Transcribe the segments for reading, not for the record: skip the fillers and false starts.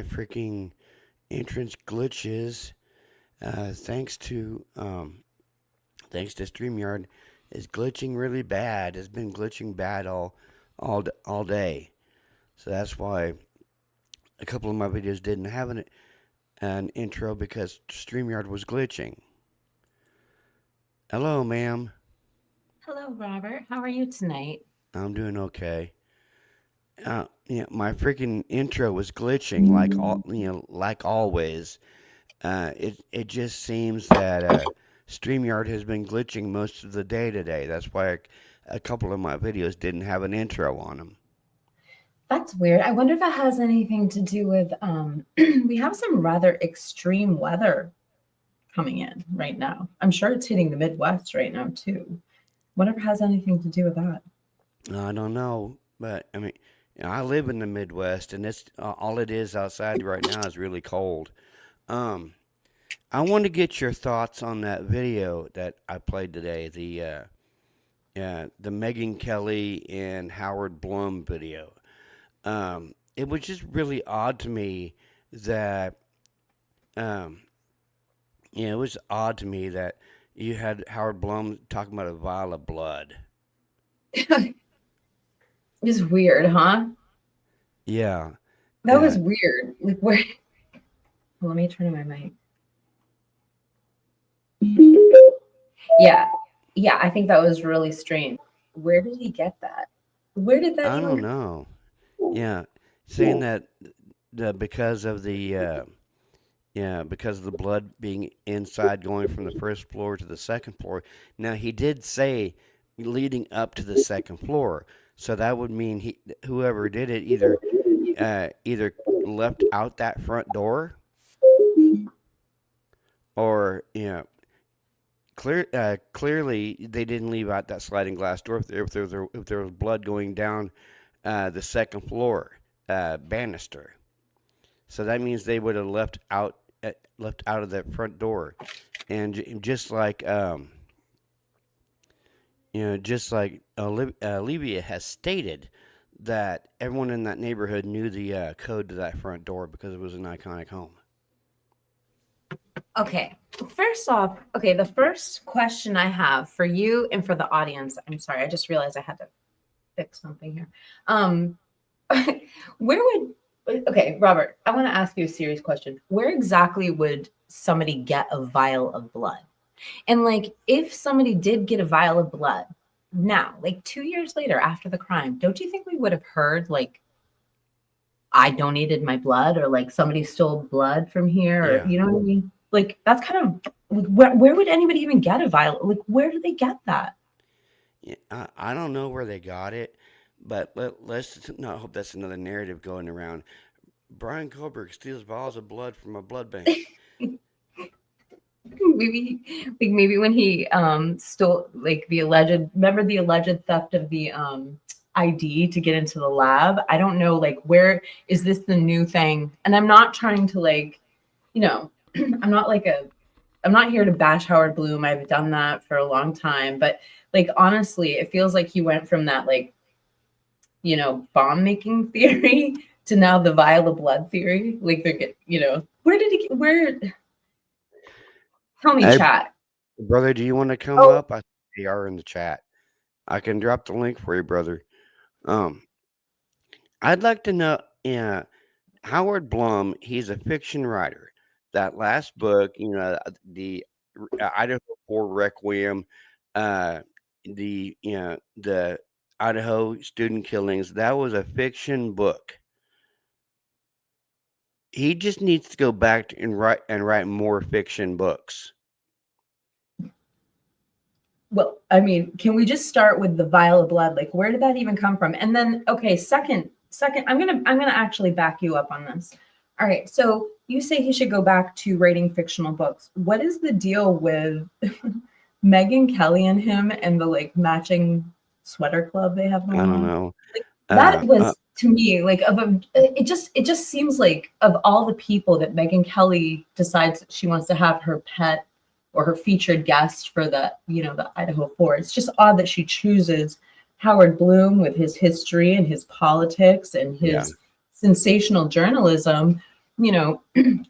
freaking entrance glitches, thanks to StreamYard, is glitching really bad. It's been glitching bad all day. So that's why a couple of my videos didn't have an intro because StreamYard was glitching. Hello, ma'am. Hello, Robert. How are you tonight? I'm doing okay. Yeah, my freaking intro was glitching like always. It just seems that StreamYard has been glitching most of the day today. That's why a couple of my videos didn't have an intro on them. That's weird. I wonder if it has anything to do with we have some rather extreme weather coming in right now. I'm sure it's hitting the Midwest right now too. Wonder if it has anything to do with that. I don't know, but I mean, I live in the Midwest, and it's all it is outside right now is really cold. Um, I want to get your thoughts on that video that I played today, the Megan Kelly and Howard Blum video. It was just really odd to me that, um, it was odd to me that you had Howard Blum talking about a vial of blood. Just weird, huh? Yeah, That yeah, was weird. Like where let me turn on my mic. Yeah. Yeah, I think that was really strange. Where did he get that? Where did that I don't even know. Yeah, saying that because of because of the blood being inside going from the first floor to the second floor. Now he did say leading up to the second floor, so that would mean whoever did it either left out that front door or clearly they didn't leave out that sliding glass door if there was blood going down the second floor banister. So that means they would have left out of that front door, and just like just like Olivia has stated that everyone in that neighborhood knew the code to that front door because it was an iconic home. Okay. First off, okay, the first question I have for you and for the audience, I'm sorry, I just realized I had to fix something here. Um, where would, okay, Robert, I want to ask you a serious question. Where exactly would somebody get a vial of blood? And like, if somebody did get a vial of blood now, like 2 years later after the crime, don't you think we would have heard like, I donated my blood or like somebody stole blood from here or Yeah, you know what I mean? Like that's kind of like where would anybody even get a vial? Like where do they get that? yeah, I don't know where they got it, but let's not hope that's another narrative going around. Brian Kohlberg steals vials of blood from a blood bank. Maybe like maybe when he stole like the alleged remember the alleged theft of the ID to get into the lab. I don't know like where is this the new thing? And I'm not trying to like, you know, I'm not like a I'm not here to bash Howard Bloom. I've done that for a long time, but like honestly, it feels like he went from that like, bomb making theory to now the vial of blood theory. Like they're where did he where tell me Hey, chat. brother, do you want to come Oh, up? I see they are in the chat. I can drop the link for you, brother. Um, I'd like to know. Yeah, Howard Blum. He's a fiction writer. That last book, the Idaho 4 Requiem, uh, the Idaho student killings. That was a fiction book. He just needs to go back and write more fiction books. well, I mean, can we just start with the vial of blood? Like, where did that even come from? And then, okay, second, I'm gonna actually back you up on this. All right, so you say he should go back to writing fictional books. What is the deal with Megan Kelly and him and the like matching sweater club they have I going don't on? know. Like that Uh, uh, was to me like it just seems like of all the people that Megan Kelly decides she wants to have her pet or her featured guest for the Idaho 4. It's just odd that she chooses Howard Bloom with his history and his politics and yeah. his sensational journalism you know,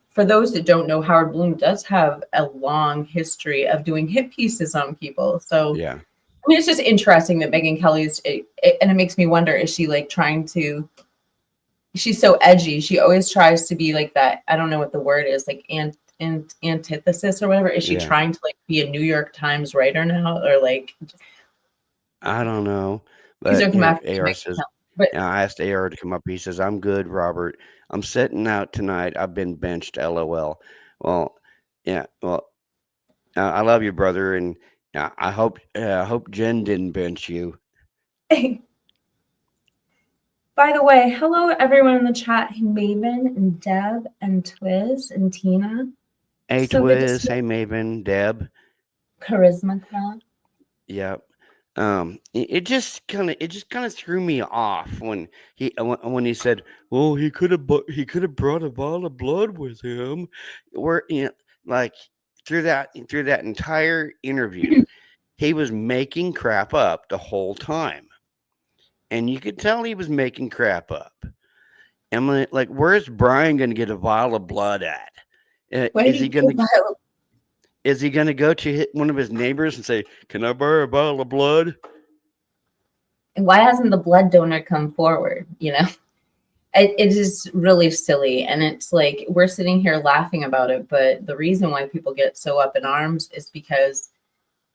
for those that don't know, Howard Bloom does have a long history of doing hit pieces on people. So, Yeah. I mean, it's just interesting that Megyn Kelly's, and it makes me wonder, is she like trying to, she's so edgy. She always tries to be like that. I don't know what the word is, like antithesis or whatever. Is she Yeah. trying to like be a New York Times writer now? Or like, I don't know. please But don't come after me, AR Megyn says, Kelly. But yeah, I asked AR to come up. He says, I'm good, Robert. I'm sitting out tonight. I've been benched, LOL. Well, yeah, well, I love you, brother, and I hope Jen didn't bench you. by the way, hello everyone in the chat. Maven and Deb and Twiz and Tina. Hey, So good to see Twiz. Hey, Maven, Deb. Charisma Crown. Yep. It just kind of threw me off when he said, "Well, he could have brought a bottle of blood with him," where like through that entire interview, he was making crap up the whole time, and you could tell he was making crap up. I'm like, where's Brian going to get a vial of blood at? Where did Is he he get going to that? is he going to go to hit one of his neighbors and say, "Can I borrow a bottle of blood?" And why hasn't the blood donor come forward? You know, it is really silly. And it's like we're sitting here laughing about it. But the reason why people get so up in arms is because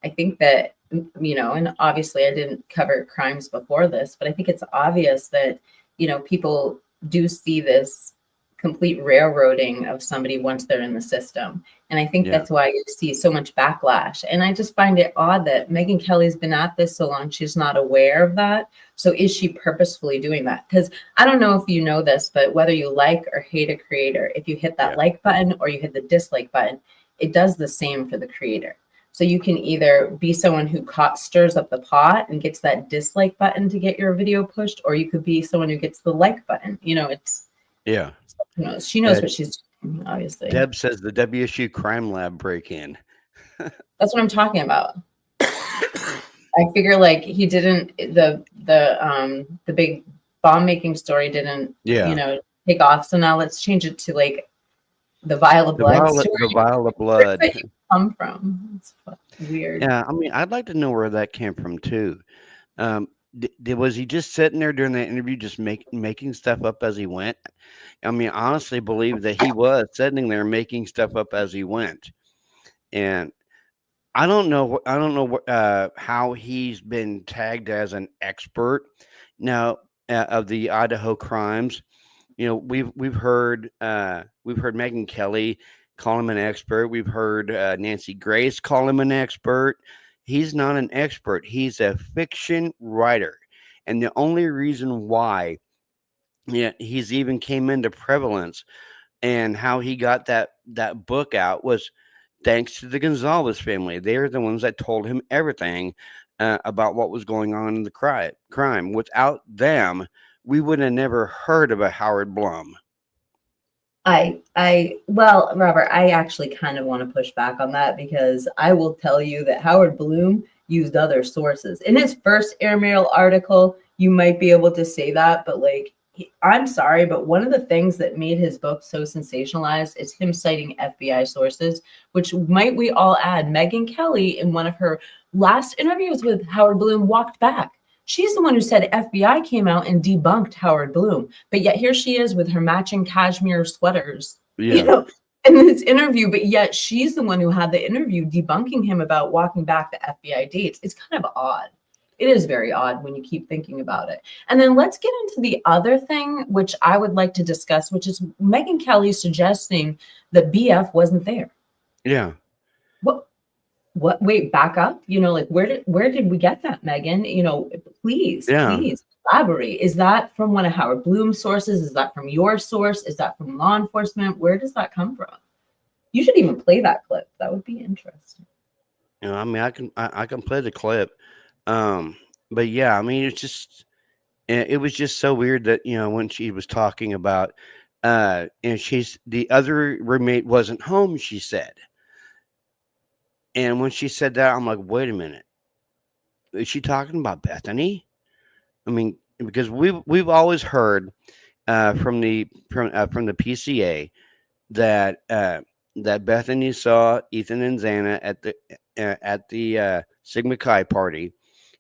I think that, you know, and obviously I didn't cover crimes before this, but I think it's obvious that, you know, people do see this complete railroading of somebody once they're in the system. And I think Yeah. that's why you see so much backlash. And I just find it odd that Megyn Kelly's been at this so long, she's not aware of that. So is she purposefully doing that? Because I don't know if you know this, but whether you like or hate a creator, if you hit that Yeah. like button or you hit the dislike button, it does the same for the creator. So you can either be someone who stirs up the pot and gets that dislike button to get your video pushed, or you could be someone who gets the like button. You know, it's, Yeah. who knows? She knows what she's doing, obviously. Deb says the WSU crime lab break in. That's what I'm talking about. I figure like he didn't the big bomb making story didn't, Yeah. you know, take off. So now let's change it to like the vial of blood story. The vial of Where's blood. it come from? It's weird. Yeah, I mean, I'd like to know where that came from too. Was he just sitting there during that interview, just making stuff up as he went? I mean, I honestly believe that he was sitting there making stuff up as he went, and I don't know. I don't know how he's been tagged as an expert now of the Idaho crimes. You know, we've heard Megyn Kelly call him an expert. We've heard Nancy Grace call him an expert. He's not an expert. He's a fiction writer, and the only reason why he's even came into prevalence and how he got that book out was thanks to the Gonzalez family. They're the ones that told him everything about what was going on in the crime. Without them, we would have never heard of a Howard Blum. Well, Robert, I actually kind of want to push back on that because I will tell you that Howard Bloom used other sources. In his first airmail article, you might be able to say that, but like, I'm sorry, but one of the things that made his book so sensationalized is him citing FBI sources, which might we all add, Megyn Kelly in one of her last interviews with Howard Bloom walked back. She's the one who said FBI came out and debunked Howard Bloom, but yet here she is with her matching cashmere sweaters, you know, in this interview, but yet she's the one who had the interview debunking him about walking back the FBI dates. It's kind of odd. It is very odd when you keep thinking about it. And then let's get into the other thing, which I would like to discuss, which is Megyn Kelly suggesting that BF wasn't there. Yeah. What wait, back up, you know, like where did we get that, Megyn? You know, please elaborate. Is that from one of Howard Bloom's sources? Is that from your source? Is that from law enforcement? Where does that come from? You should even play that clip. That would be interesting. You know, I mean, I can play the clip, but yeah, I mean, it was just so weird that when she was talking about and the other roommate wasn't home, she said. And when she said that, I'm like, wait a minute. Is she talking about Bethany? I mean, because we've always heard from the PCA that that Bethany saw Ethan and Xana at the Sigma Chi party,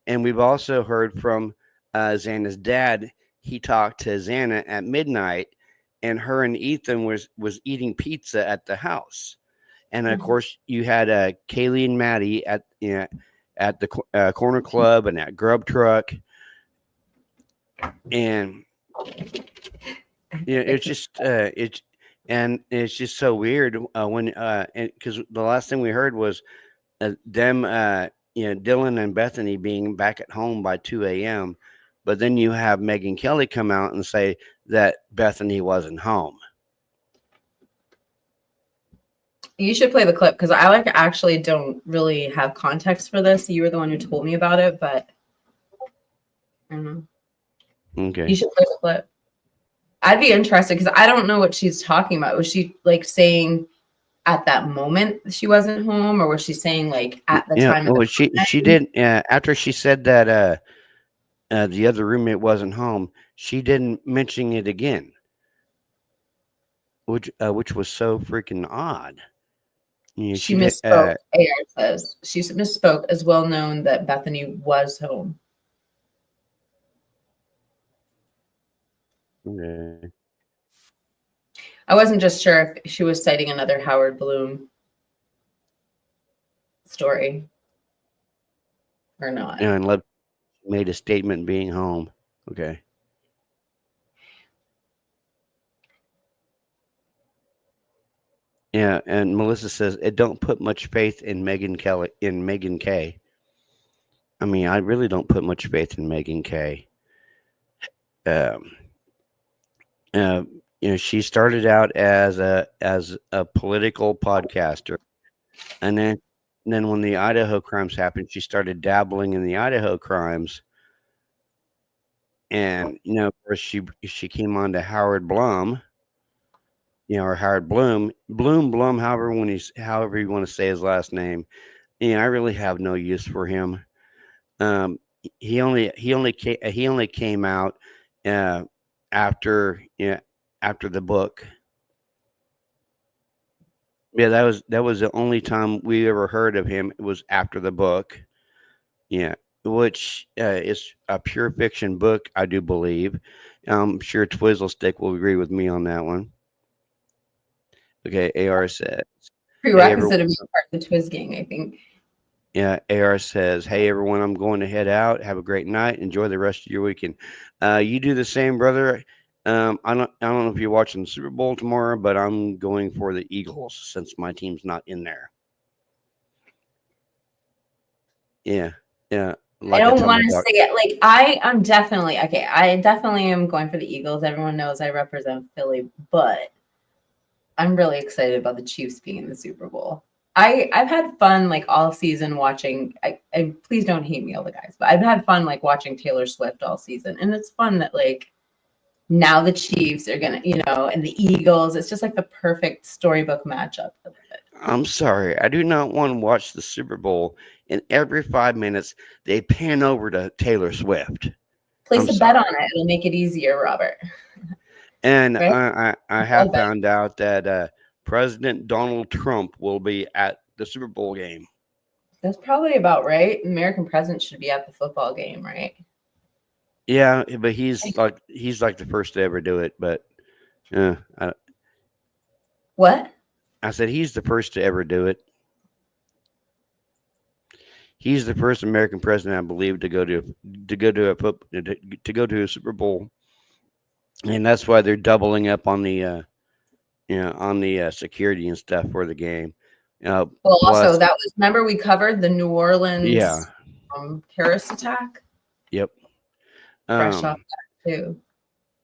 and we've also heard from Xana's dad. He talked to Xana at midnight, and her and Ethan was eating pizza at the house. And of course, you had Kaylee and Maddie at at the corner club and at Grub Truck, and it's just it's just so weird when because the last thing we heard was them Dylan and Bethany being back at home by 2 a.m. But then you have Megyn Kelly come out and say that Bethany wasn't home. You should play the clip because I actually don't really have context for this. You were the one who told me about it, but I don't know. Okay. You should play the clip. I'd be interested because I don't know what she's talking about. Was she like saying at that moment she wasn't home, or was she saying like at the time? Well, she did after she said that the other roommate wasn't home. She didn't mention it again, which was so freaking odd. She misspoke. AR says she misspoke. As well known that Bethany was home. Okay. I wasn't just sure if she was citing another Howard Bloom story or not. Yeah, and Love made a statement being home. Okay. Yeah, and Melissa says it don't put much faith in Megyn K. I mean, I really don't put much faith in Megyn K. She started out as a political podcaster, and then when the Idaho crimes happened, she started dabbling in the Idaho crimes, and of course she came on to Howard Blum, or Howard Bloom, however you want to say his last name. I really have no use for him. He only came out after the book. Yeah, that was the only time we ever heard of him. It was after the book. Yeah, which is a pure fiction book, I do believe. I'm sure Twizzlestick will agree with me on that one. Okay, AR says prerequisite of being part of the Twiz gang, I think. Yeah, AR says, "Hey everyone, I'm going to head out. Have a great night. Enjoy the rest of your weekend." You do the same, brother. I don't know if you're watching the Super Bowl tomorrow, but I'm going for the Eagles since my team's not in there. Yeah. Like I don't want to say it. Like I'm definitely okay. I definitely am going for the Eagles. Everyone knows I represent Philly, but I'm really excited about the Chiefs being in the Super Bowl. I've had fun like all season watching. I please don't hate me, all the guys, but I've had fun like watching Taylor Swift all season, and it's fun that like now the Chiefs are gonna, and the Eagles. It's just like the perfect storybook matchup. I'm sorry, I do not want to watch the Super Bowl, and every 5 minutes they pan over to Taylor Swift. Place a bet on it; it'll make it easier, Robert. And right? I have found out that President Donald Trump will be at the Super Bowl game. That's probably about right. American president should be at the football game, right? Yeah, but he's like the first to ever do it. But what? I said he's the first to ever do it. He's the first American president, I believe, to go to a Super Bowl, and that's why they're doubling up on the security and stuff for the game. Well, also that was, remember we covered the New Orleans terrorist attack. Yep. Fresh off that too.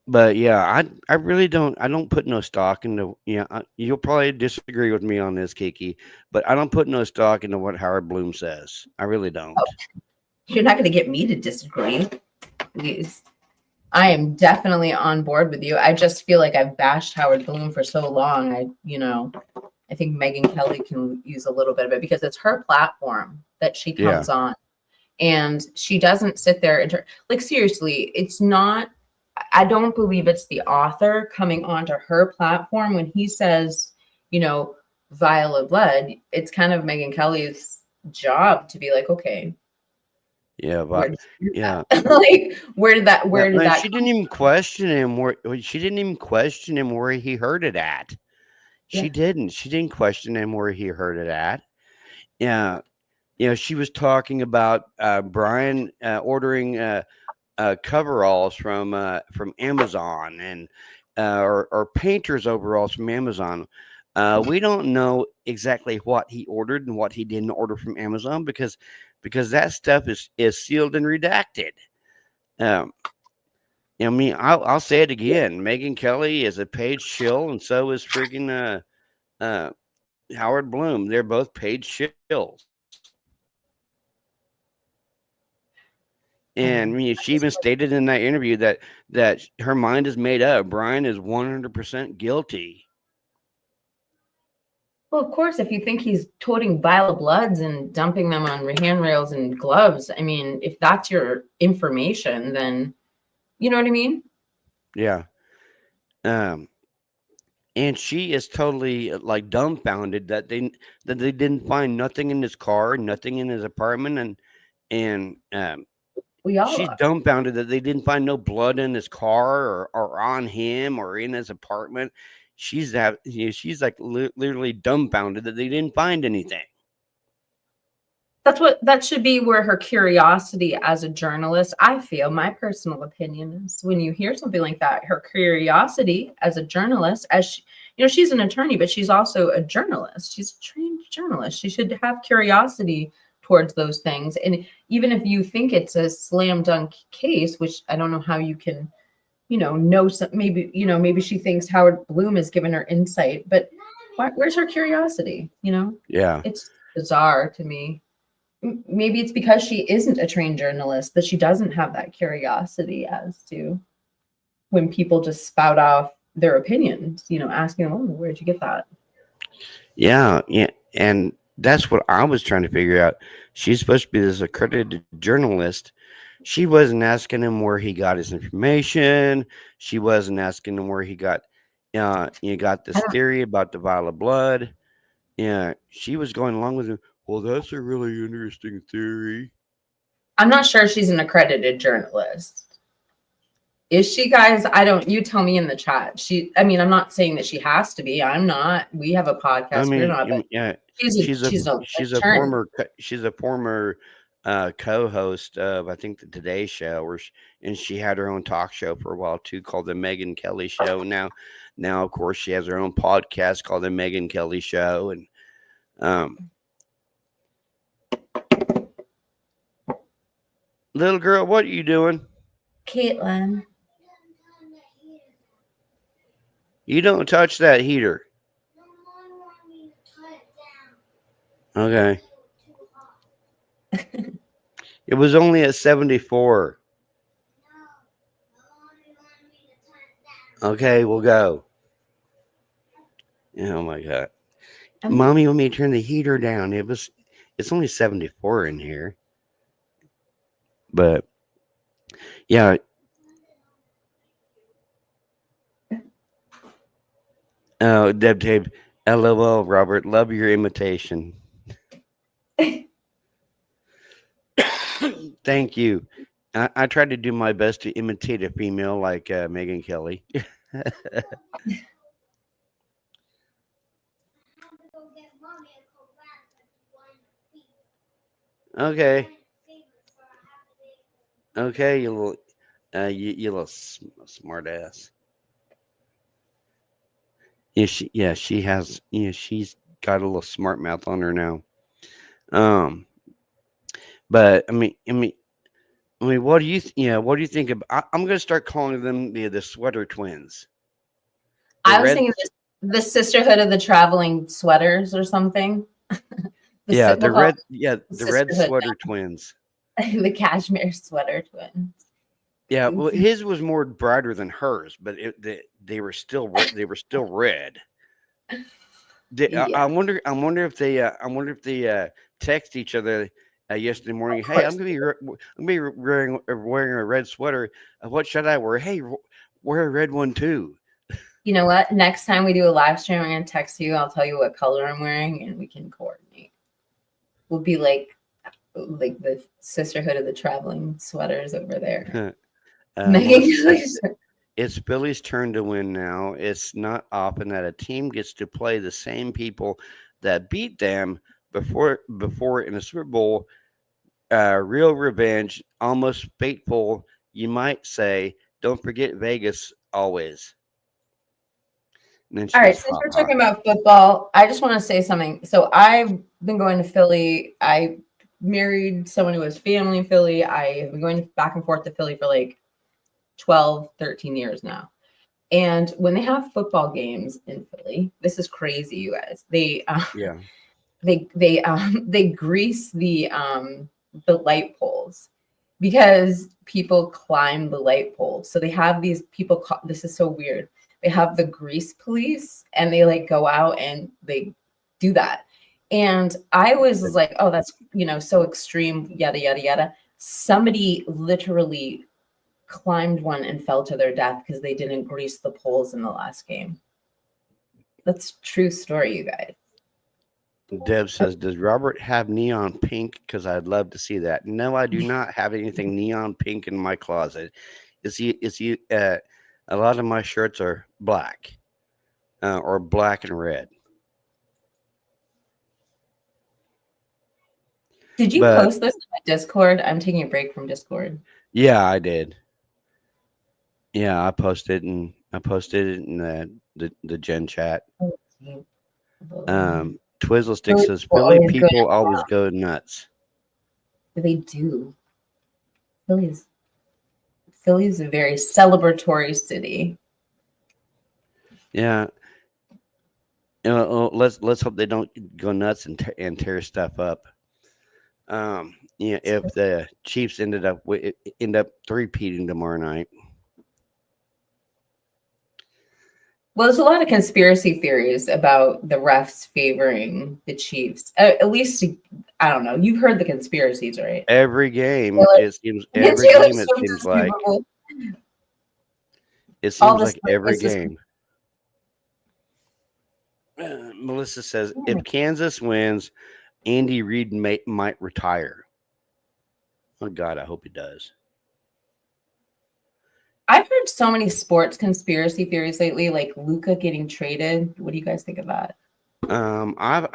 But yeah, I really don't put no stock into you'll probably disagree with me on this, Kiki, but I don't put no stock into what Howard Bloom says. I really don't. Oh, you're not going to get me to disagree. Please. I am definitely on board with you. I just feel like I've bashed Howard Bloom for so long. I think Megyn Kelly can use a little bit of it because it's her platform that she comes on, and she doesn't sit there and like seriously. It's not. I don't believe it's the author coming onto her platform when he says, you know, vial of blood. It's kind of Megyn Kelly's job to be like, okay, Yeah, where but did you hear yeah. that? Like, Yeah, where did man, that she come didn't even from? question him she didn't even question him where he heard it at. Yeah. She didn't. She didn't question him where he heard it at. Yeah, she was talking about Brian ordering coveralls from Amazon and or painters overalls from Amazon. We don't know exactly what he ordered and what he didn't order from Amazon because that stuff is sealed and redacted. Um, I mean, I'll say it again. Megyn Kelly is a paid shill, and so is freaking uh, Howard Bloom. They're both paid shills. And I mean, she even stated in that interview that her mind is made up. Brian is 100% guilty. Well, of course, if you think he's toting vial of bloods and dumping them on handrails and gloves, I mean, if that's your information, then you know what I mean? Yeah. Um, and she is totally like dumbfounded that they didn't find nothing in his car, nothing in his apartment, and We all she's are. dumbfounded that they didn't find no blood in his car or on him or in his apartment. She's like literally dumbfounded that they didn't find anything. That should be where her curiosity as a journalist, I feel, my personal opinion is when you hear something like that, her curiosity as a journalist, as she, you know, she's an attorney, but she's also a journalist. She's a trained journalist. She should have curiosity towards those things. And even if you think it's a slam dunk case, which I don't know how you can, know some, maybe, maybe she thinks Howard Bloom has given her insight, but where's her curiosity? Yeah. It's bizarre to me. Maybe it's because she isn't a trained journalist that she doesn't have that curiosity as to when people just spout off their opinions, asking them, oh, where'd you get that? Yeah, yeah, and that's what I was trying to figure out. She's supposed to be this accredited journalist. She wasn't asking him where he got his information. She wasn't asking him where he got, you got I this don't, theory about the vial of blood. Yeah, she was going along with him. Well, that's a really interesting theory. I'm not sure she's an accredited journalist. Is she, guys? You tell me in the chat. I mean, I'm not saying that she has to be. I'm not. We have a I podcast. We're mean, not, but yeah, she's she's a an she's a attorney. former co-host of I think the Today Show, and she had her own talk show for a while too, called the Megyn Kelly Show. Now of course she has her own podcast called the Megyn Kelly Show, and little girl, what are you doing? Caitlin. You don't touch that heater. Okay. It was only at 74. Okay, we'll go. Oh my god. Mommy want me to turn the heater down. It's only 74 in here. But yeah. Oh, Deb Tape. LOL, Robert. Love your imitation. Thank you. I tried to do my best to imitate a female like Megyn Kelly. Okay. Okay, you little smart ass. She has. She's got a little smart mouth on her now. But I mean, what do what do you think of? I'm gonna start calling them the sweater twins. I was thinking the Sisterhood of the Traveling Sweaters or something. Yeah, we'll call the red sweater twins. The cashmere sweater twins. Yeah, well, his was more brighter than hers, but they were still red. I wonder if they text each other yesterday morning. Hey, I'm gonna be wearing a red sweater. What should I wear? Hey, Wear a red one too. You know what? Next time we do a live stream, I'm gonna text you. I'll tell you what color I'm wearing, and we can coordinate. We'll be like the sisterhood of the traveling sweaters over there. Melissa Making says it's Philly's turn to win now. It's not often that a team gets to play the same people that beat them before in a Super Bowl. Real revenge, almost fateful, you might say. Don't forget Vegas always. And then she All right, goes, since ha we're ha. talking about football, I just want to say something. So I've been going to Philly. I married someone who has family in Philly. I have been going back and forth to Philly for like 12, 13 years now. And when they have football games in Philly, this is crazy, you guys. Yeah. They grease the light poles because people climb the light poles. So they have these people. This is so weird. They have the grease police, and they like go out and they do that. And I was like, oh, that's so extreme, yada yada yada. Somebody literally climbed one and fell to their death because they didn't grease the poles in the last game. That's true story, you guys. Deb says, does Robert have neon pink? Because I'd love to see that. No, I do not have anything neon pink in my closet. A lot of my shirts are black or black and red. Did you But post this in my Discord? I'm taking a break from Discord. yeah, I did. Yeah, I posted it in the Gen chat. Twizzle Stick Philly says people Philly always go people always go nuts. They do. Philly's a very celebratory city. Yeah, let's hope they don't go nuts and tear stuff up. If the Chiefs end up three-peating tomorrow night. Well, there's a lot of conspiracy theories about the refs favoring the Chiefs. At least, I don't know. You've heard the conspiracies, right? Every game, Taylor, it seems every Taylor game it Swift seems is Super like Bowl. it All seems this like every is just game. Melissa says if Kansas wins, Andy Reid might retire. Oh God, I hope he does. I've heard so many sports conspiracy theories lately, like Luca getting traded. What do you guys think of that? I've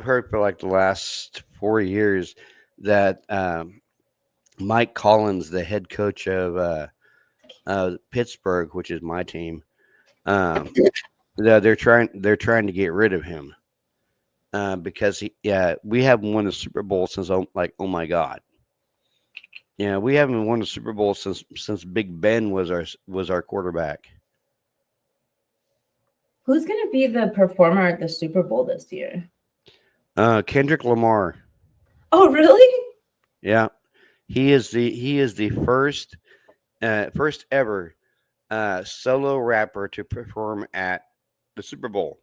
heard for like the last 4 years that Mike Collins, the head coach of Pittsburgh, which is my team, they're trying to get rid of him because we haven't won a Super Bowl since oh my God. Yeah, we haven't won a Super Bowl since Big Ben was our quarterback. Who's going to be the performer at the Super Bowl this year? Kendrick Lamar. Oh, really? Yeah, he is the first ever solo rapper to perform at the Super Bowl.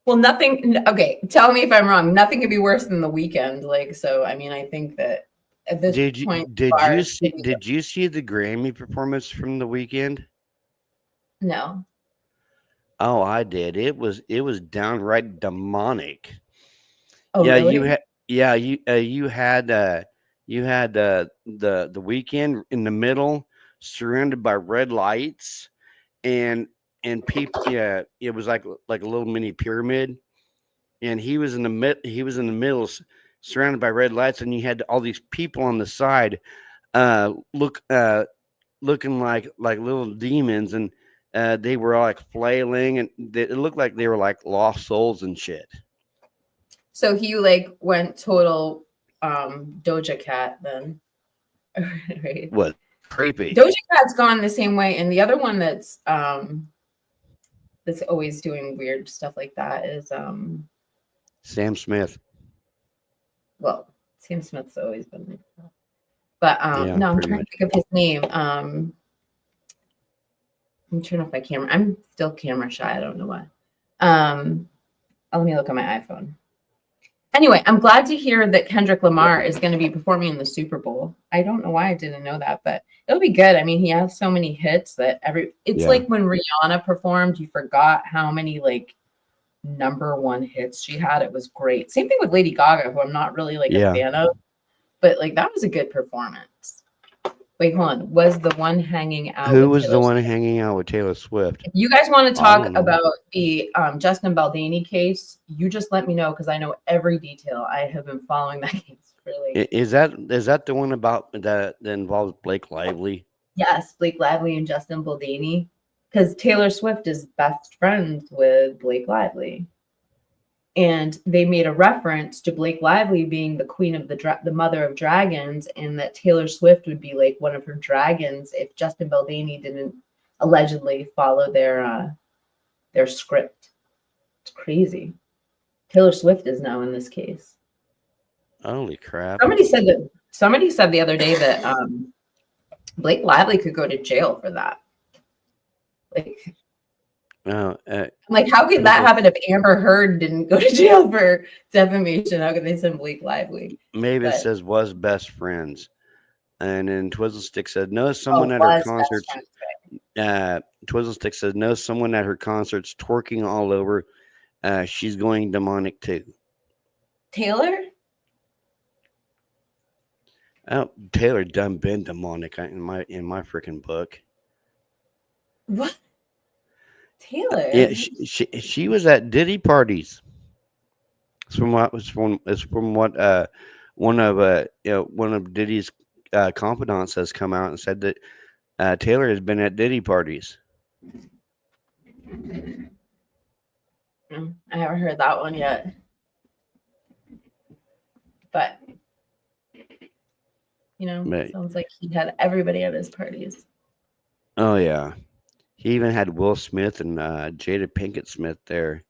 Well, nothing. Okay, tell me if I'm wrong. Nothing could be worse than The Weeknd. Like, so I mean, I think that at this point, Did you see the Grammy performance from The Weeknd? No. Oh, I did. It was downright demonic. Oh, Yeah, really? you had the Weeknd in the middle, surrounded by red lights, and people. Yeah, it was like a little mini pyramid, and he was in the middle, surrounded by red lights, and you had all these people on the side, looking like little demons, and they were all like flailing, and it looked like they were like lost souls and shit. So he like went total Doja Cat then. Right. What creepy? Doja Cat's gone the same way, and the other one that's always doing weird stuff like that is Sam Smith. well, Sam Smith's always been like that. But Yeah, no, I'm pretty trying much. to think of his name. I'm turning off my camera. I'm still camera shy. I don't know why. Let me look on my iPhone. Anyway, I'm glad to hear that Kendrick Lamar is going to be performing in the Super Bowl. I don't know why I didn't know that, but it'll be good. I mean, he has so many hits that it's Yeah. like when Rihanna performed, you forgot how many like #1 hits she had. It was great. Same thing with Lady Gaga, who I'm not really like a Yeah. fan of, but like that was a good performance. Wait, hold on. Was the one hanging out Who with was the Taylor one Swift? hanging out with Taylor Swift? If you guys want to I talk don't know. about the Justin Baldini case, you just let me know because I know every detail. I have been following that case for like Is that the one about that involves Blake Lively? yes, Blake Lively and Justin Baldini, because Taylor Swift is best friends with Blake Lively. And they made a reference to Blake Lively being the queen of the mother of dragons, and that Taylor Swift would be like one of her dragons if Justin Baldini didn't allegedly follow their script. It's crazy. Taylor Swift is now in this case. Holy crap! Somebody said the other day that Blake Lively could go to jail for that. Like, how could that happen if Amber Heard didn't go to jail for defamation? How could they send Blake Lively? Maybe it says was best friends, and then Twizzlestick said know someone at her concerts. Twizzlestick says know someone at her concerts twerking all over. She's going demonic too. Taylor? Oh, Taylor done been demonic in my freaking book. What? Taylor? Yeah, she was at Diddy parties. It's from what one of Diddy's confidants has come out and said that Taylor has been at Diddy parties. I haven't heard that one yet. But sounds like he had everybody at his parties. Oh yeah, he even had Will Smith and Jada Pinkett Smith there,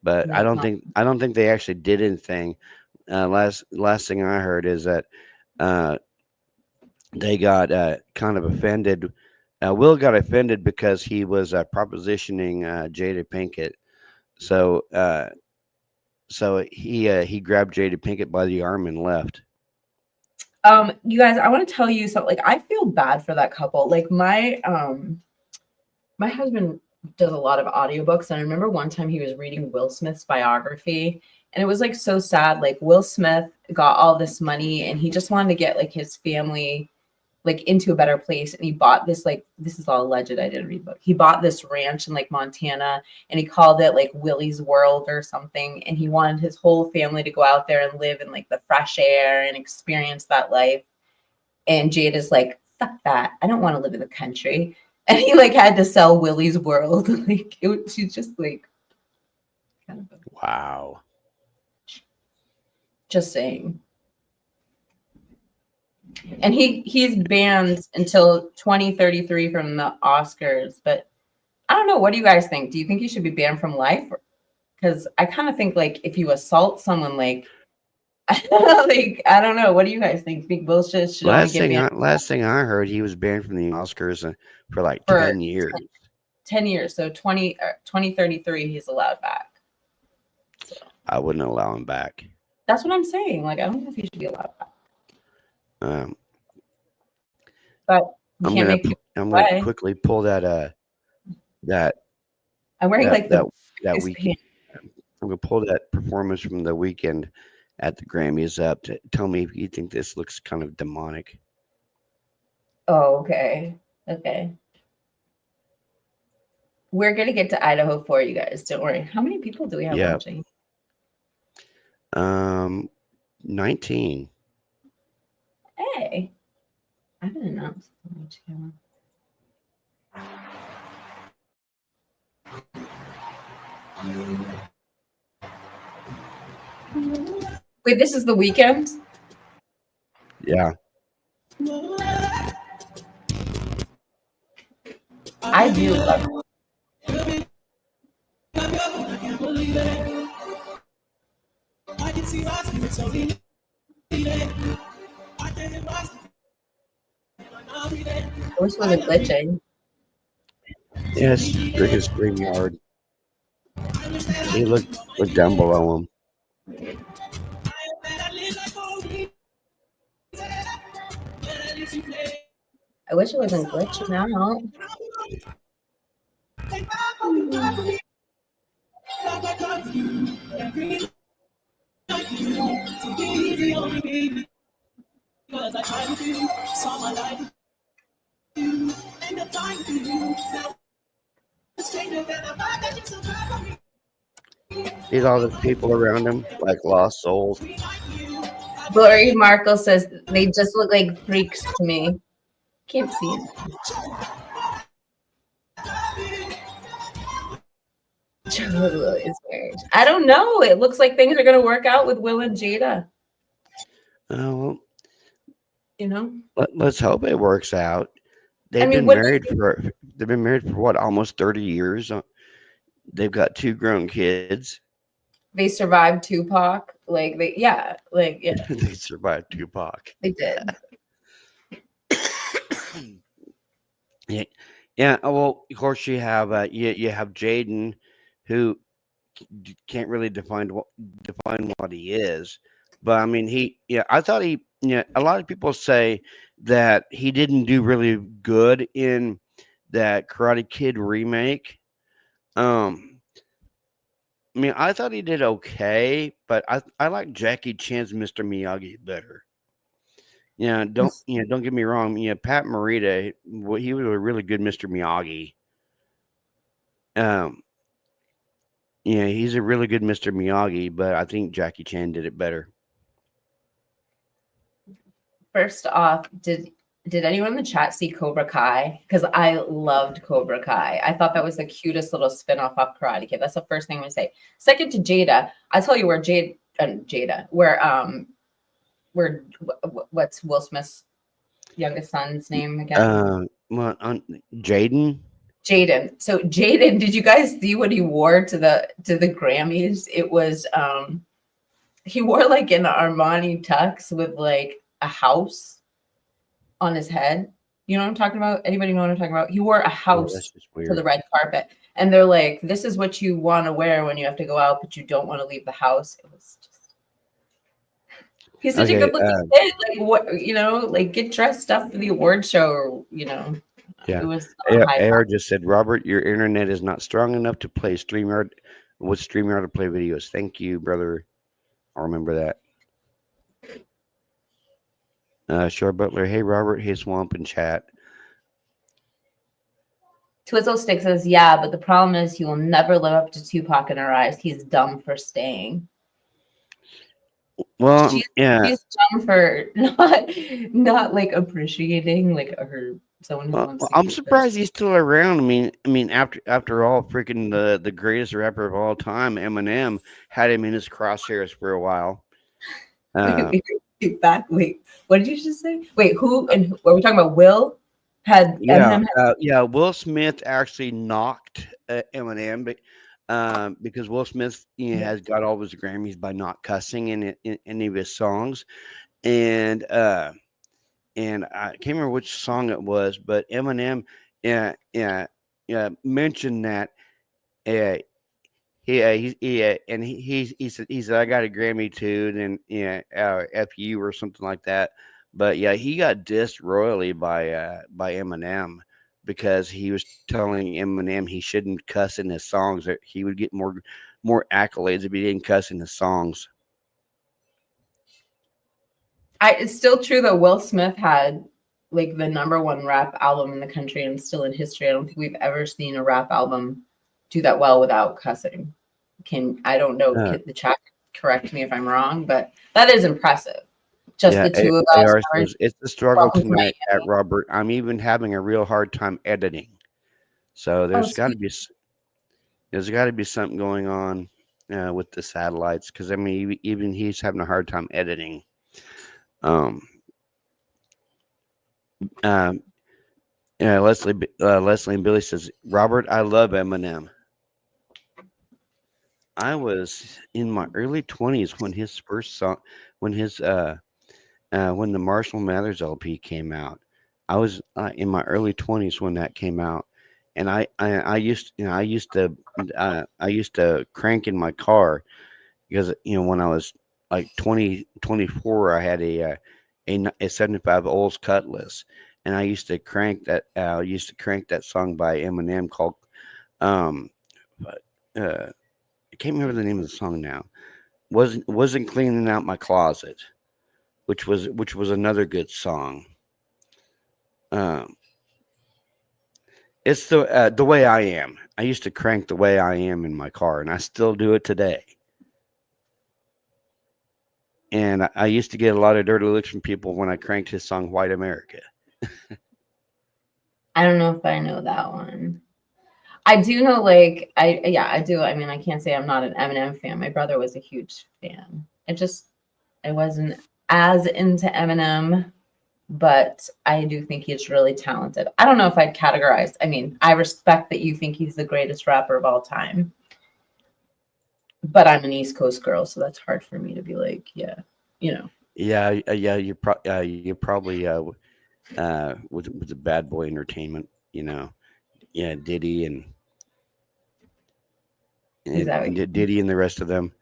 but I don't think they actually did anything. Last thing I heard is that they got kind of offended. Will got offended because he was propositioning Jada Pinkett, so he grabbed Jada Pinkett by the arm and left. You guys, I want to tell you something. Like, I feel bad for that couple. Like, my husband does a lot of audiobooks, and I remember one time he was reading Will Smith's biography, and it was like so sad. Like, Will Smith got all this money, and he just wanted to get like his family like into a better place, and he bought this, like, this is all alleged, I didn't read the book. He bought this ranch in like Montana, and he called it like Willie's World or something, and he wanted his whole family to go out there and live in like the fresh air and experience that life. And Jada's like, fuck that, I don't want to live in the country. And he like had to sell Willie's World. Like, she's just like kind of wow. Just saying. And he's banned until 2033 from the Oscars. But I don't know. What do you guys think? Do you think he should be banned from life? Because I kind of think like if you assault someone, like, like, I don't know. What do you guys think? Big bullshit. Last thing I heard, he was banned from the Oscars for like 10 years. 10 years. So 2033, he's allowed back. So. I wouldn't allow him back. That's what I'm saying. Like, I don't know if he should be allowed back. But I'm gonna quickly pull that I'm wearing that weekend. I'm gonna pull that performance from the weekend at the Grammys up to tell me if you think this looks kind of demonic. Oh, okay. We're gonna get to Idaho for you guys. Don't worry. How many people do we have watching? 19. Hey, I haven't announced how much Wait, this is the weekend? Yeah. I do love it. I wish it wasn't glitching. Yes, Rick is StreamYard. He look down below him. I wish it wasn't glitching out. See all the people around him, like lost souls. Glory Markle says they just look like freaks to me. Can't see it. Is married. I don't know. It looks like things are going to work out with Will and Jada. Well, You know, let's hope it works out. They've been married for what, almost 30 years. They've got 2 grown kids. They survived Tupac. Like yeah. They survived Tupac. They did. Yeah. Well, of course you have you have Jaden, who can't really define what he is. But I mean, I thought he. Yeah, a lot of people say that he didn't do really good in that Karate Kid remake. I mean, I thought he did okay, but I like Jackie Chan's Mr. Miyagi better. Don't get me wrong. Pat Morita, he was a really good Mr. Miyagi. He's a really good Mr. Miyagi, but I think Jackie Chan did it better. First off, did anyone in the chat see Cobra Kai? Because I loved Cobra Kai. I thought that was the cutest little spin-off of Karate Kid. That's the first thing I'm gonna say. Second to Jada, I tell you where what's Will Smith's youngest son's name again? Jaden. Jaden. So Jaden, did you guys see what he wore to the Grammys? It was he wore like an Armani tux with like a house on his head. You know what I'm talking about? Anybody know what I'm talking about? He wore a house to the red carpet. And they're like, this is what you want to wear when you have to go out, but you don't want to leave the house. It was just, he's such a good looking kid. Like, what, like get dressed up for the award show, or, Yeah. It was AR just said, Robert, your internet is not strong enough to play StreamYard with StreamYard to play videos. Thank you, brother. I'll remember that. Shore Butler, hey Robert, hey Swamp in chat. Twizzle Stick says, yeah, but the problem is he will never live up to Tupac in our eyes. He's dumb for staying. Well, she's dumb for not like appreciating like her someone who wants to I'm surprised he's still around. I mean, after all, freaking the greatest rapper of all time, Eminem, had him in his crosshairs for a while. Wait, what did you just say? Wait, who and what are we talking about? Will had Eminem Will Smith actually knocked Eminem, because Will Smith has got all of his Grammys by not cussing in any of his songs, and I can't remember which song it was, but Eminem mentioned that he said I got a Grammy too, and F you or something like that. But yeah, he got dissed royally by Eminem because he was telling Eminem he shouldn't cuss in his songs. That he would get more accolades if he didn't cuss in his songs. It's still true that Will Smith had like the #1 rap album in the country and still in history. I don't think we've ever seen a rap album do that well without cussing. I don't know, the chat correct me if I'm wrong, but that is impressive. Just the two of us. It's the struggle tonight at Robert. I'm even having a real hard time editing. So there's got to be something going on with the satellites, because I mean even he's having a hard time editing. Leslie and Billy says, Robert, I love Eminem. I was in my early 20s when his first song, when the Marshall Mathers LP came out. I was in my early 20s when that came out, and I used to crank in my car, because when I was like 24, I had a 75 Olds Cutlass, and I used to crank that. I used to crank that song by Eminem called um, but, I can't remember the name of the song now. Wasn't cleaning out my closet, which was another good song. Um, it's the way I am. I used to crank the way I am in my car, and I still do it today. And I used to get a lot of dirty looks from people when I cranked his song "White America." I don't know if I know that one. I do know, like, I do. I mean, I can't say I'm not an Eminem fan. My brother was a huge fan. I wasn't as into Eminem, but I do think he's really talented. I don't know if I'd categorize. I mean, I respect that you think he's the greatest rapper of all time, but I'm an East Coast girl, so that's hard for me to be like, yeah, you know. Yeah, yeah, you're probably with the Bad Boy Entertainment, yeah, Diddy Is that what Diddy and the rest of them.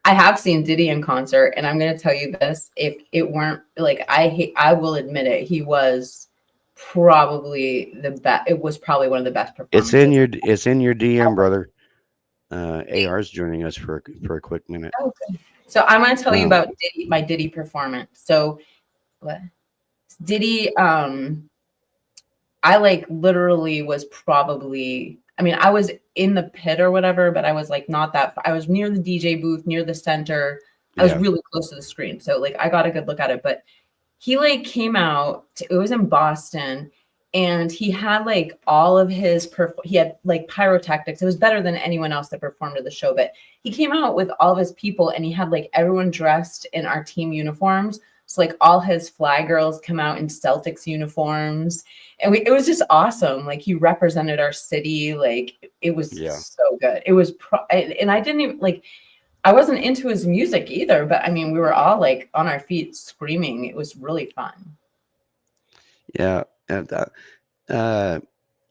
I have seen Diddy in concert, and I'm going to tell you this: if it weren't like I will admit it, he was probably the best. It was probably one of the best performances. It's in your DM, brother. AR's joining us for a quick minute. Okay. So I'm going to tell you Um, about Diddy, my Diddy performance. So what? Diddy, I like literally was probably. I mean, I was in the pit or whatever, but I was like not that far. I was near the DJ booth, near the center. I was yeah, really close to the screen. So like I got a good look at it. But he like came out, it was in Boston, and he had like all of his he had like pyrotechnics. It was better than anyone else that performed at the show, but he came out with all of his people and he had like everyone dressed in our team uniforms. So like all his fly girls come out in Celtics uniforms, and it was just awesome. Like he represented our city. Like it was yeah, so good. It was and I didn't even like I wasn't into his music either, but I mean we were all like on our feet screaming. It was really fun. yeah. And I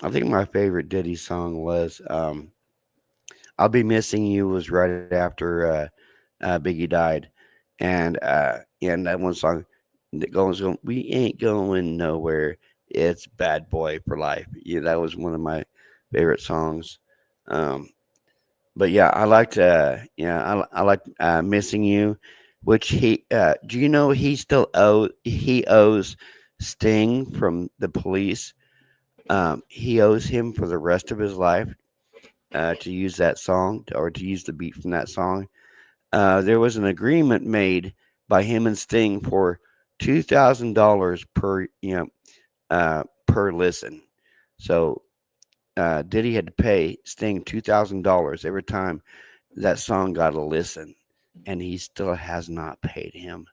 think my favorite Diddy song was "I'll Be Missing You" was right after Biggie died, and that one song that goes, "We ain't going nowhere. It's Bad Boy for Life." Yeah, that was one of my favorite songs. Um, but yeah, I liked I like "Missing You," which do you know he owes Sting from the Police. He owes him for the rest of his life to use that song or to use the beat from that song. There was an agreement made by him and Sting for $2,000 per listen. So Diddy had to pay Sting $2,000 every time that song got a listen, and he still has not paid him.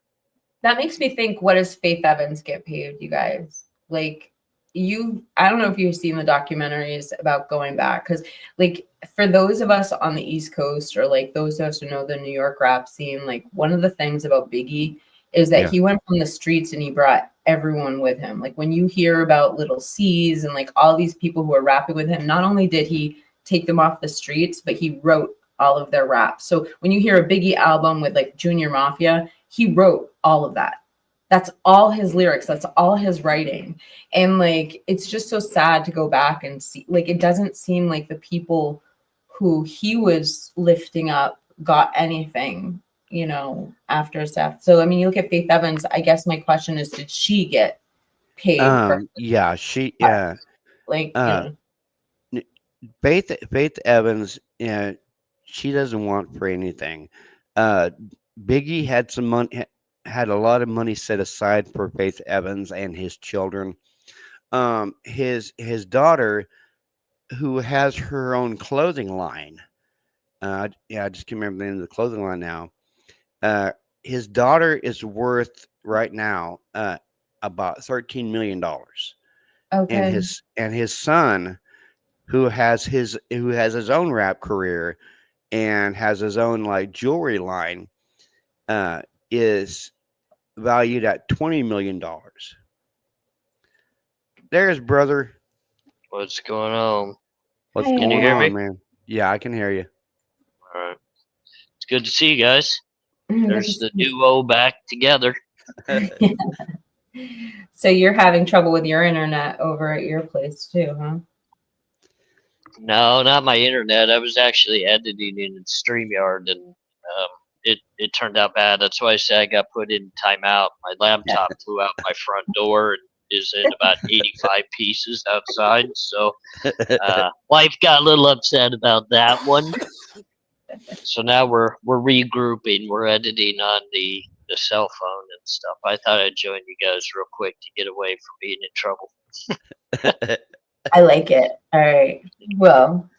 That makes me think, what does Faith Evans get paid, you guys? Like I don't know if you've seen the documentaries about going back, because like for those of us on the East Coast or like those of us who know the New York rap scene, like one of the things about Biggie is that Yeah, he went from the streets and he brought everyone with him. Like when you hear about Little C's and like all these people who are rapping with him, not only did he take them off the streets, but he wrote all of their raps. So when you hear a Biggie album with like Junior Mafia, he wrote all of that. That's all his lyrics. That's all his writing. And like, it's just so sad to go back and see, like, it doesn't seem like the people who he was lifting up got anything, after his death. So, I mean, you look at Faith Evans, I guess my question is, did she get paid for yeah, she her? Like, uh, n- Faith Evans, yeah, she doesn't want for anything. Uh, Biggie had some money, had a lot of money set aside for Faith Evans and his children. His daughter, who has her own clothing line. Yeah, I just can't remember the name of the clothing line now. Uh, his daughter is worth right now about $13 million, and okay. his son, who has his own rap career and has his own like jewelry line, uh, is valued at $20 million. There's brother. What's going on? What's Hi. Can you going hear on, me? man? Yeah, I can hear you. All right. It's good to see you guys. Good to There's the see you. duo back together. So you're having trouble with your internet over at your place too, huh? No, not my internet. I was actually editing in StreamYard, and it turned out bad. That's why I say I got put in timeout. My laptop flew out my front door and is in about 85 pieces outside. So wife got a little upset about that one. So now we're regrouping. We're editing on the cell phone and stuff. I thought I'd join you guys real quick to get away from being in trouble. I like it. All right. Well,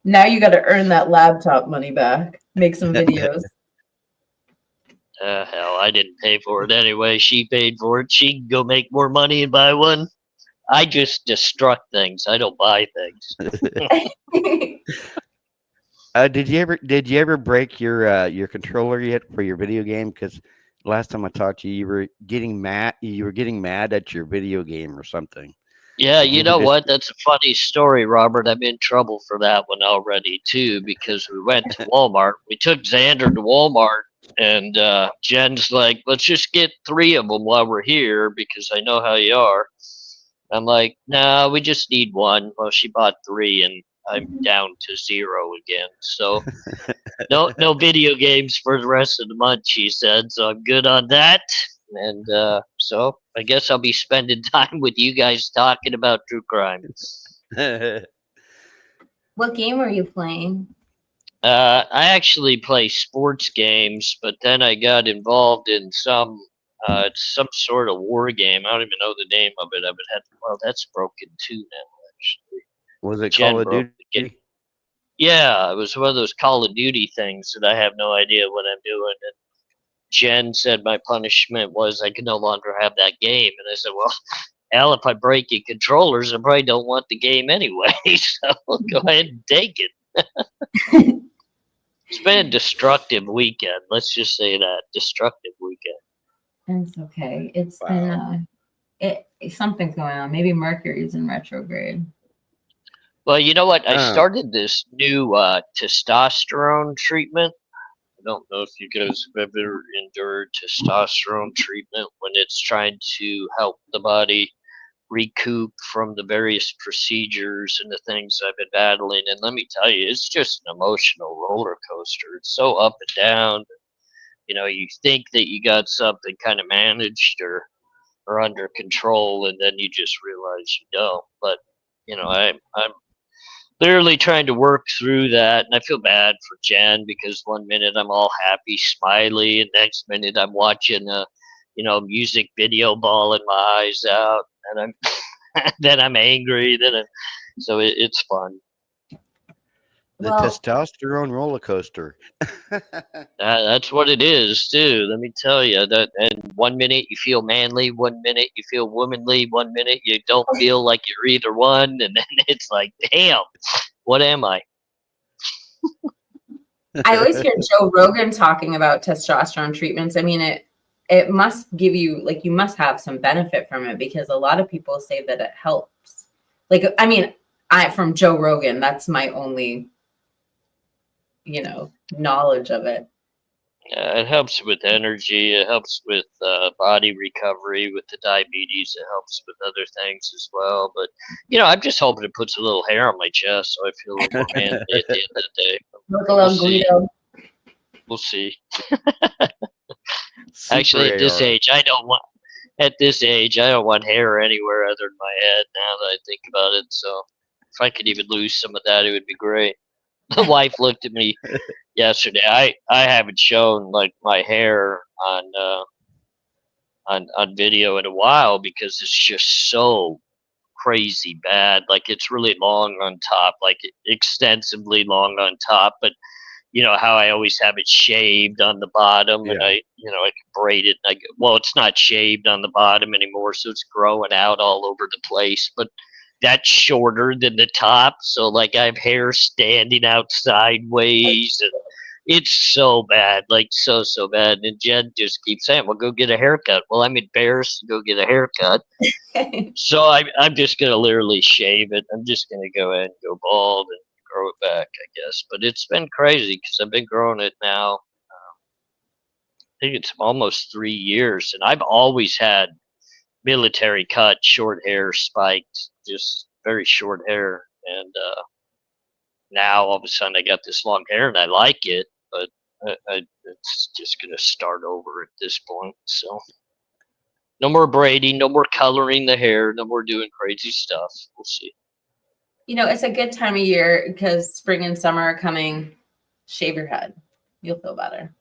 now you got to earn that laptop money back. Make some videos. Hell, I didn't pay for it anyway. She paid for it. She can go make more money and buy one. I just destruct things. I don't buy things. Did you ever break your controller yet for your video game? Because last time I talked to you, you were getting mad. You were getting mad at your video game or something. Yeah, Did you you ever know just? what? That's a funny story, Robert. I'm in trouble for that one already too because we went to Walmart. We took Xander to Walmart, and Jen's like, "Let's just get 3 of them while we're here because I know how you are." I'm like, "No, we just need one." Well, she bought 3, and I'm down to 0 again. So no video games for the rest of the month, she said. So I'm good on that. And so I guess I'll be spending time with you guys talking about true crime. What game are you playing? I actually play sports games, but then I got involved in some sort of war game. I don't even know the name of it. I would have. Well, that's broken too now. Actually, Was it Call Jen of broke the game. Duty? Yeah, it was one of those Call of Duty things that I have no idea what I'm doing. And Jen said my punishment was I could no longer have that game. And I said, well, hell, if I break your controllers, I probably don't want the game anyway. So go ahead and take it. It's been a destructive weekend. Let's just say that. Destructive weekend. It's okay. It's been Wow. something's going on. Maybe Mercury's in retrograde. Well, you know what? I Uh, started this new testosterone treatment. I don't know if you guys have ever endured testosterone treatment when it's trying to help the body recoup from the various procedures and the things I've been battling. And let me tell you, it's just an emotional roller coaster. It's so up and down. You know, you think that you got something kind of managed or under control, and then you just realize you don't. But you know, I'm literally trying to work through that, and I feel bad for Jen because one minute I'm all happy, smiley, and next minute I'm watching a, music video bawling my eyes out, and I'm then I'm angry, so it's fun. the Well, testosterone roller coaster. That's what it is too. Let me tell you that. And one minute you feel manly, one minute you feel womanly, one minute you don't feel like you're either one, and then it's like, damn, what am I? I always hear Joe Rogan talking about testosterone treatments. I mean, it must give you like you must have some benefit from it because a lot of people say that it helps. Like, I mean, I from Joe Rogan, that's my only, knowledge of it. It helps with energy. It helps with body recovery with the diabetes. It helps with other things as well. But I'm just hoping it puts a little hair on my chest so I feel a little more manly at the end of the day. Look a We'll little see. Guido. We'll see. Super Actually, at this AR. age, I don't want. At this age, I don't want hair anywhere other than my head. Now that I think about it, so if I could even lose some of that, it would be great. The wife looked at me yesterday. I haven't shown like my hair on video in a while because it's just so crazy bad. Like it's really long on top, like extensively long on top. But you know how I always have it shaved on the bottom, and Yeah. I can braid it. And well, it's not shaved on the bottom anymore, so it's growing out all over the place. But that's shorter than the top, so like I have hair standing out sideways, and it's so bad, like so bad. And Jen just keeps saying, "Well, go get a haircut." Well, I'm embarrassed to go get a haircut, so I'm just gonna literally shave it. I'm just gonna go ahead and go bald and grow it back, I guess. But it's been crazy because I've been growing it now. I think it's almost 3 years, and I've always had military cut, short hair, spiked, just very short hair. And now all of a sudden I got this long hair and I like it, but it's just gonna start over at this point. So no more braiding, no more coloring the hair, no more doing crazy stuff. We'll see. You know, it's a good time of year because spring and summer are coming. Shave your head. You'll feel better.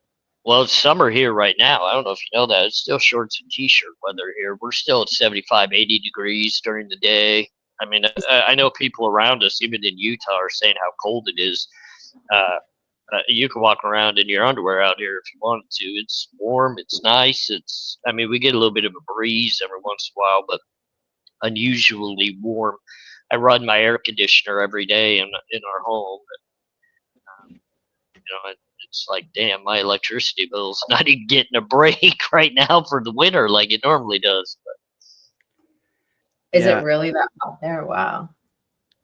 Well, it's summer here right now. I don't know if you know that. It's still shorts and t-shirt weather here. We're still at 75, 80 degrees during the day. I mean, I know people around us, even in Utah, are saying how cold it is. You can walk around in your underwear out here if you wanted to. It's warm. It's nice. I mean, we get a little bit of a breeze every once in a while, but unusually warm. I run my air conditioner every day in our home. And, it's like, damn, my electricity bill's not even getting a break right now for the winter like it normally does. But Is Yeah. it really that hot there? Wow.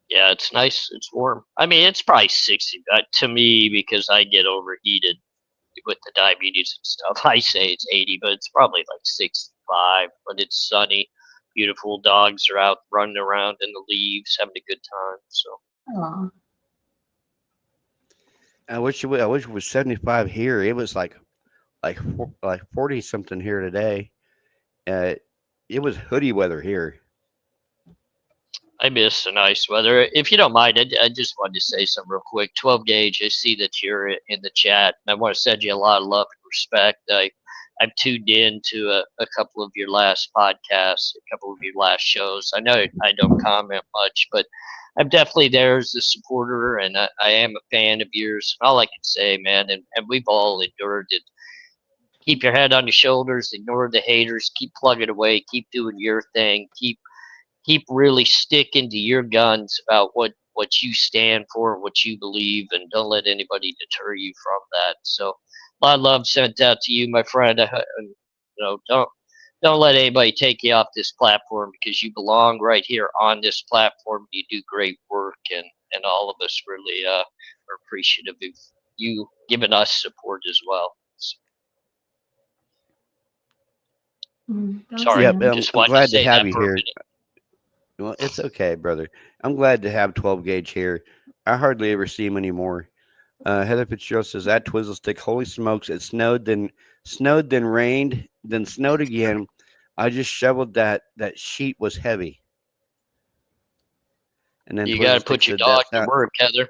yeah, it's nice. It's warm. I mean, it's probably 60 to me because I get overheated with the diabetes and stuff. I say it's 80, but it's probably like 65. But it's sunny, beautiful. Dogs are out running around in the leaves, having a good time. So Aw. I wish it was 75 here. It was like 40 something here today. Uh, it was hoodie weather here. I miss the nice weather. If you don't mind, I just wanted to say something real quick. 12 gauge, I see that you're in the chat, and I want to send you a lot of love and respect. I've tuned in to a couple of your last podcasts, a couple of your last shows. I know I don't comment much, but I'm definitely there as a supporter, and I am a fan of yours. All I can say, man, and we've all endured it. Keep your head on your shoulders, ignore the haters, keep plugging away, keep doing your thing, keep really sticking to your guns about what you stand for, what you believe, and don't let anybody deter you from that. So, a lot of love sent out to you, my friend. Don't let anybody take you off this platform because you belong right here on this platform. You do great work, and all of us really are appreciative of you giving us support as well. So, That was sorry, Yeah, nice. just I'm wanted to glad to say have that you for a here. minute. Well, it's okay, brother. I'm glad to have 12 gauge here. I hardly ever see him anymore. Heather Fitzgerald says that Twizzle stick. Holy smokes! It snowed, then rained, then snowed again. I just shoveled that sheet was heavy. And then You got Twizzle to stick put your said dog that's to not. work, Heather.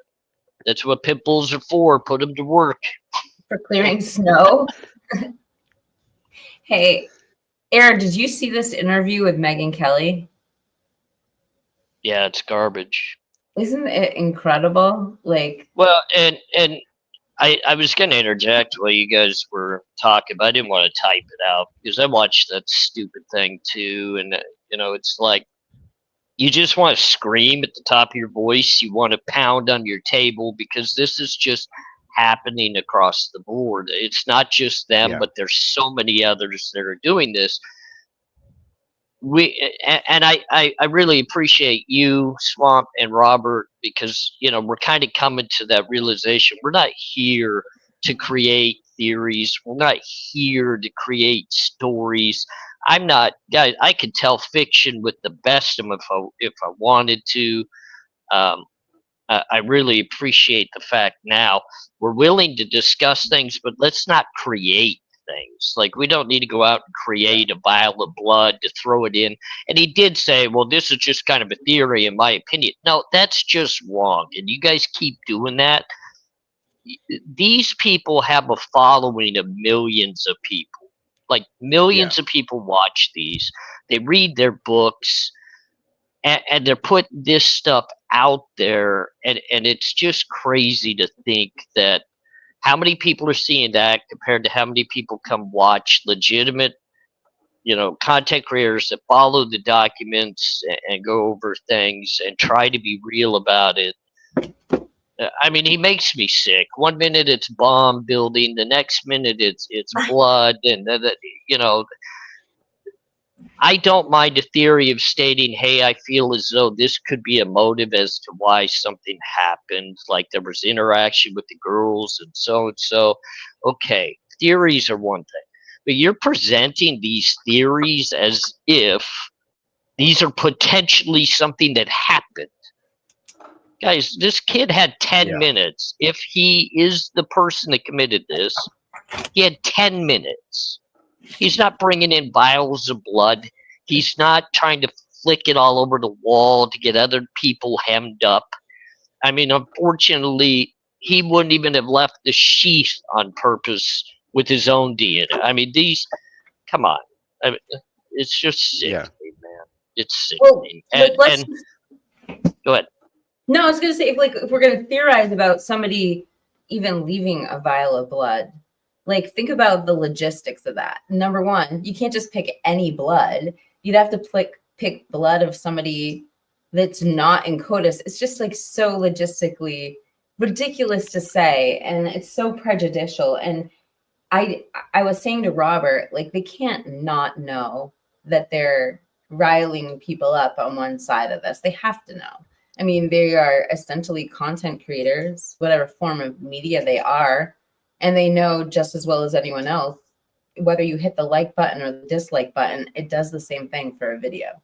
That's what pit bulls are for. Put them to work. For clearing snow. Hey, Aaron, did you see this interview with Megyn Kelly? Yeah, it's garbage. Isn't it incredible? Like, Well, and I was going to interject while you guys were talking, but I didn't want to type it out because I watched that stupid thing too, and it's like you just want to scream at the top of your voice. You want to pound on your table because this is just happening across the board. It's not just them, Yeah. but there's so many others that are doing this. I really appreciate you, Swamp, and Robert, because we're kind of coming to that realization. We're not here to create theories. We're not here to create stories. I'm not, guys. I could tell fiction with the best of them if I wanted to. Um, I really appreciate the fact now we're willing to discuss things, but let's not create things. Like, we don't need to go out and create a vial of blood to throw it in. And he did say, well, this is just kind of a theory, in my opinion. No, that's just wrong. And you guys keep doing that. These people have a following of millions of people. Like, millions of people watch these. They read their books. And they're putting this stuff out there, and it's just crazy to think that how many people are seeing that compared to how many people come watch legitimate content creators that follow the documents and go over things and try to be real about it. I mean, he makes me sick. One minute it's bomb building, the next minute it's blood, and I don't mind the theory of stating, hey, I feel as though this could be a motive as to why something happened, like there was interaction with the girls and so. Okay, theories are one thing. but you're presenting these theories as if these are potentially something that happened. Guys, this kid had 10 Yeah. minutes. If he is the person that committed this, he had 10 minutes. He's not bringing in vials of blood. He's not trying to flick it all over the wall to get other people hemmed up. I mean, unfortunately, he wouldn't even have left the sheath on purpose with his own DNA. I mean, come on. I mean, it's just sickening, Yeah. man. It's Well, sickening. like, let's And go ahead. No, I was gonna say if we're gonna theorize about somebody even leaving a vial of blood, like think about the logistics of that. Number one, you can't just pick any blood. You'd have to pick blood of somebody that's not in CODIS. It's just like so logistically ridiculous to say, and it's so prejudicial. And I was saying to Robert, like they can't not know that they're riling people up on one side of this. They have to know. I mean, they are essentially content creators, whatever form of media they are, and they know just as well as anyone else, whether you hit the like button or the dislike button, it does the same thing for a video.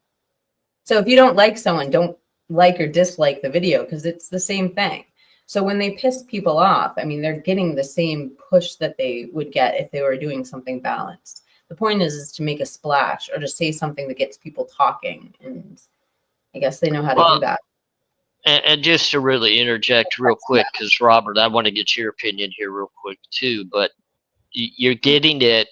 So if you don't like someone, don't like or dislike the video because it's the same thing. So when they piss people off, I mean, they're getting the same push that they would get if they were doing something balanced. The point is to make a splash or to say something that gets people talking. And I guess they know how to do that. And just to really interject real quick, because Robert, I want to get your opinion here real quick too, but you're getting it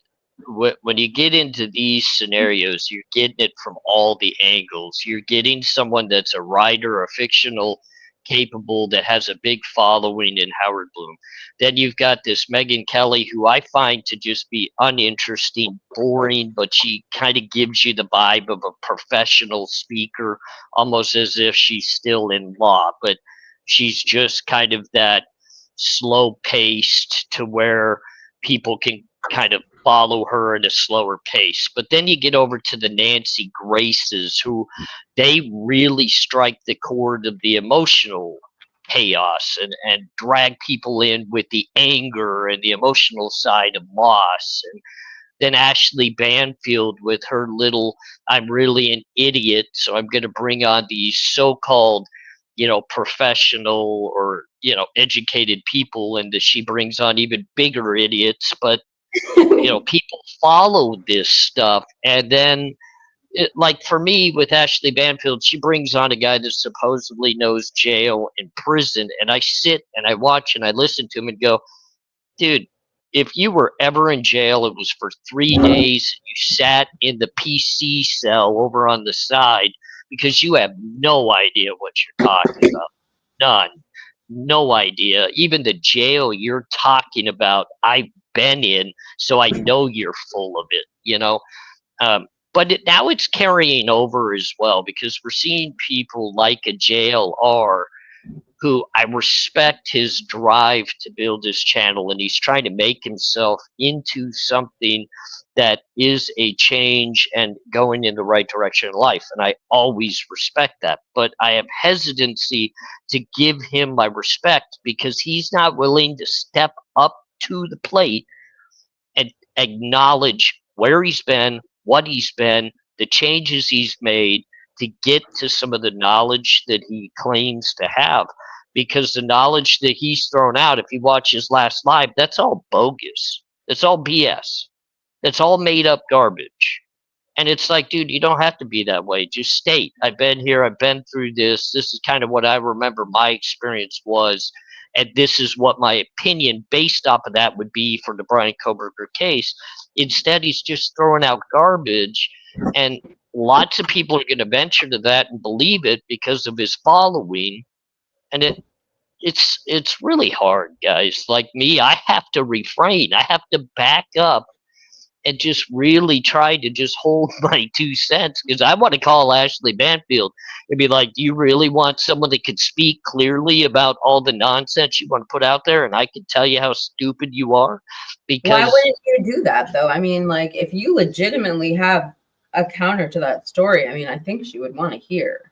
when you get into these scenarios, you're getting it from all the angles. You're getting someone that's a writer, a fictional capable that has a big following in Howard Bloom. Then you've got this Megyn Kelly, who I find to just be uninteresting, boring, but she kind of gives you the vibe of a professional speaker, almost as if she's still in law, but she's just kind of that slow paced to where people can kind of follow her at a slower pace. But then you get over to the Nancy Graces, who they really strike the chord of the emotional chaos and drag people in with the anger and the emotional side of loss. And then Ashley Banfield with her little, I'm really an idiot, so I'm going to bring on these so-called, professional or, educated people, and she brings on even bigger idiots. But people follow this stuff, and then like for me with Ashley Banfield, she brings on a guy that supposedly knows jail and prison, and I sit and I watch and I listen to him and go, dude, if you were ever in jail, it was for 3 days. You sat in the PC cell over on the side because you have no idea what you're talking about. None. No idea. Even the jail you're talking about, I've been in, so I know you're full of it, but now it's carrying over as well, because we're seeing people like a JLR, who I respect his drive to build his channel, and he's trying to make himself into something that is a change and going in the right direction in life. And I always respect that. But I have hesitancy to give him my respect because he's not willing to step up to the plate and acknowledge where he's been, what he's been, the changes he's made to get to some of the knowledge that he claims to have. Because the knowledge that he's thrown out, if you watch his last live, that's all bogus. It's all BS. It's all made up garbage. And it's like, dude, you don't have to be that way. Just state, I've been here, I've been through this. This is kind of what I remember my experience was. And this is what my opinion based off of that would be for the Brian Koberger case. Instead, he's just throwing out garbage. And lots of people are going to venture to that and believe it because of his following. And it's really hard, guys. Like me, I have to refrain. I have to back up and just really try to just hold my 2 cents, because I want to call Ashley Banfield and be like, do you really want someone that could speak clearly about all the nonsense you want to put out there, and I can tell you how stupid you are? Because why wouldn't you do that though? I mean, like if you legitimately have a counter to that story, I mean, I think she would want to hear.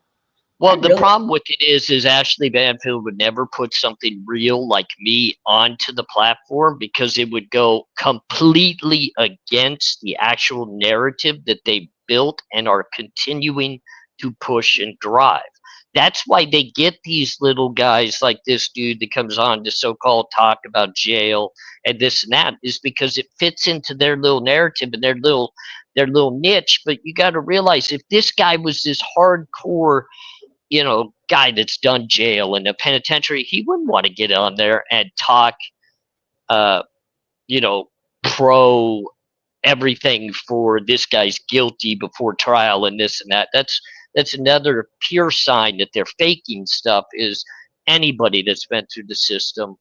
Well, I the really, problem with it is Ashley Banfield would never put something real like me onto the platform because it would go completely against the actual narrative that they built and are continuing to push and drive. That's why they get these little guys like this dude that comes on to so-called talk about jail and this and that, is because it fits into their little narrative and their little niche. But you got to realize, if this guy was this hardcore, guy that's done jail in the penitentiary, he wouldn't want to get on there and talk, uh, you know, pro everything for this guy's guilty before trial and this and that. That's another pure sign that they're faking stuff. Is anybody that's been through the system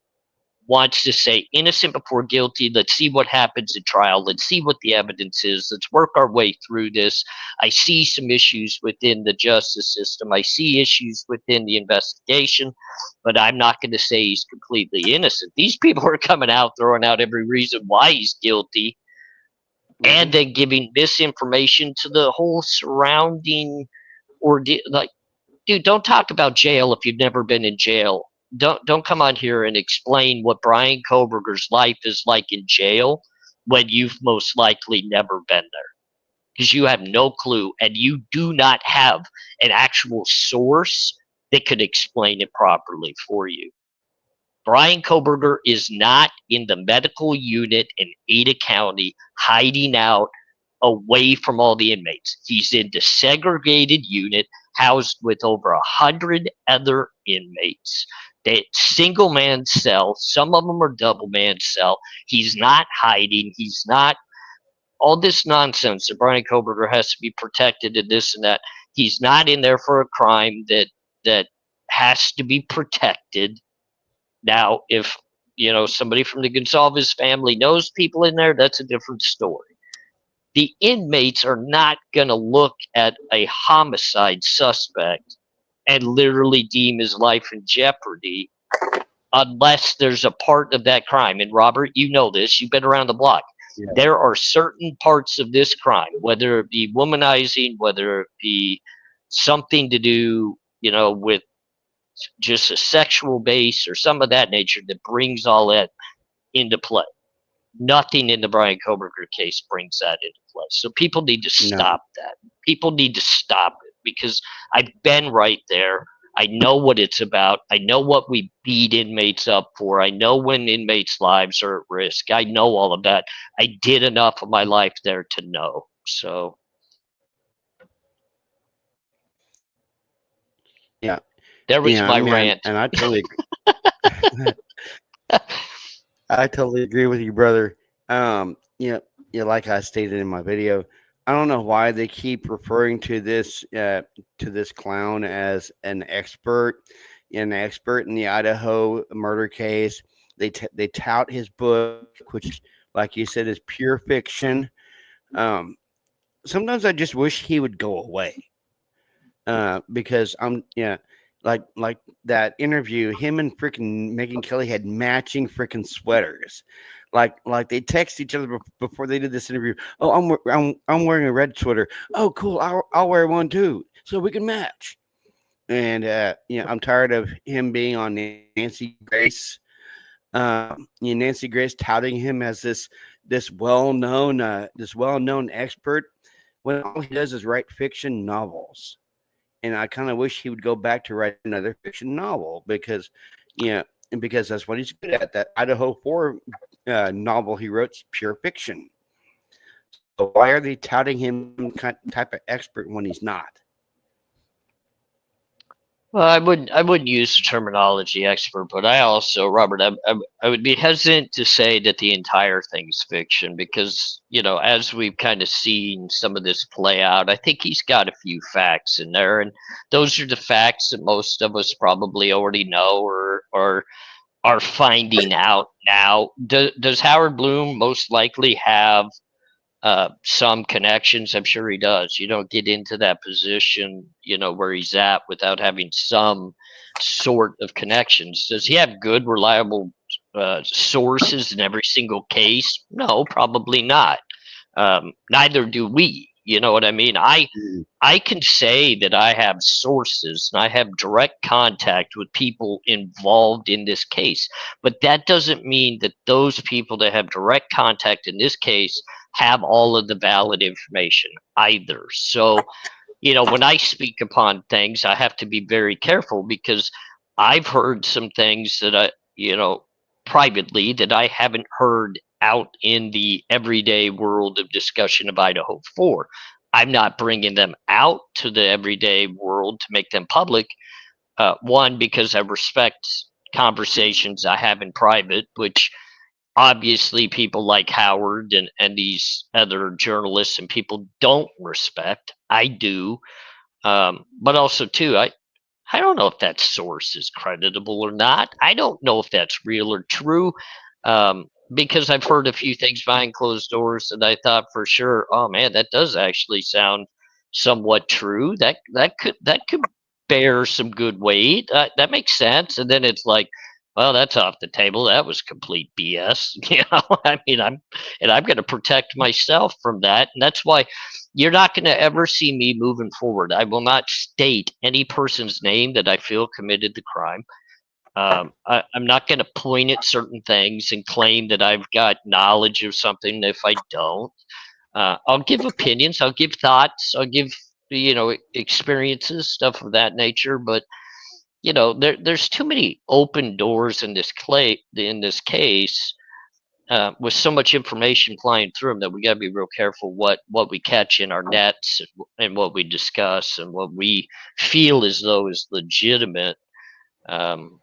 wants to say innocent before guilty. Let's see what happens at trial. Let's see what the evidence is. Let's work our way through this. I see some issues within the justice system. I see issues within the investigation, but I'm not going to say he's completely innocent. These people are coming out, throwing out every reason why he's guilty, and Mhm. then giving misinformation to the whole surrounding ordeal. Like, dude, don't talk about jail if you've never been in jail. Don't come on here and explain what Brian Koberger's life is like in jail when you've most likely never been there, because you have no clue and you do not have an actual source that could explain it properly for you. Brian Koberger is not in the medical unit in Ada County hiding out away from all the inmates. He's in the segregated unit housed with over 100 other inmates. They single man cell. Some of them are double man cell. He's not hiding. He's not all this nonsense that Brian Koberger has to be protected and this and that. He's not in there for a crime that has to be protected. Now, if somebody from the Gonsalves family knows people in there, that's a different story. The inmates are not going to look at a homicide suspect and literally deem his life in jeopardy unless there's a part of that crime. And Robert, you know this, you've been around the block. Yeah. There are certain parts of this crime, whether it be womanizing, whether it be something to do, with just a sexual base or some of that nature, that brings all that into play. Nothing in the Brian Koberger case brings that into play. So people need to No. stop that. People need to stop it, because I've been right there. I know what it's about. I know what we beat inmates up for. I know when inmates' lives are at risk. I know all of that. I did enough of my life there to know. So Yeah. there was Yeah, my man, rant. and I totally I totally agree with you, brother. Like I stated in my video, I don't know why they keep referring to this clown as an expert in the Idaho murder case. They tout his book, which, like you said, is pure fiction. Sometimes I just wish he would go away. Because like that interview, him and freaking Megan Kelly had matching freaking sweaters. Like they text each other before they did this interview. Oh, I'm wearing a red sweater. Oh, cool. I'll wear one too, so we can match. And I'm tired of him being on Nancy Grace. Nancy Grace touting him as this well known expert, when all he does is write fiction novels. And I kind of wish he would go back to write another fiction novel, because that's what he's good at. That Idaho 4 novel he wrote's pure fiction. So why are they touting him type of expert when he's not? Well, I wouldn't use the terminology expert, but I also, Robert, I would be hesitant to say that the entire thing's fiction, because as we've kind of seen some of this play out, I think he's got a few facts in there, and those are the facts that most of us probably already know or are finding out now. Does Howard Bloom most likely have some connections? I'm sure he does. You don't get into that position, where he's at, without having some sort of connections. Does he have good, reliable sources in every single case? No, probably not. Neither do we. You know what I mean? Mm. I can say that I have sources and I have direct contact with people involved in this case, but that doesn't mean that those people that have direct contact in this case have all of the valid information either. So, you know, when I speak upon things, I have to be very careful because I've heard some things that you know, privately that I haven't heard out in the everyday world of discussion of Idaho 4. I'm not bringing them out to the everyday world to make them public. One, because I respect conversations I have in private, which obviously people like Howard and these other journalists and people don't respect. I do. But also, too, I don't know if that source is creditable or not. I don't know if that's real or true. Because I've heard a few things behind closed doors and I thought for sure, oh man, that does actually sound somewhat true. That could bear some good weight. That makes sense. And then it's like, well, that's off the table. That was complete BS. You know, I mean, I'm going to protect myself from that, and that's why you're not going to ever see me moving forward. I will not state any person's name that I feel committed the crime. I'm not going to point at certain things and claim that I've got knowledge of something if I don't. I'll give opinions, I'll give thoughts, I'll give experiences, stuff of that nature. But there's too many open doors in this case, with so much information flying through them that we got to be real careful what we catch in our nets and what we discuss and what we feel as though is legitimate. Um,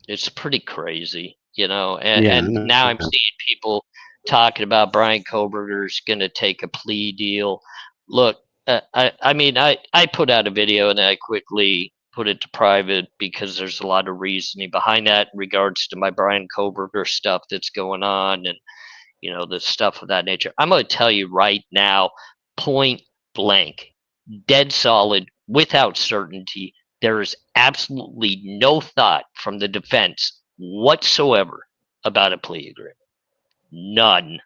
it's pretty crazy, and, Yeah, I and know. now I'm seeing people talking about Brian Koberger's going to take a plea deal. Look, I mean, I put out a video and I quickly put it to private because there's a lot of reasoning behind that in regards to my Brian Koberger stuff that's going on and, the stuff of that nature. I'm going to tell you right now, point blank, dead solid, without certainty, there is absolutely no thought from the defense whatsoever about a plea agreement. None.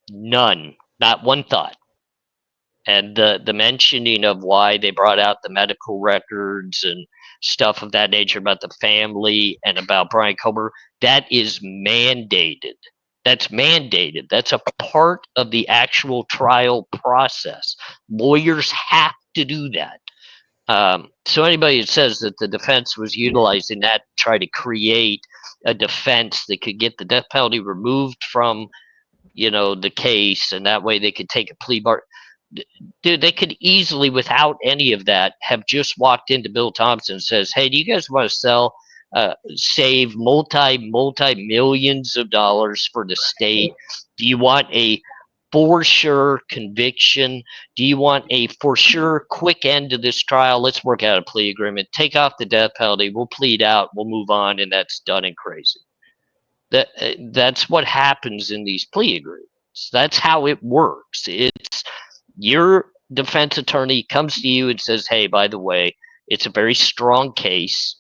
None. Not one thought. And the mentioning of why they brought out the medical records and stuff of that nature about the family and about Brian Kober, that is mandated. That's mandated. That's a part of the actual trial process. Lawyers have to do that. So anybody that says that the defense was utilizing that to try to create a defense that could get the death penalty removed from, the case, and that way they could take a plea bar. Dude, they could easily, without any of that, have just walked into Bill Thompson and says, "Hey, do you guys want to save multi millions of dollars for the state? Do you want a for sure conviction? Do you want a for sure quick end to this trial? Let's work out a plea agreement. Take off the death penalty. We'll plead out. We'll move on, and that's done and crazy." That's what happens in these plea agreements. That's how it works. It's your defense attorney comes to you and says, "Hey, by the way, it's a very strong case.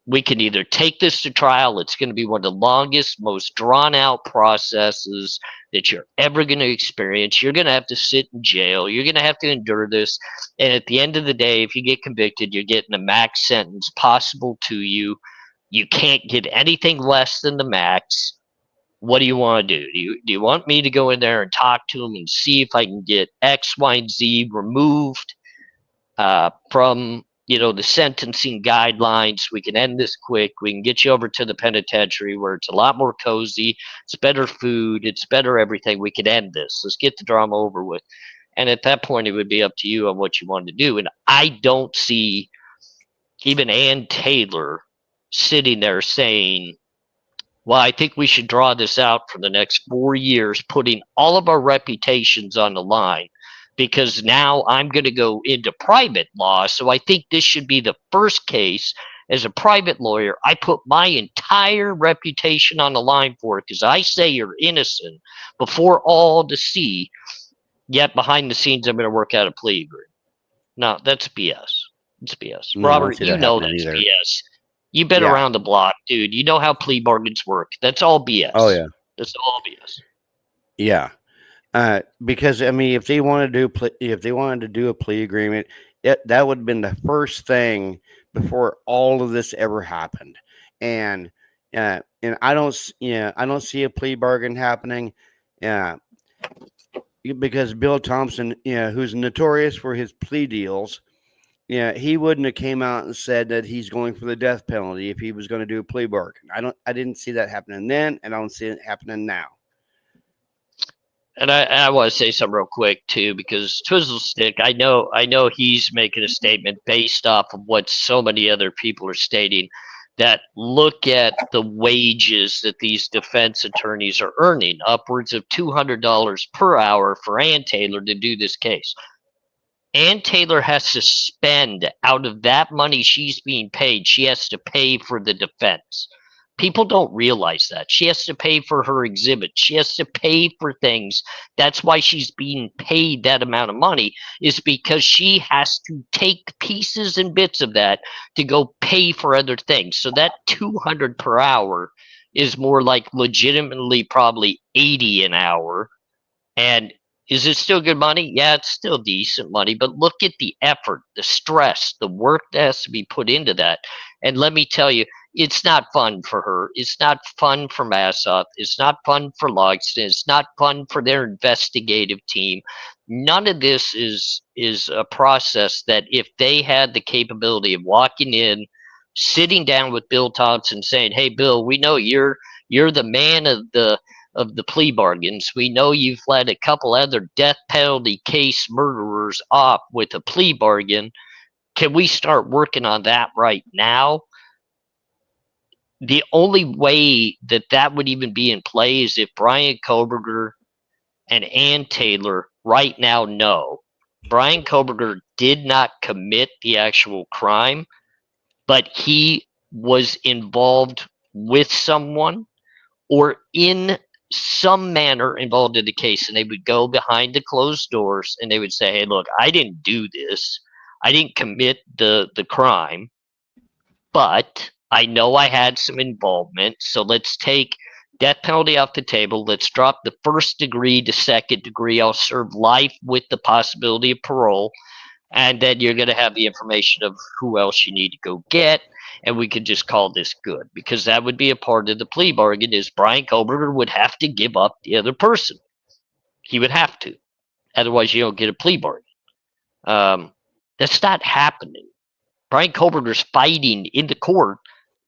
We can either take this to trial. It's going to be one of the longest, most drawn out processes that you're ever going to experience. You're going to have to sit in jail. You're going to have to endure this. And at the end of the day, if you get convicted, you're getting the max sentence possible to you. You can't get anything less than the max. What do you want to do? Do you want me to go in there and talk to him and see if I can get X, Y, and Z removed from the sentencing guidelines? We can end this quick. We can get you over to the penitentiary where it's a lot more cozy. It's better food. It's better everything. We can end this. Let's get the drama over with. And at that point, it would be up to you on what you want to do. And I don't see even Ann Taylor sitting there saying, "Well, I think we should draw this out for the next 4 years, putting all of our reputations on the line, because now I'm going to go into private law. So I think this should be the first case as a private lawyer I put my entire reputation on the line for, because I say you're innocent before all to see. Yet behind the scenes, I'm going to work out a plea agreement." No, that's BS. It's BS. No, I don't Robert, see you that know happening that's either. BS. You've been Yeah. around the block, dude. You know how plea bargains work. That's all BS. Oh yeah. It's obvious. Yeah. Because I mean, if they wanted to do a plea agreement, that would have been the first thing before all of this ever happened. And I don't see a plea bargain happening. Uh, because Bill Thompson, who's notorious for his plea deals, he wouldn't have came out and said that he's going for the death penalty if he was going to do a plea bargain. I didn't see that happening then, and I don't see it happening now. And I want to say something real quick too, because Twizzlestick, I know he's making a statement based off of what so many other people are stating, that look at the wages that these defense attorneys are earning, upwards of $200 per hour for Ann Taylor to do this case. Ann Taylor has to spend out of that money she's being paid, she has to pay for the defense. People don't realize that. She has to pay for her exhibit. She has to pay for things. That's why she's being paid that amount of money, is because she has to take pieces and bits of that to go pay for other things. So that 200 per hour is more like legitimately probably 80 an hour. And is it still good money? Yeah, it's still decent money, but look at the effort, the stress, the work that has to be put into that. And let me tell you, it's not fun for her. It's not fun for Massoff. It's not fun for Logston. It's not fun for their investigative team. None of this is a process that if they had the capability of walking in, sitting down with Bill Thompson, saying, "Hey, Bill, we know you're the man of the plea bargains. We know you've let a couple other death penalty case murderers off with a plea bargain. Can we start working on that right now?" The only way that that would even be in play is if Brian Koberger and Ann Taylor right now know Brian Koberger did not commit the actual crime, but he was involved with someone or in some manner involved in the case, and they would go behind the closed doors and they would say, "Hey, look, I didn't do this. I didn't commit the crime, but I know I had some involvement. So let's take death penalty off the table. Let's drop the first degree to second degree. I'll serve life with the possibility of parole. And then you're going to have the information of who else you need to go get. And we could just call this good, because that would be a part of the plea bargain is Brian Koberger would have to give up the other person. He would have to. Otherwise, you don't get a plea bargain. That's not happening. Brian Koberger's fighting in the court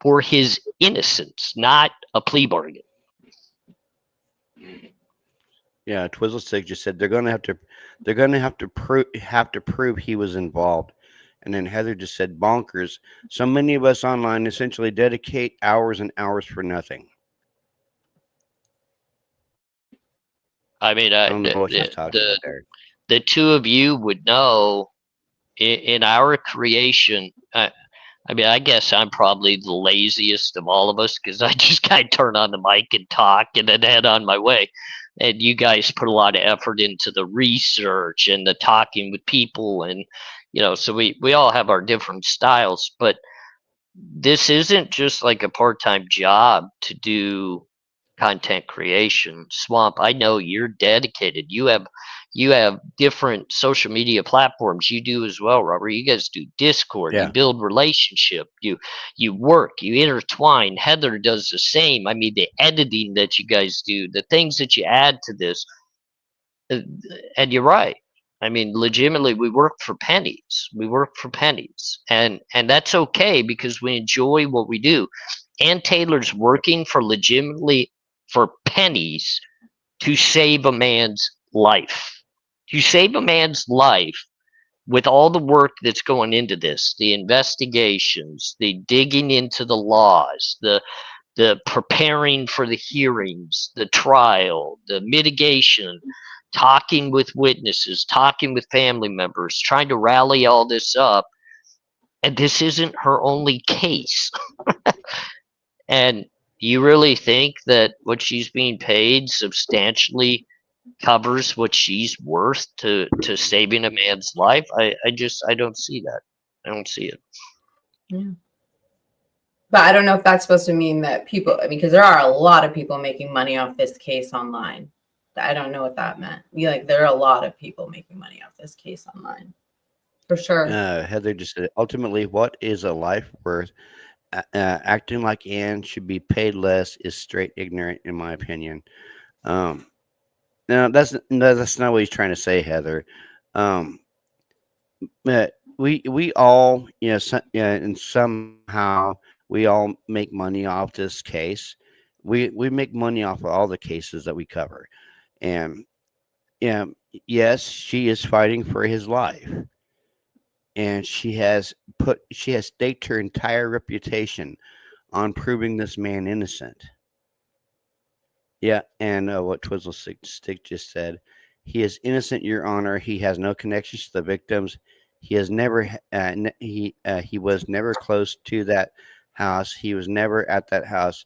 for his innocence, not a plea bargain. Yeah, Twizzlestick just said they're going to have to prove he was involved. And then Heather just said bonkers. So many of us online essentially dedicate hours and hours for nothing. I mean, I don't know what she's talking about there. the two of you would know in our creation. I mean, I guess I'm probably the laziest of all of us because I just kind of turn on the mic and talk and then head on my way. And you guys put a lot of effort into the research and the talking with people, and so we all have our different styles. But this isn't just like a part-time job to do content creation. Swamp, I know you're dedicated. You have different social media platforms. You do as well, Robert. You guys do Discord. Yeah. You build relationship. You work. You intertwine. Heather does the same. I mean, the editing that you guys do, the things that you add to this. And you're right. I mean, legitimately, we work for pennies. We work for pennies, and that's okay because we enjoy what we do. Ann Taylor's working for legitimately for pennies to save a man's life. To save a man's life with all the work that's going into this, the investigations, the digging into the laws, the preparing for the hearings, the trial, the mitigation, talking with witnesses, talking with family members, trying to rally all this up. And this isn't her only case. And you really think that what she's being paid substantially covers what she's worth to saving a man's life? I don't see that. I don't see it. Yeah. But I don't know if that's supposed to mean that people, I mean, because there are a lot of people making money off this case online. I don't know what that meant. Like, there are a lot of people making money off this case online. For sure. Heather just said, ultimately, what is a life worth? Acting like Anne should be paid less is straight ignorant, in my opinion. Um, no, that's not what he's trying to say, Heather. Um, but we all, and somehow we all make money off this case. We make money off of all the cases that we cover, and yeah, yes, she is fighting for his life, and she has staked her entire reputation on proving this man innocent. Yeah, and what Stick just said, he is innocent, Your Honor. He has no connections to the victims. He has never he was never close to that house. He was never at that house.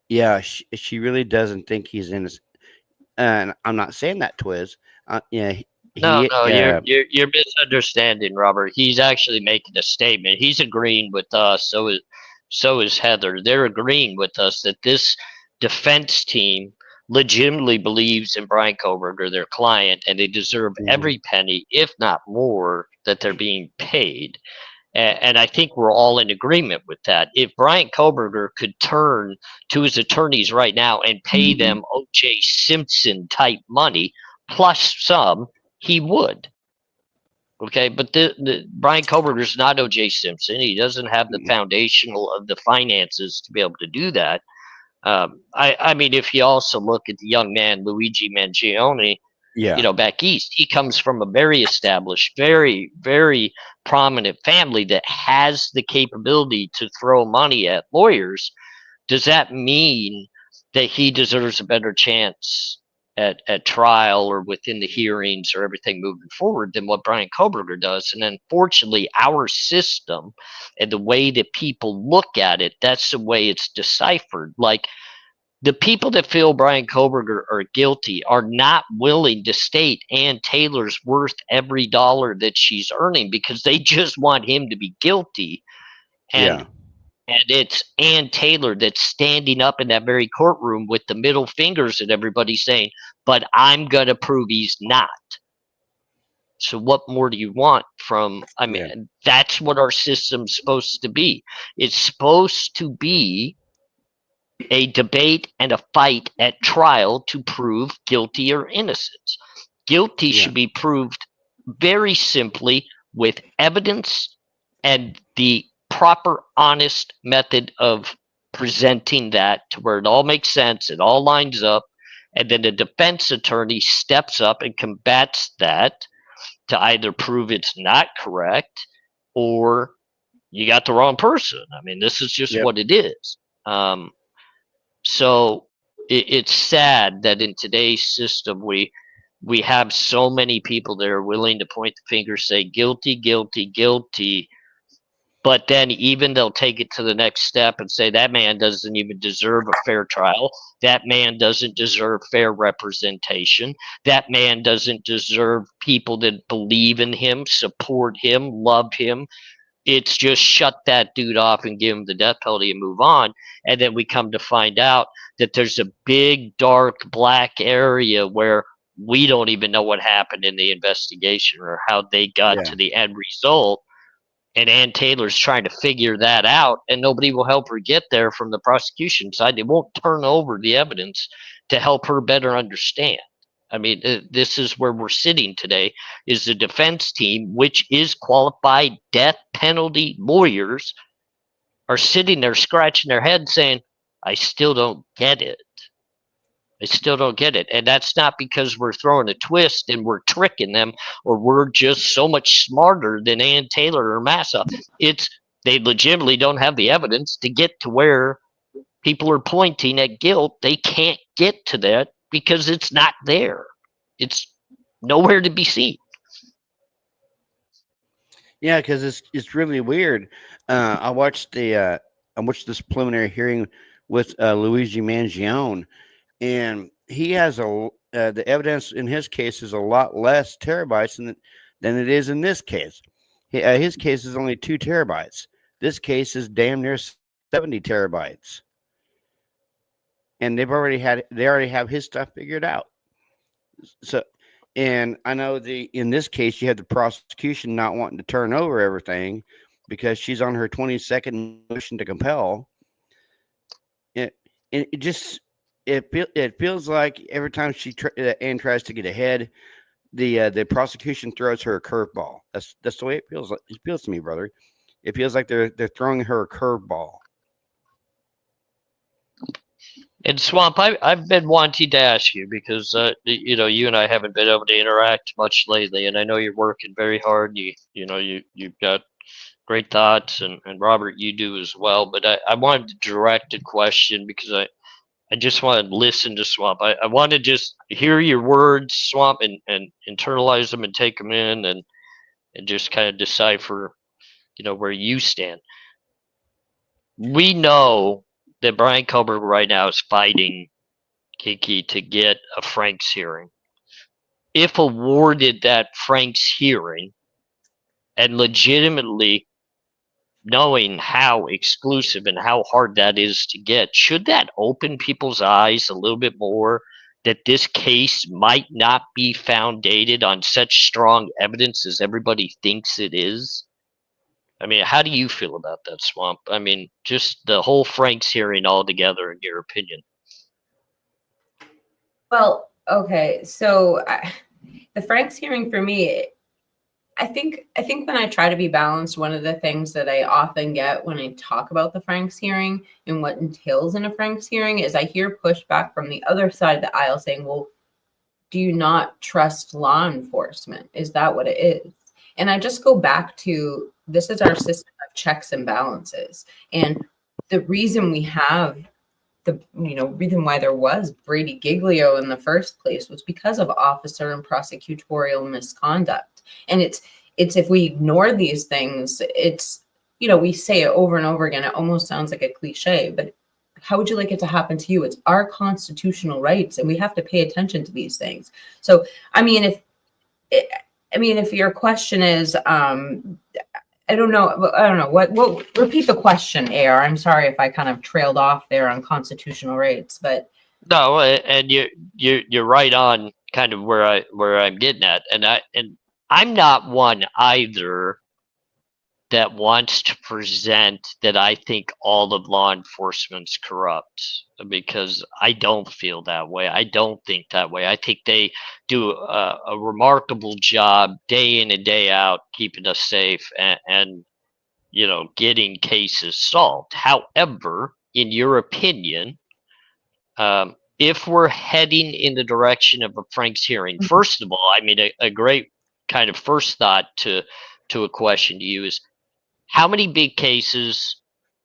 Yeah, she really doesn't think he's innocent. And I'm not saying that, Twiz. Yeah, No, he no, you're misunderstanding, Robert. He's actually making a statement. He's agreeing with us. So is Heather. They're agreeing with us that this defense team legitimately believes in Brian Koberger, their client, and they deserve Mhm. every penny, if not more, that they're being paid. And I think we're all in agreement with that. If Brian Koberger could turn to his attorneys right now and pay them O.J. Simpson type money plus some, he would. Okay, but the Brian Koberger is not O.J. Simpson. He doesn't have the foundational of the finances to be able to do that. I mean, if you also look at the young man Luigi Mangione, Yeah, back east, he comes from a very established, very, very prominent family that has the capability to throw money at lawyers. Does that mean that he deserves a better chance at trial or within the hearings or everything moving forward than what Brian Koberger does? And unfortunately, our system and the way that people look at it, that's the way it's deciphered. Like, the people that feel Brian Koberger are guilty are not willing to state Ann Taylor's worth every dollar that she's earning because they just want him to be guilty. And yeah, and it's Ann Taylor that's standing up in that very courtroom with the middle fingers at everybody saying, but I'm gonna prove he's not. So what more do you want from, I yeah, mean, that's what our system's supposed to be. It's supposed to be a debate and a fight at trial to prove guilty or innocence. Guilty yeah, should be proved very simply with evidence and the proper, honest method of presenting that to where it all makes sense, it all lines up, and then the defense attorney steps up and combats that to either prove it's not correct or you got the wrong person. I mean, this is just yep, what it is. Um, so it's sad that in today's system we have so many people that are willing to point the finger, say guilty, guilty, guilty, but then even they'll take it to the next step and say that man doesn't even deserve a fair trial. That man doesn't deserve fair representation. That man doesn't deserve people that believe in him, support him, love him. It's just shut that dude off and give him the death penalty and move on. And then we come to find out that there's a big, dark, black area where we don't even know what happened in the investigation or how they got yeah, to the end result. And Ann Taylor's trying to figure that out, and nobody will help her get there from the prosecution side. They won't turn over the evidence to help her better understand. I mean, this is where we're sitting today, is the defense team, which is qualified death penalty lawyers, are sitting there scratching their head saying, I still don't get it. I still don't get it. And that's not because we're throwing a twist and we're tricking them or we're just so much smarter than Ann Taylor or Massa. It's they legitimately don't have the evidence to get to where people are pointing at guilt. They can't get to that because it's not there. It's nowhere to be seen. yeah. Because it's really weird. I watched this preliminary hearing with Luigi Mangione, and he has the evidence in his case is a lot less terabytes than it is in this case. His case is only 2 terabytes. This case is damn near 70 terabytes, and they already have his stuff figured out. So, and I know in this case you had the prosecution not wanting to turn over everything because she's on her 22nd motion to compel. It just it feels like every time Anne tries to get ahead, the prosecution throws her a curveball. That's the way it feels. It feels to me, brother. It feels like they're throwing her a curveball. And Swamp, I've been wanting to ask you because you and I haven't been able to interact much lately, and I know you're working very hard. You've got great thoughts, and Robert, you do as well. But I wanted to direct a question because I just want to listen to Swamp. I want to just hear your words, Swamp, and internalize them and take them in, and just kind of decipher, where you stand. We know that Brian Kohlberg right now is fighting Kiki to get a Franks hearing. If awarded that Franks hearing, and legitimately knowing how exclusive and how hard that is to get, should that open people's eyes a little bit more that this case might not be founded on such strong evidence as everybody thinks it is? I mean, how do you feel about that, Swamp? I mean, just the whole Franks hearing altogether, in your opinion. Well, okay, so the Franks hearing for me, I think when I try to be balanced, one of the things that I often get when I talk about the Franks hearing and what entails in a Franks hearing is I hear pushback from the other side of the aisle saying, well, do you not trust law enforcement? Is that what it is? And I just go back to, this is our system of checks and balances. And the reason we have reason why there was Brady Giglio in the first place was because of officer and prosecutorial misconduct. And it's if we ignore these things, it's, we say it over and over again. It almost sounds like a cliche, but how would you like it to happen to you? It's our constitutional rights, and we have to pay attention to these things. So, I mean, if your question is, I don't know. What? Repeat the question, AR. I'm sorry if I kind of trailed off there on constitutional rights, but no, and you're right on kind of where I'm getting at, and I'm not one either that wants to present that I think all of law enforcement's corrupt, because I don't feel that way. I don't think that way. I think they do a remarkable job day in and day out keeping us safe and getting cases solved. However, in your opinion, if we're heading in the direction of a Franks hearing, first of all, I mean, a great kind of first thought to a question to you is, how many big cases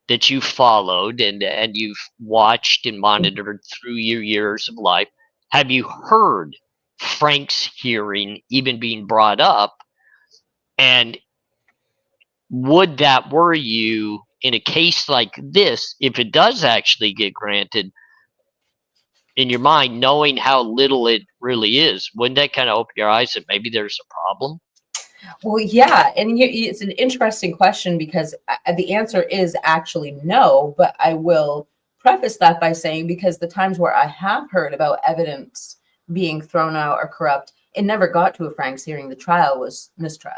that you followed and you've watched and monitored through your years of life have you heard Frank's hearing even being brought up? And would that worry you in a case like this, if it does actually get granted, in your mind, knowing how little it really is? Wouldn't that kind of open your eyes that maybe there's a problem? Well, yeah, and it's an interesting question because the answer is actually no, but I will preface that by saying, because the times where I have heard about evidence being thrown out or corrupt, it never got to a Franks hearing. The trial was mistrial.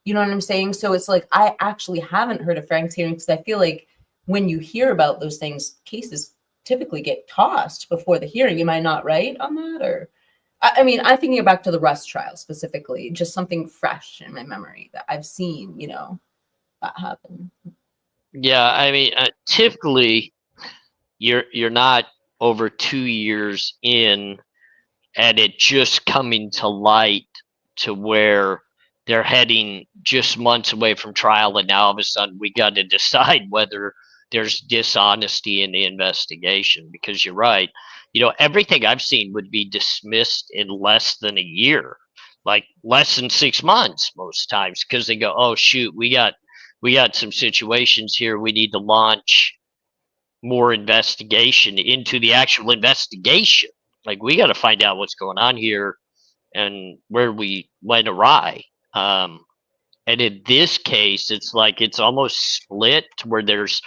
You know what I'm saying? So it's like, I actually haven't heard of Franks hearing because I feel like when you hear about those things, cases typically get tossed before the hearing. Am I not right on that? Or I mean, I'm thinking back to the Rust trial specifically, just something fresh in my memory that I've seen, that happen. Yeah, I mean, typically you're not over 2 years in and it just coming to light to where they're heading just months away from trial, and now all of a sudden we got to decide whether there's dishonesty in the investigation. Because you're right, everything I've seen would be dismissed in less than a year, like less than 6 months most times, because they go, oh shoot, we got some situations here, we need to launch more investigation into the actual investigation. Like, we got to find out what's going on here and where we went awry. And in this case, it's like it's almost split, where there's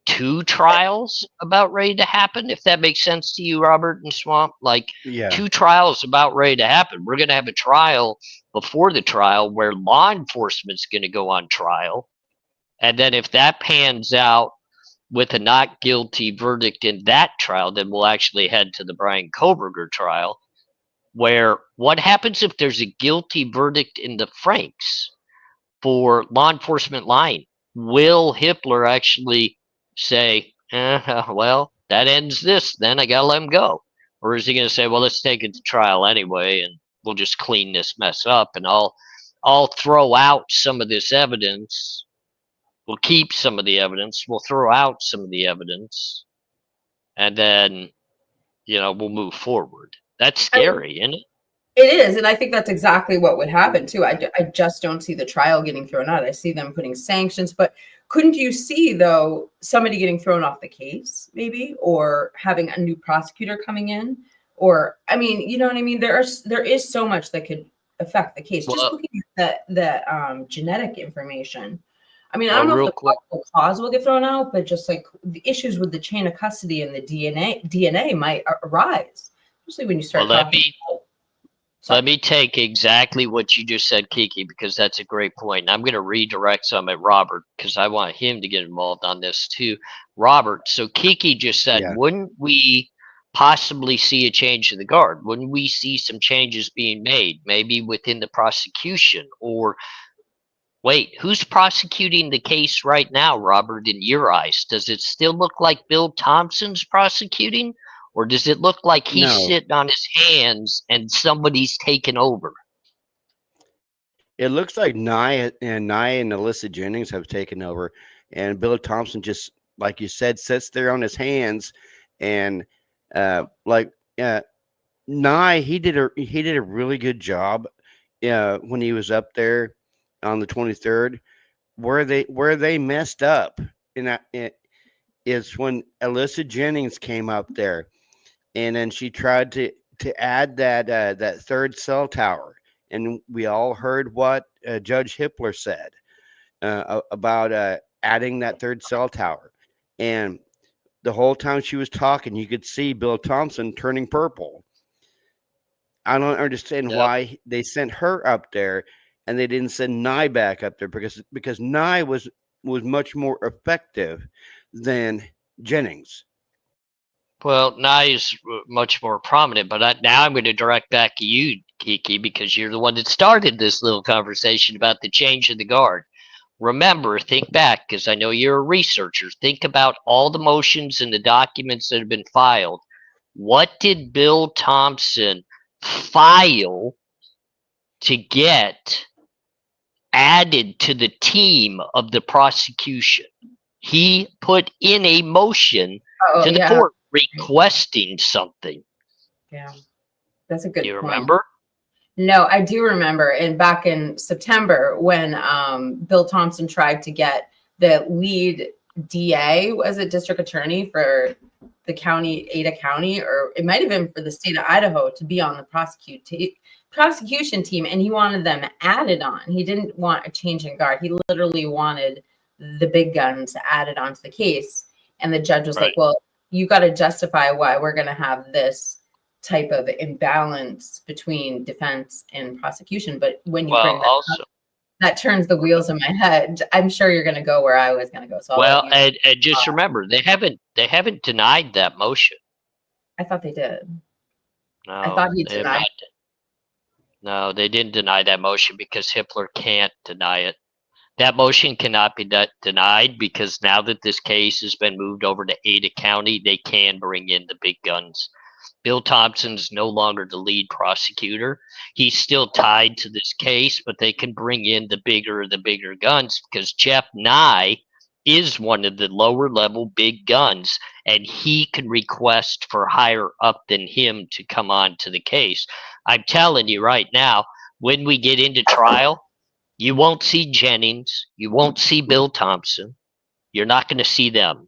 two trials about ready to happen, if that makes sense to you, Robert and Swamp. Like Yeah. two trials about ready to happen. We're going to have a trial before the trial where law enforcement's going to go on trial. And then if that pans out with a not guilty verdict in that trial, then we'll actually head to the Brian Koberger trial, where what happens if there's a guilty verdict in the Franks for law enforcement lying? Will Hitler actually say, well, that ends this, then I gotta let him go? Or is he gonna say, well, let's take it to trial anyway, and we'll just clean this mess up, and I'll throw out some of this evidence. We'll keep some of the evidence. We'll throw out some of the evidence, and then, we'll move forward. That's scary, isn't it? It is, and I think that's exactly what would happen too. I just don't see the trial getting thrown out. I see them putting sanctions, but couldn't you see though somebody getting thrown off the case, maybe, or having a new prosecutor coming in, or I mean, you know what I mean? There is so much that could affect the case. Just looking at the genetic information. I mean, I don't know if the probable cause will get thrown out, but just like the issues with the chain of custody and the DNA might arise, especially when you start talking. Let me take exactly what you just said, Kiki, because that's a great point. And I'm going to redirect some at Robert because I want him to get involved on this too. Robert, so Kiki just said, wouldn't we possibly see a change in the guard? Wouldn't we see some changes being made, maybe within the prosecution? Or wait, who's prosecuting the case right now, Robert, in your eyes? Does it still look like Bill Thompson's prosecuting? Or does it look like he's sitting on his hands and somebody's taken over? It looks like Nye and Alyssa Jennings have taken over, and Bill Thompson just, like you said, sits there on his hands, and Nye, he did a really good job when he was up there on the 23rd. Where they messed up, and that is when Alyssa Jennings came up there. And then she tried to add that third cell tower, and we all heard what Judge Hitler said about adding that third cell tower. And the whole time she was talking, you could see Bill Thompson turning purple. I don't understand why they sent her up there and they didn't send Nye back up there, because Nye was much more effective than Jennings. Well, Nye is much more prominent, but now I'm going to direct back to you, Kiki, because you're the one that started this little conversation about the change in the guard. Remember, think back, because I know you're a researcher. Think about all the motions and the documents that have been filed. What did Bill Thompson file to get added to the team of the prosecution? He put in a motion to the court requesting something. Yeah, that's a good point. You remember? No, I do remember. And back in September, when Bill Thompson tried to get the lead DA, was it district attorney for the county, Ada County, or it might have been for the state of Idaho, to be on the prosecution team, and he wanted them added on. He didn't want a change in guard. He literally wanted the big guns added onto the case. And the judge was like, well, you got to justify why we're going to have this type of imbalance between defense and prosecution. But when you bring that up, that turns the wheels in my head. I'm sure you're going to go where I was going to go. So and just remember, they haven't denied that motion. I thought they did. No, I thought he denied it. No, they didn't deny that motion because Hitler can't deny it. That motion cannot be denied because now that this case has been moved over to Ada County, they can bring in the big guns. Bill Thompson's no longer the lead prosecutor. He's still tied to this case, but they can bring in the bigger guns because Jeff Nye is one of the lower level big guns, and he can request for higher up than him to come on to the case. I'm telling you right now, when we get into trial, you won't see Jennings. You won't see Bill Thompson. You're not going to see them.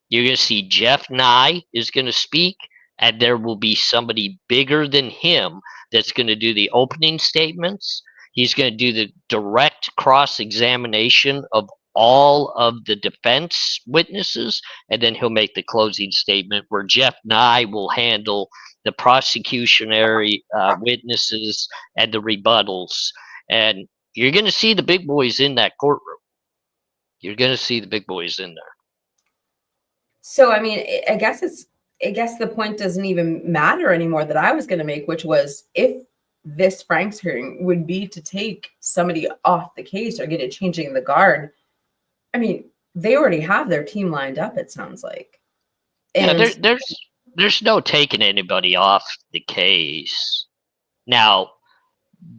You're going to see Jeff Nye is going to speak, and there will be somebody bigger than him that's going to do the opening statements. He's going to do the direct cross-examination of all of the defense witnesses, and then he'll make the closing statement where Jeff Nye will handle the prosecutionary witnesses and the rebuttals. And you're going to see the big boys in that courtroom. You're going to see the big boys in there. So, I mean, I guess the point doesn't even matter anymore that I was going to make, which was if this Franks hearing would be to take somebody off the case or get it changing the guard. I mean, they already have their team lined up, it sounds like. And Yeah, there's no taking anybody off the case. Now,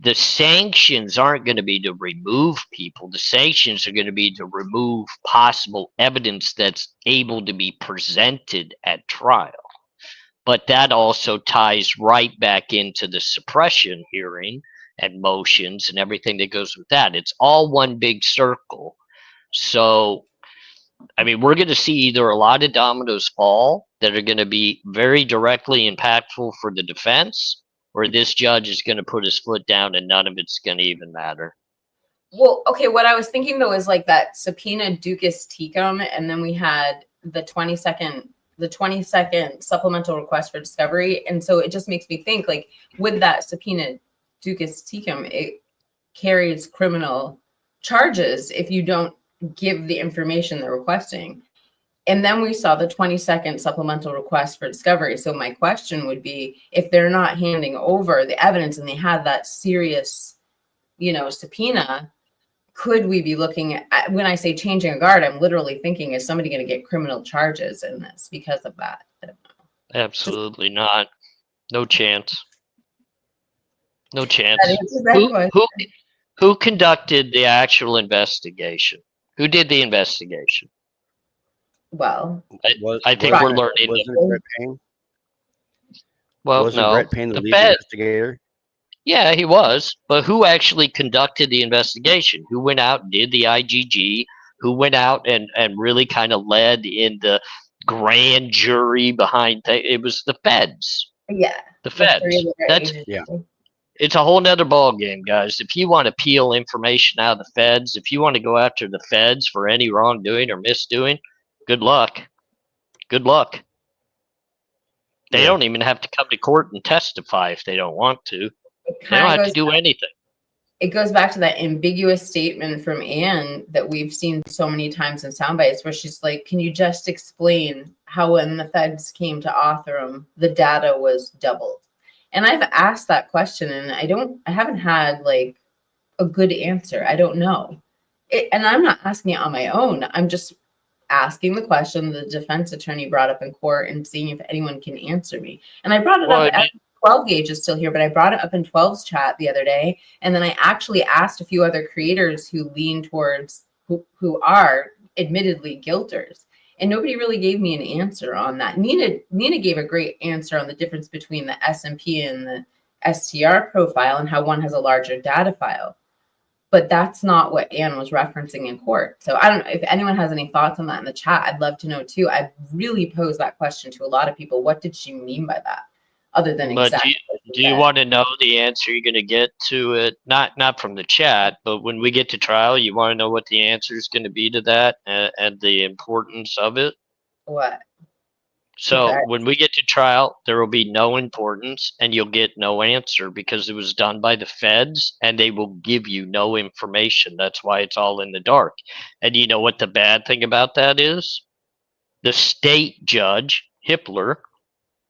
the sanctions aren't going to be to remove people. The sanctions are going to be to remove possible evidence that's able to be presented at trial. But that also ties right back into the suppression hearing and motions and everything that goes with that. It's all one big circle. So, I mean, we're going to see either a lot of dominoes fall that are going to be very directly impactful for the defense, or this judge is going to put his foot down and none of it's going to even matter. well, okay, what I was thinking though is like that subpoena Ducas Tecum, and then we had the 20-second supplemental request for discovery. And so it just makes me think, like, with that subpoena Ducas Tecum, it carries criminal charges if you don't give the information they're requesting. And then we saw the 20-second supplemental request for discovery. So my question would be, if they're not handing over the evidence and they had that serious, subpoena, could we be looking at, when I say changing a guard, I'm literally thinking, is somebody going to get criminal charges in this because of that? I don't know. Absolutely not. No chance. No chance. That answers that question. Who conducted the actual investigation? Who did the investigation? Well, I think we're learning. Wasn't Brett Payne? Well, Wasn't no. Brett Payne the The lead Fed, investigator? yeah, he was. But who actually conducted the investigation? Who went out and did the IGG? Who went out and really kind of led in the grand jury behind it was the feds. yeah. The feds. That's Yeah. It's a whole nother ball game, guys. If you want to peel information out of the feds, if you want to go after the feds for any wrongdoing or misdoing, good luck. Good luck. They Yeah. don't even have to come to court and testify if they don't want to. It They don't kind have of to do anything. it goes back to that ambiguous statement from Anne that we've seen so many times in sound bites, where she's like, can you just explain how when the feds came to Othram, the data was doubled? And I've asked that question and I haven't had like a good answer. I don't know. And I'm not asking it on my own. I'm just asking the question the defense attorney brought up in court and seeing if anyone can answer me. And I brought it Well, up. 12 Gauge is still here, but I brought it up in 12's chat the other day. And then I actually asked a few other creators who lean towards, who are admittedly guilters. And nobody really gave me an answer on that. Nina gave a great answer on the difference between the SMP and the STR profile and how one has a larger data file. But that's not what Anne was referencing in court. So I don't know if anyone has any thoughts on that in the chat. I'd love to know too. I really posed that question to a lot of people. What did she mean by that? Other than But exactly. do you want to know the answer you're going to get to it? Not from the chat, but when we get to trial, you want to know what the answer is going to be to that and the importance of it. What? So Okay. when we get to trial, there will be no importance and you'll get no answer because it was done by the feds and they will give you no information. That's why it's all in the dark. And you know what the bad thing about that is? The state judge, Hippler,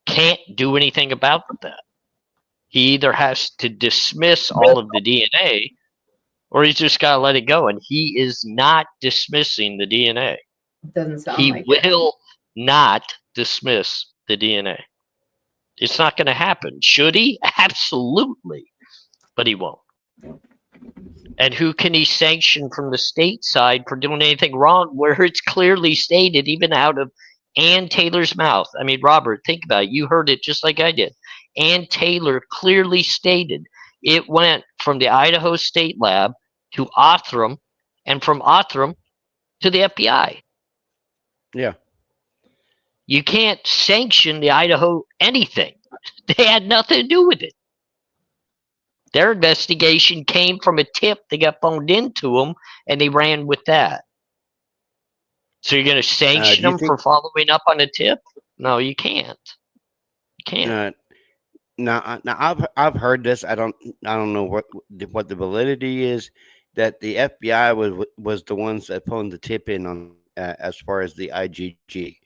can't do anything about that. He either has to dismiss all of the DNA or he's just got to let it go. And he is not dismissing the DNA. Doesn't sound He like it. will not dismiss the DNA. It's not going to happen. Should he? Absolutely. But he won't. And who can he sanction from the state side for doing anything wrong where it's clearly stated, even out of Ann Taylor's mouth? I mean, Robert, think about it. You heard it just like I did. Ann Taylor clearly stated it went from the Idaho State Lab to Othram and from Othram to the FBI. Yeah. You can't sanction the Idaho anything. They had nothing to do with it. Their investigation came from a tip they got phoned into them, and they ran with that. So you're going to sanction Do you them think? for following up on a tip? No, you can't. You can't. Uh, now I've heard this. I don't know what the validity is. That the FBI was the ones that phoned the tip in on as far as the IGG.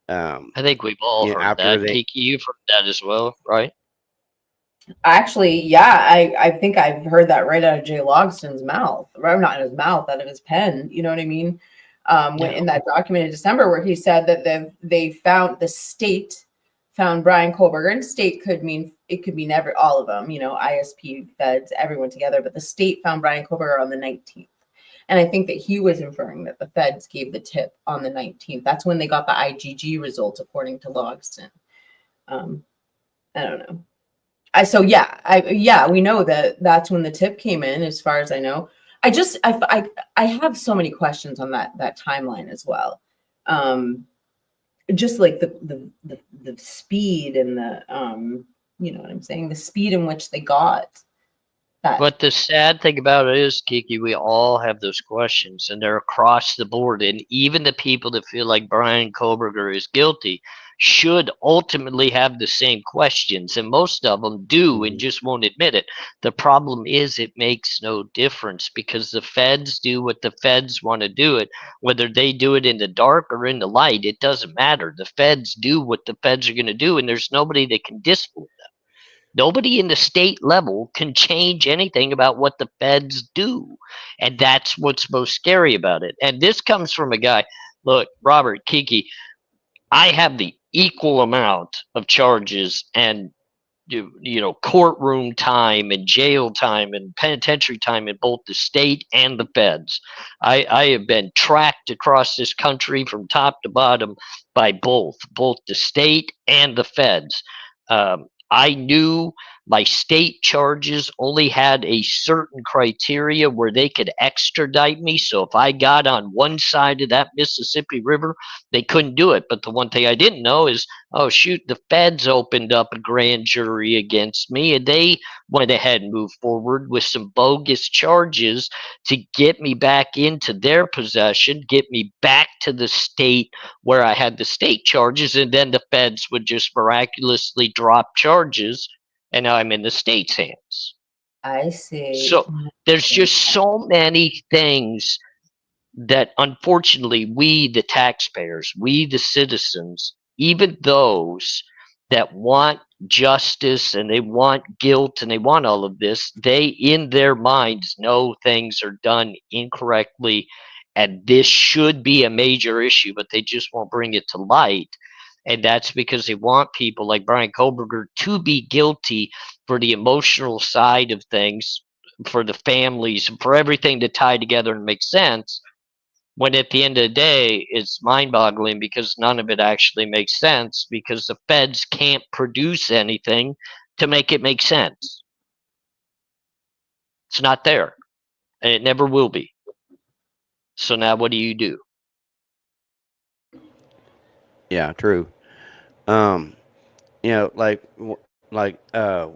I think we've all Yeah, heard after that. they Kiki, you've heard that as well, right? Actually, yeah, I think I've heard that right out of Jay Logston's mouth. Or not in his mouth, out of his pen. You know what I mean? When Yeah. in that document in December where he said that they found the state found Brian Kohlberger, and state could mean it could mean every all of them, you know, ISP, feds, everyone together, but the state found Brian Kohlberger on the 19th. And I think that he was inferring that the feds gave the tip on the 19th. That's when they got the IGG results, according to Logston. I don't know. We know that that's when the tip came in, as far as I know. I have so many questions on that timeline as well. Just like the speed and the you know what I'm saying, the speed in which they got that. But the sad thing about it is, Kiki, we all have those questions, and they're across the board. And even the people that feel like Brian Kohlberger is guilty should ultimately have the same questions, and most of them do and just won't admit it. The problem is it makes no difference because the feds do what the feds want to do it. Whether they do it in the dark or in the light, it doesn't matter. The feds do what the feds are going to do, and there's nobody that can disprove them. Nobody in the state level can change anything about what the feds do. And that's what's most scary about it. And this comes from a guy, look, Robert, Kiki, I have the equal amount of charges and you know, courtroom time and jail time and penitentiary time in both the state and the feds. I have been tracked across this country from top to bottom by both the state and the feds. I knew my state charges only had a certain criteria where they could extradite me. So if I got on one side of that Mississippi River, they couldn't do it. But the one thing I didn't know is, oh, shoot, the feds opened up a grand jury against me and they went ahead and moved forward with some bogus charges to get me back into their possession, get me back to the state where I had the state charges. And then the feds would just miraculously drop charges. And now I'm in the state's hands. I see. So there's just so many things that unfortunately we, the taxpayers, we, the citizens, even those that want justice and they want guilt and they want all of this, they in their minds know things are done incorrectly and this should be a major issue, but they just won't bring it to light. And that's because they want people like Brian Kohlberger to be guilty for the emotional side of things, for the families, for everything to tie together and make sense. When at the end of the day, it's mind boggling because none of it actually makes sense because the feds can't produce anything to make it make sense. It's not there, and it never will be. So now what do you do? Yeah, true. You know,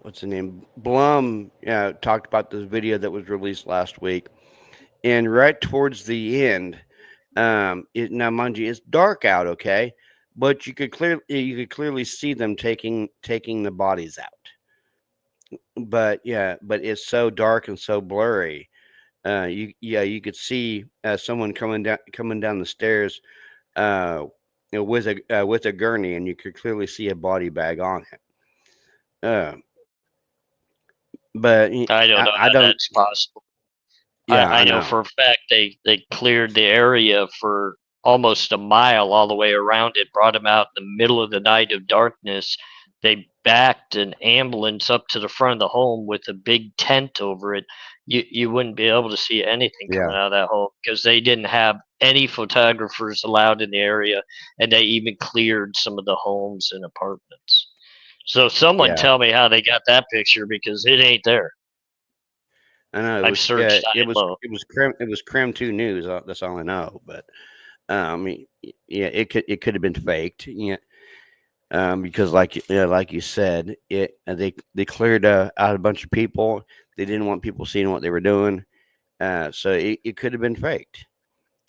what's the name? Blum, yeah, talked about this video that was released last week, and right towards the end, now mind you, it's dark out, okay, but you could clearly see them taking the bodies out. But yeah, but it's so dark and so blurry. You could see someone coming down the stairs. You know, with a gurney, and you could clearly see a body bag on it. Uh, but I don't know I how don't. that's possible. Yeah, I I know know. for a fact they cleared the area for almost a mile all the way around it, brought him out in the middle of the night of darkness. They backed an ambulance up to the front of the home with a big tent over it. You wouldn't be able to see anything coming Yeah, out of that home because they didn't have any photographers allowed in the area, and they even cleared some of the homes and apartments. So someone yeah. tell me how they got that picture because it ain't there. I know it I've was. Yeah, searched high and low. it was Crim Two News. That's all I know. But I mean, yeah, it could have been faked. Yeah, because like you said, they cleared out a bunch of people. They didn't want people seeing what they were doing. So it could have been faked.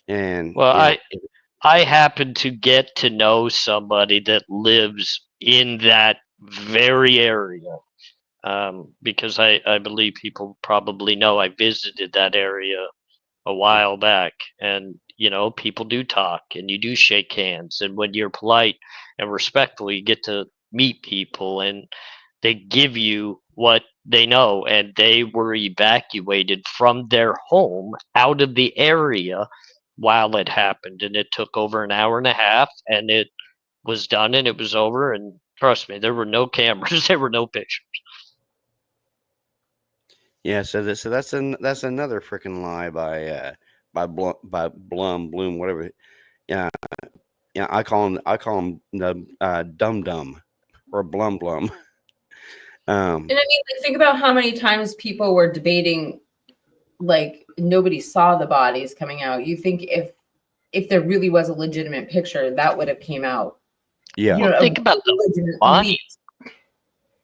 And Well, you know, I happen to get to know somebody that lives in that very area, because I believe people probably know I visited that area a while back. And, people do talk and you do shake hands. And when you're polite and respectful, you get to meet people and they give you what they know. And they were evacuated from their home out of the area while it happened. And it took over an hour and a half and it was done and it was over. And trust me, there were no cameras, there were no pictures. Yeah, so that's another freaking lie by Bloom, whatever. Yeah, yeah. I call him the Dum Dum or Blum Blum. And I mean, like, think about how many times people were debating, like, nobody saw the bodies coming out. You think if there really was a legitimate picture, that would have came out. Yeah, Well, think about the legitimate money. leaks.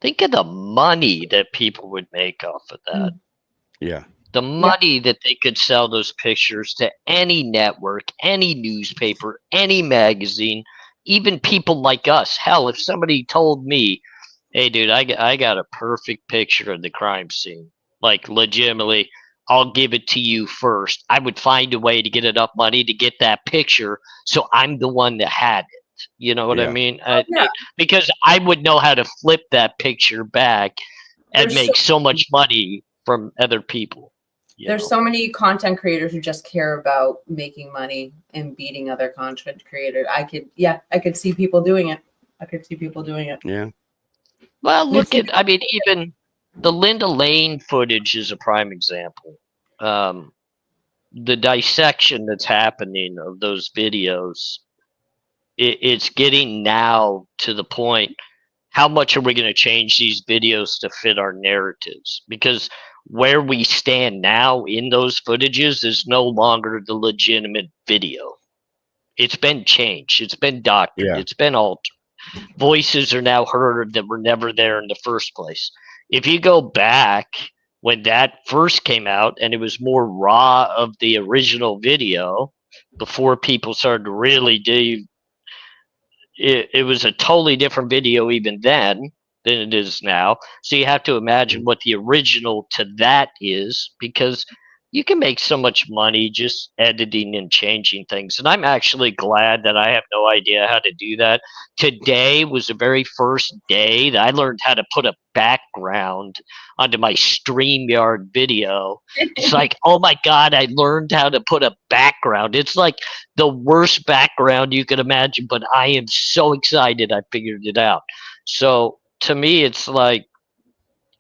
Think of the money that people would make off of that. yeah, The money that they could sell those pictures to any network, any newspaper, any magazine, even people like us. Hell, if somebody told me, hey, dude, I got a perfect picture of the crime scene, like legitimately, I'll give it to you first. I would find a way to get enough money to get that picture so I'm the one that had it. You know what I yeah, mean? Yeah. Because I would know how to flip that picture back and There's make so much money from other people. There's so many content creators who just care about making money and beating other content creators. I could see people doing it. yeah. Well, look at, I mean, even the Linda Lane footage is a prime example. The dissection that's happening of those videos, it's getting now to the point, how much are we going to change these videos to fit our narratives? Because where we stand now in those footages is no longer the legitimate video. It's been changed. It's been doctored. Yeah. It's been altered. Voices are now heard that were never there in the first place. If you go back when that first came out and it was more raw of the original video before people started to really do, it was a totally different video even then than it is now. So you have to imagine what the original to that is, because you can make so much money just editing and changing things. And I'm actually glad that I have no idea how to do that. Today was the very first day that I learned how to put a background onto my StreamYard video. It's like, oh my God, I learned how to put a background. It's like the worst background you could imagine, but I am so excited I figured it out. So to me, it's like,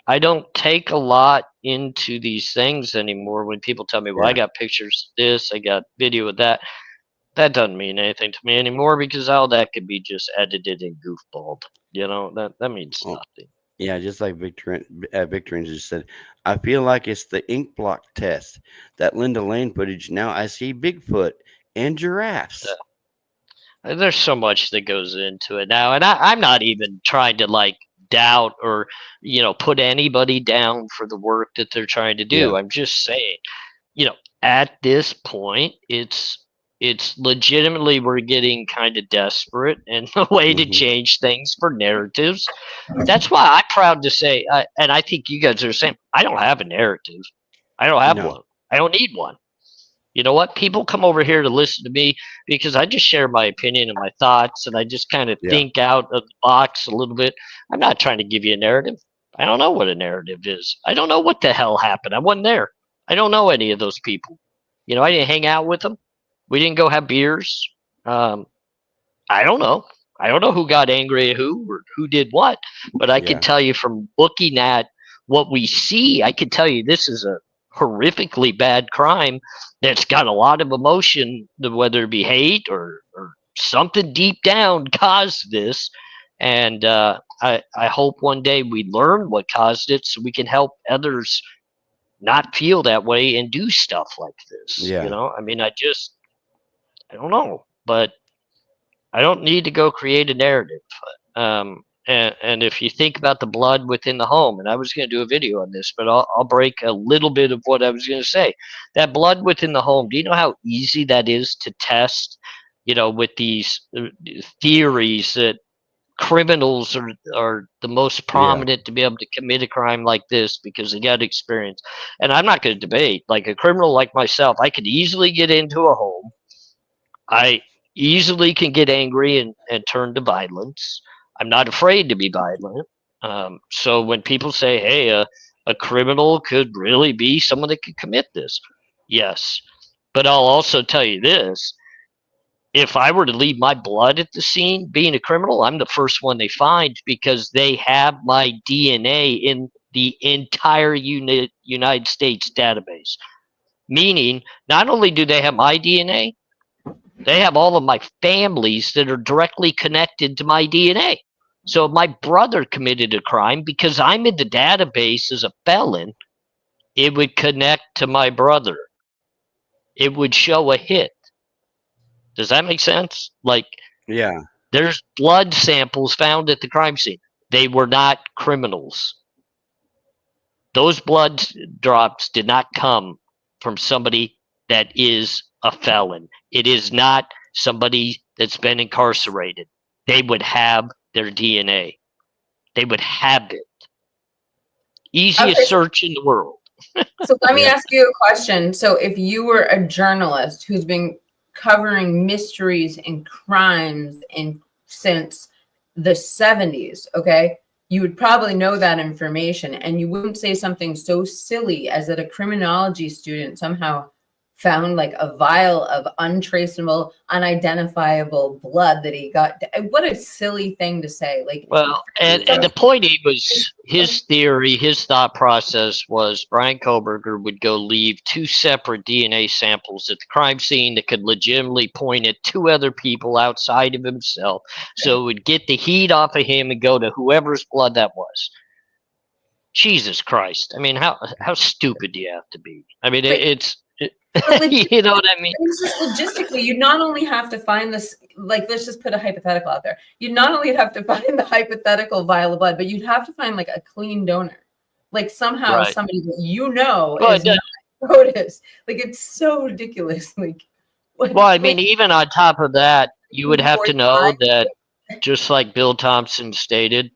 I don't take a lot into these things anymore. When people tell me, well, I got pictures of this, I got video of that, that doesn't mean anything to me anymore, because all that could be just edited and goofballed. That means nothing. Yeah, just like Victorine just said, I feel like it's the ink block test. That Linda Lane footage, now I see Bigfoot and giraffes. There's so much that goes into it now, and I'm not even trying to like doubt or put anybody down for the work that they're trying to do. I'm just saying, at this point, it's legitimately, we're getting kind of desperate and a way to change things for narratives. That's why I'm proud to say, and I think you guys are the same, I don't have a narrative. I don't have one. I don't need one. You know what? People come over here to listen to me because I just share my opinion and my thoughts, and I just kind of think out of the box a little bit. I'm not trying to give you a narrative. I don't know what a narrative is. I don't know what the hell happened. I wasn't there. I don't know any of those people. I didn't hang out with them. We didn't go have beers. I don't know. I don't know who got angry at who or who did what, but I can tell you from looking at what we see, I can tell you this is a horrifically bad crime that's got a lot of emotion, whether it be hate or something deep down caused this. And I hope one day we learn what caused it so we can help others not feel that way and do stuff like this. I mean, I don't know, but I don't need to go create a narrative. And if you think about the blood within the home, and I was going to do a video on this, but I'll break a little bit of what I was going to say. That blood within the home, do you know how easy that is to test with these theories that criminals are the most Yeah. prominent to be able to commit a crime like this because they got experience. And I'm not going to debate. Like a criminal like myself, I could easily get into a home. I easily can get angry and turn to violence. I'm not afraid to be violent. So when people say, hey, a criminal could really be someone that could commit this, yes. But I'll also tell you this, if I were to leave my blood at the scene, being a criminal, I'm the first one they find because they have my DNA in the entire United States database. Meaning, not only do they have my DNA, they have all of my families that are directly connected to my DNA. So if my brother committed a crime, because I'm in the database as a felon, it would connect to my brother. It would show a hit. Does that make sense? Like, Yeah. there's blood samples found at the crime scene. They were not criminals. Those blood drops did not come from somebody that is a felon. It is not somebody that's been incarcerated. They would have their DNA. They would have it. Easiest Okay, search in the world. so let me Yeah. ask you a question. So if you were a journalist who's been covering mysteries and crimes since the 70s, okay, you would probably know that information, and you wouldn't say something so silly as that a criminology student somehow found like a vial of untraceable, unidentifiable blood that he got. What a silly thing to say. Like, Well, and the point he was, his theory, his thought process was Brian Koberger would go leave two separate DNA samples at the crime scene that could legitimately point at two other people outside of himself. So it would get the heat off of him and go to whoever's blood that was. Jesus Christ. I mean, how stupid do you have to be? I mean, you know what I mean? It's just logistically, you not only have to find this, like, let's just put a hypothetical out there. You'd not only have to find the hypothetical vial of blood, but you'd have to find like a clean donor. Like somehow Right. somebody that Well, is not POTUS. Like, it's so ridiculous. Like, Well, I mean, even on top of that, you would have to know 45. that, just like Bill Thompson stated,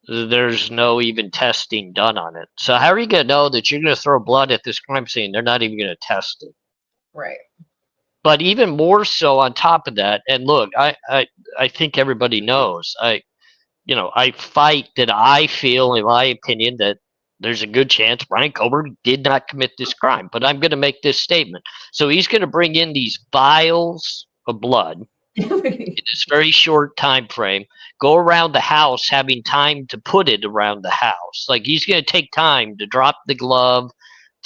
there's no even testing done on it. So how are you going to know that you're going to throw blood at this crime scene? They're not even going to test it. Right. But even more so on top of that, and look, I think everybody knows, I fight that I feel, in my opinion, that there's a good chance Brian Koberger did not commit this crime. But I'm going to make this statement. So he's going to bring in these vials of blood in this very short time frame, go around the house having time to put it around the house. Like, he's going to take time to drop the glove,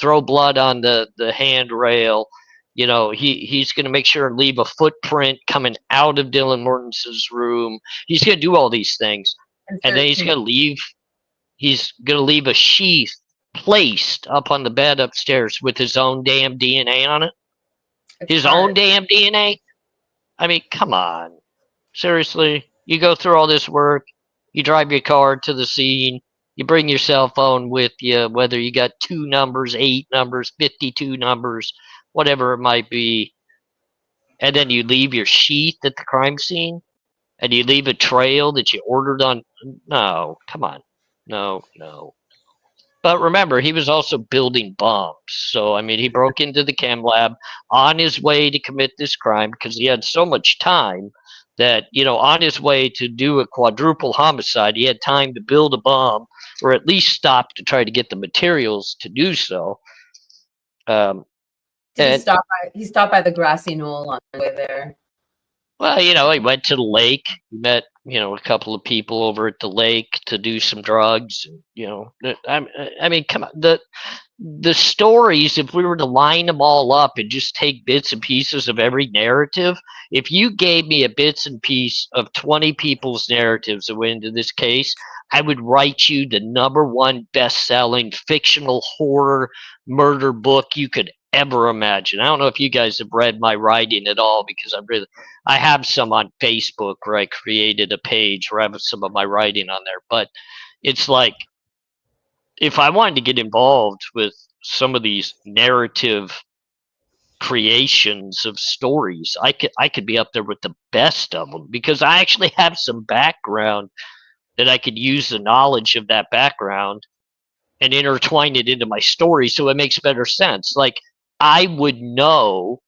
throw blood on the handrail. He's going to make sure and leave a footprint coming out of Dylan Mortensen's room. He's going to do all these things. And then he's going to leave a sheath placed up on the bed upstairs with his own damn DNA on it. His own damn DNA. I mean, come on. Seriously, you go through all this work, you drive your car to the scene, you bring your cell phone with you, whether you got 2 numbers, 8 numbers, 52 numbers, whatever it might be, and then you leave your sheath at the crime scene, and you leave a trail that you ordered on. No, come on. No. But remember, he was also building bombs. So, I mean, he broke into the chem lab on his way to commit this crime because he had so much time that, on his way to do a quadruple homicide, he had time to build a bomb or at least stop to try to get the materials to do so. He stopped by the grassy knoll on the way there. Well, he went to the lake. He met, a couple of people over at the lake to do some drugs. I mean, come on. The stories, if we were to line them all up and just take bits and pieces of every narrative, if you gave me a bits and piece of 20 people's narratives that went into this case, I would write you the #1 best-selling fictional horror murder book you could ever imagine. I don't know if you guys have read my writing at all, because I have some on Facebook where I created a page where I have some of my writing on there. But it's like, if I wanted to get involved with some of these narrative creations of stories. I could be up there with the best of them because I actually have some background that I could use the knowledge of that background and intertwine it into my story so it makes better sense. Like I would know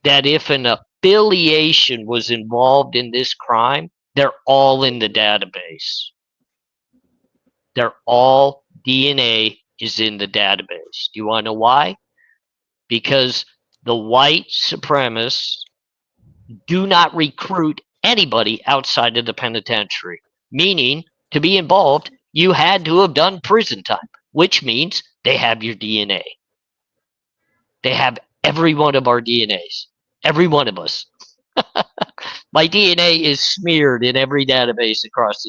that if an affiliation was involved in this crime, they're all in the database. They're all DNA is in the database. Do you want to know why? Because the white supremacists do not recruit anybody outside of the penitentiary, meaning to be involved, you had to have done prison time, which means they have your DNA. They have every one of our DNAs, every one of us. My DNA is smeared in every database across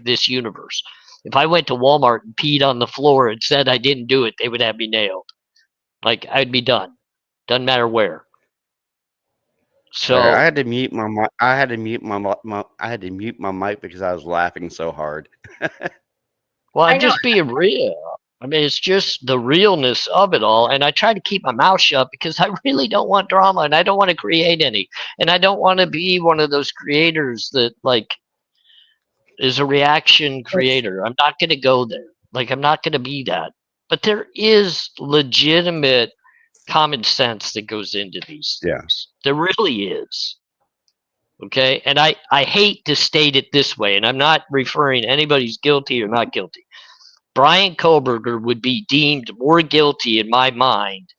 this universe. If I went to Walmart and peed on the floor and said I didn't do it, they would have me nailed. Like I'd be done. Doesn't matter where. So I had to mute my mic. I had to mute I had to mute my mic because I was laughing so hard. well, I I'm know. just being real. I mean, it's just the realness of it all. And I try to keep my mouth shut because I really don't want drama and I don't want to create any. And I don't want to be one of those creators that like is a reaction creator. I'm not going to go there. Like, I'm not going to be that. But there is legitimate common sense that goes into these Yeah. things. There really is. Okay. And I hate to state it this way, and I'm not referring anybody's guilty or not guilty. Brian Koberger would be deemed more guilty in my mind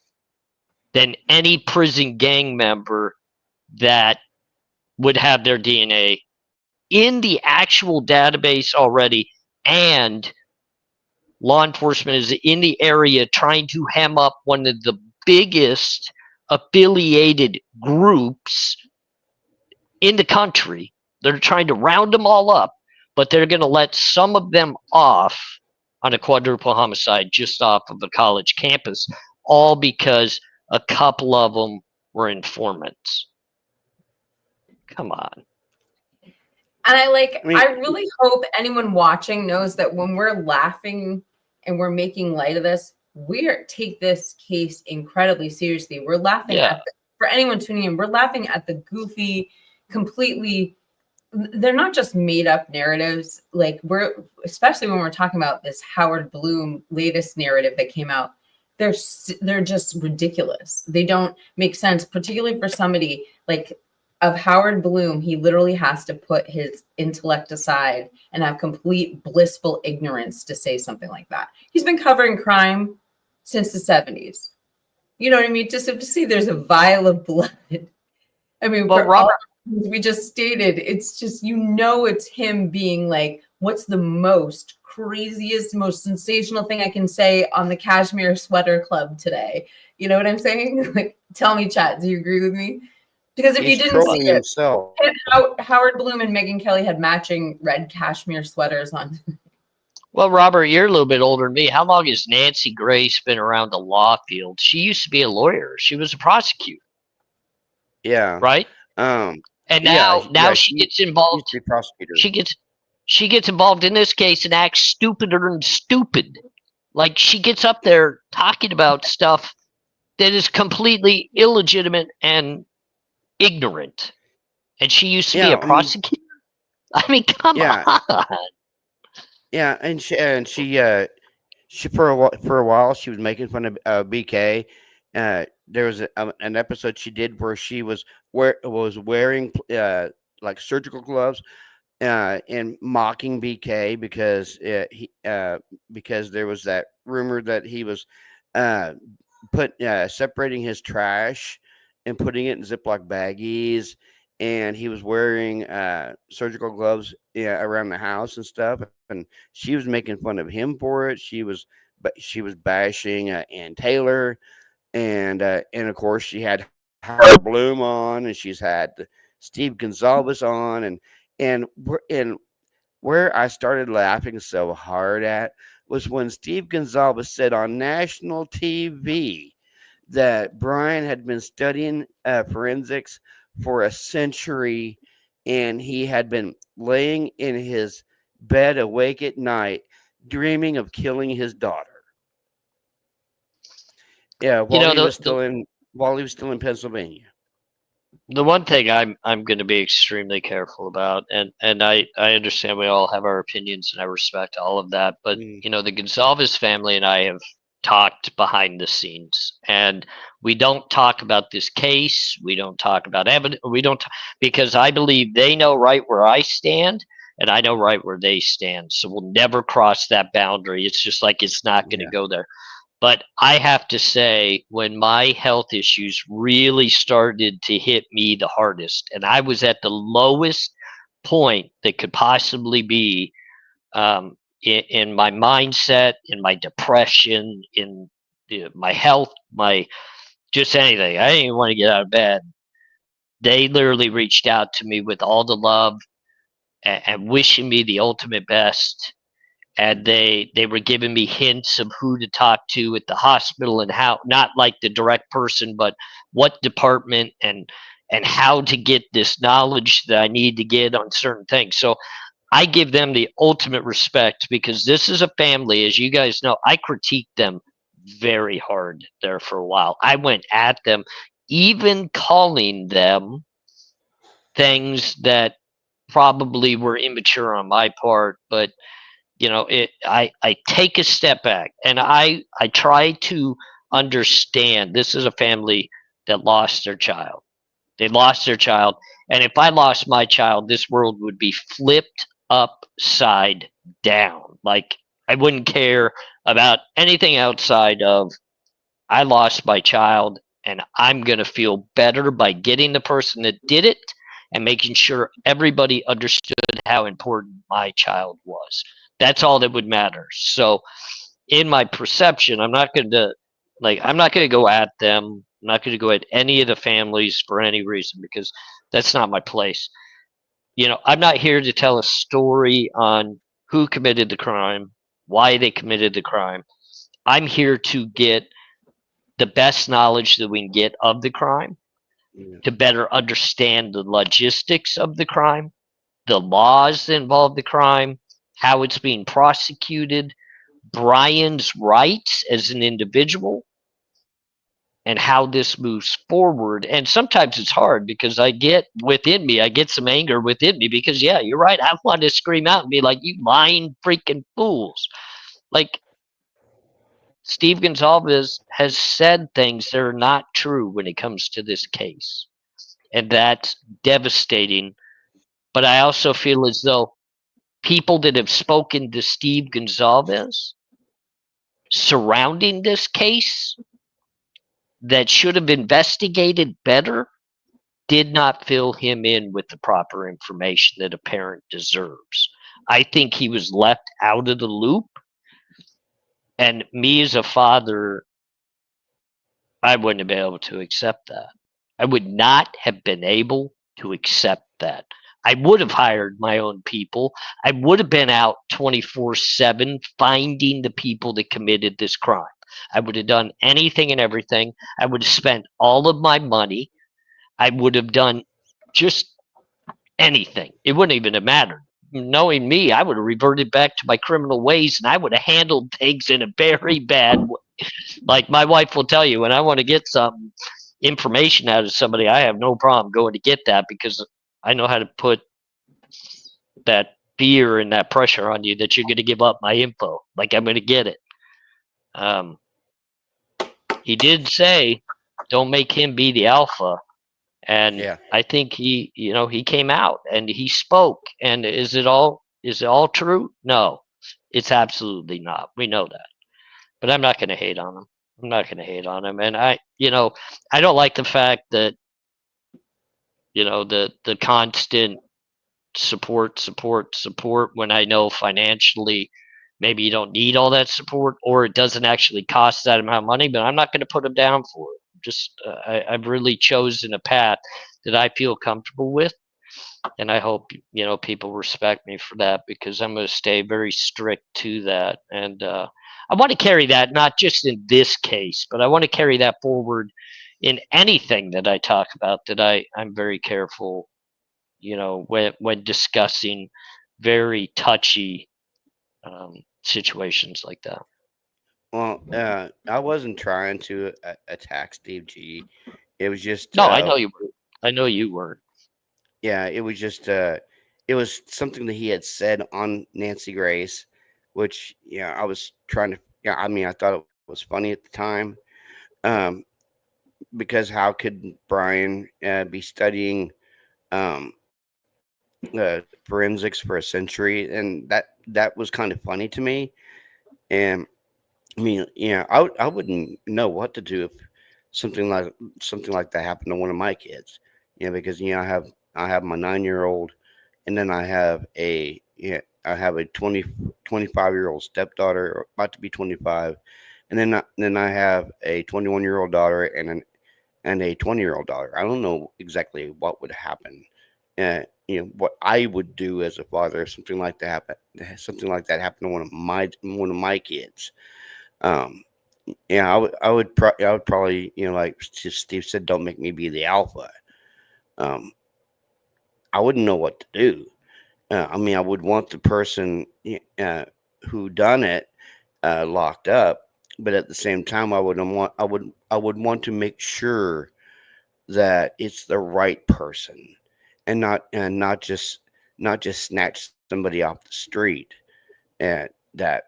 than any prison gang member that would have their DNA in the actual database already, and law enforcement is in the area trying to hem up one of the biggest affiliated groups in the country. They're trying to round them all up, but they're going to let some of them off on a quadruple homicide just off of a college campus, all because a couple of them were informants. Come on. And I mean- I really hope anyone watching knows that when we're laughing and we're making light of this, take this case incredibly seriously. We're laughing at for anyone tuning in, we're laughing at the goofy, completely, they're not just made up narratives. Like especially when we're talking about this Howard Bloom latest narrative that came out, they're just ridiculous. They don't make sense, particularly for somebody like of Howard Bloom. He literally has to put his intellect aside and have complete blissful ignorance to say something like that. He's been covering crime since the 70s. You know what I mean? Just to see there's a vial of blood. I mean, Well, Robert, we just stated, it's just, it's him being like, what's the most craziest, most sensational thing I can say on the Cashmere Sweater Club today? You know what I'm saying? Like, tell me, chat, do you agree with me? Because if He's you didn't trolling see it, himself. Howard Bloom and Megyn Kelly had matching red cashmere sweaters on. Well, Robert, you're a little bit older than me. How long has Nancy Grace been around the law field? She used to be a lawyer. She was a prosecutor, Yeah. right? And And now she gets involved. Used to be prosecutor. She gets involved in this case and acts stupider and stupid. Like she gets up there talking about stuff that is completely illegitimate and ignorant. And she used to be a prosecutor. I mean, come on. Yeah, and she for a while she was making fun of BK. There was an episode she did where she was wearing like surgical gloves and mocking BK because there was that rumor that he was separating his trash and putting it in Ziploc baggies, and he was wearing surgical gloves around the house and stuff, and she was making fun of him for it. She was bashing Ann Taylor, and of course she had Howard Bloom on, and she's had Steve Gonzalez on, and where I started laughing so hard at was when Steve Gonzalez said on national TV that Brian had been studying forensics for a century, and he had been laying in his bed awake at night dreaming of killing his daughter. Yeah, while he was still in while he was still in Pennsylvania. The one thing I'm going to be extremely careful about, and I understand we all have our opinions, and I respect all of that, but Mm. you know, the Gonzalez family and I have talked behind the scenes, and we don't talk about this case. We don't talk about evidence. We don't because I believe they know right where I stand, and I know right where they stand. So we'll never cross that boundary. It's just like it's not going to Yeah. go there. But I have to say, when my health issues really started to hit me the hardest, and I was at the lowest point that could possibly be, in my mindset, in my depression, in my health, my just anything. I didn't even want to get out of bed. They literally reached out to me with all the love and wishing me the ultimate best, and they were giving me hints of who to talk to at the hospital and how, not like the direct person, but what department, and how to get this knowledge that I need to get on certain things. So I give them the ultimate respect, because this is a family, as you guys know. I critiqued them very hard there for a while. I went at them, even calling them things that probably were immature on my part, but you know, I take a step back, and I try to understand. This is a family that lost their child. They lost their child, and if I lost my child, this world would be flipped upside down. Like, I wouldn't care about anything outside of, I lost my child, and I'm going to feel better by getting the person that did it and making sure everybody understood how important my child was. That's all that would matter. So, in my perception, I'm not going to go at them. I'm not going to go at any of the families for any reason, because that's not my place. You know, I'm not here to tell a story on who committed the crime, why they committed the crime. I'm here to get the best knowledge that we can get of the crime, Yeah. to better understand the logistics of the crime, the laws that involve the crime, how it's being prosecuted, Brian's rights as an individual, and how this moves forward. And sometimes it's hard, because I get some anger within me, because yeah, you're right. I want to scream out and be like, you lying freaking fools. Like, Steve Gonzalez has said things that are not true when it comes to this case. And that's devastating. But I also feel as though people that have spoken to Steve Gonzalez surrounding this case, that should have investigated better, did not fill him in with the proper information that a parent deserves. I think he was left out of the loop. And me as a father, I wouldn't have been able to accept that. I would not have been able to accept that. I would have hired my own people. I would have been out 24/7 finding the people that committed this crime. I would have done anything and everything. I would have spent all of my money. I would have done just anything. It wouldn't even have mattered. Knowing me, I would have reverted back to my criminal ways, and I would have handled things in a very bad way. Like my wife will tell you, when I want to get some information out of somebody, I have no problem going to get that, because I know how to put that fear and that pressure on you that you're going to give up my info. Like, I'm going to get it. Um, he did say, don't make him be the alpha. And Yeah. I think he came out and he spoke. And is it all true? No, it's absolutely not. We know that. But I'm not going to hate on him. I'm not going to hate on him. And I don't like the fact that, the constant support, when I know financially maybe you don't need all that support, or it doesn't actually cost that amount of money, but I'm not going to put him down for it. Just I've really chosen a path that I feel comfortable with, and I hope people respect me for that, because I'm going to stay very strict to that. And I want to carry that, not just in this case, but I want to carry that forward in anything that I talk about, that I'm very careful, when discussing very touchy situations like that. Well, I wasn't trying to attack Steve G. It was just, No, I know you were. I know you weren't. yeah, it was just, it was something that he had said on Nancy Grace, which, yeah, I was trying to, yeah, I mean, I thought it was funny at the time, um, because how could Brian be studying um, forensics for a century, and that was kind of funny to me. And I mean, yeah, I wouldn't know what to do if something like something like that happened to one of my kids. Because I have my 9 year old, and then I have a 25 year old stepdaughter about to be 25, and then I have a 21-year old daughter and a 20-year old daughter. I don't know exactly what would happen. What I would do as a father if something like that happened to one of my kids. Um, yeah, I would probably, like Steve said, don't make me be the alpha. Um, I wouldn't know what to do. I mean, I would want the person who done it locked up, but at the same time, I would want to make sure that it's the right person, and not just snatch somebody off the street, and that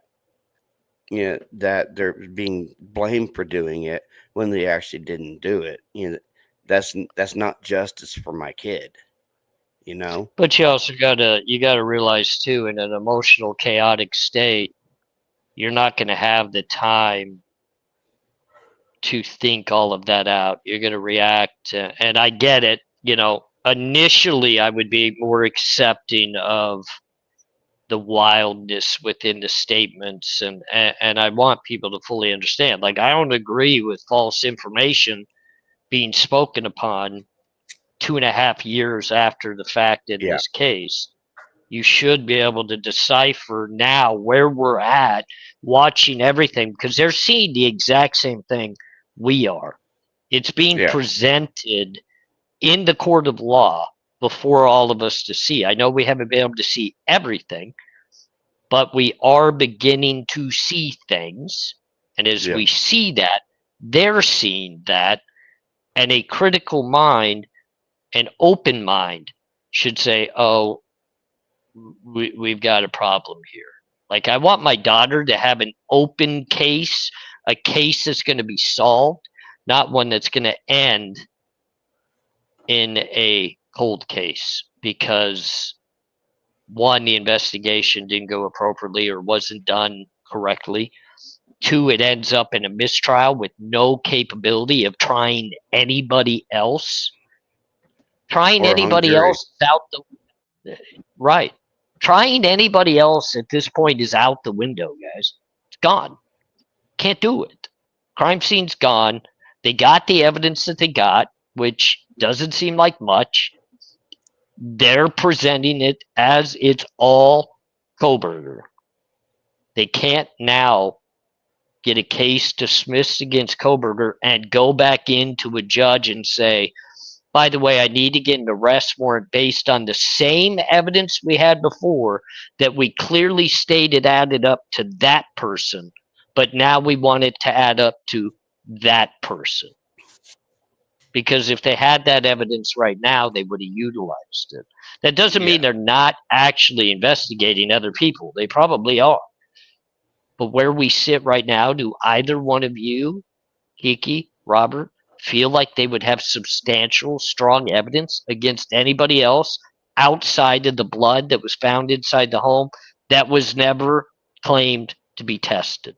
they're being blamed for doing it when they actually didn't do it. That's not justice for my kid. You know. But you gotta realize too, in an emotional, chaotic state, you're not gonna have the time to think all of that out. You're gonna react, and I get it. Initially, I would be more accepting of the wildness within the statements, and I want people to fully understand. Like, I don't agree with false information being spoken upon 2.5 years after the fact in Yeah. this case. You should be able to decipher now where we're at, watching everything, because they're seeing the exact same thing we are. It's being Yeah. presented in the court of law before all of us to see. I know we haven't been able to see everything, but we are beginning to see things. And as Yeah. we see that, they're seeing that, and a critical mind, an open mind, should say, oh, we've got a problem here. Like, I want my daughter to have an open case, a case that's going to be solved, not one that's going to end in a cold case because one, the investigation didn't go appropriately or wasn't done correctly. Two, it ends up in a mistrial with no capability of trying anybody else. Trying Or a hung anybody jury. else is out the right. Trying anybody else at this point is out the window, guys. It's gone. Can't do it. Crime scene's gone. They got the evidence that they got, which doesn't seem like much. They're presenting it as it's all Koberger. They can't now get a case dismissed against Koberger and go back into a judge and say, by the way, I need to get an arrest warrant based on the same evidence we had before that we clearly stated added up to that person, but now we want it to add up to that person. Because if they had that evidence right now, they would have utilized it. That doesn't mean Yeah. they're not actually investigating other people. They probably are. But where we sit right now, do either one of you, Kiki, Robert, feel like they would have substantial, strong evidence against anybody else outside of the blood that was found inside the home that was never claimed to be tested?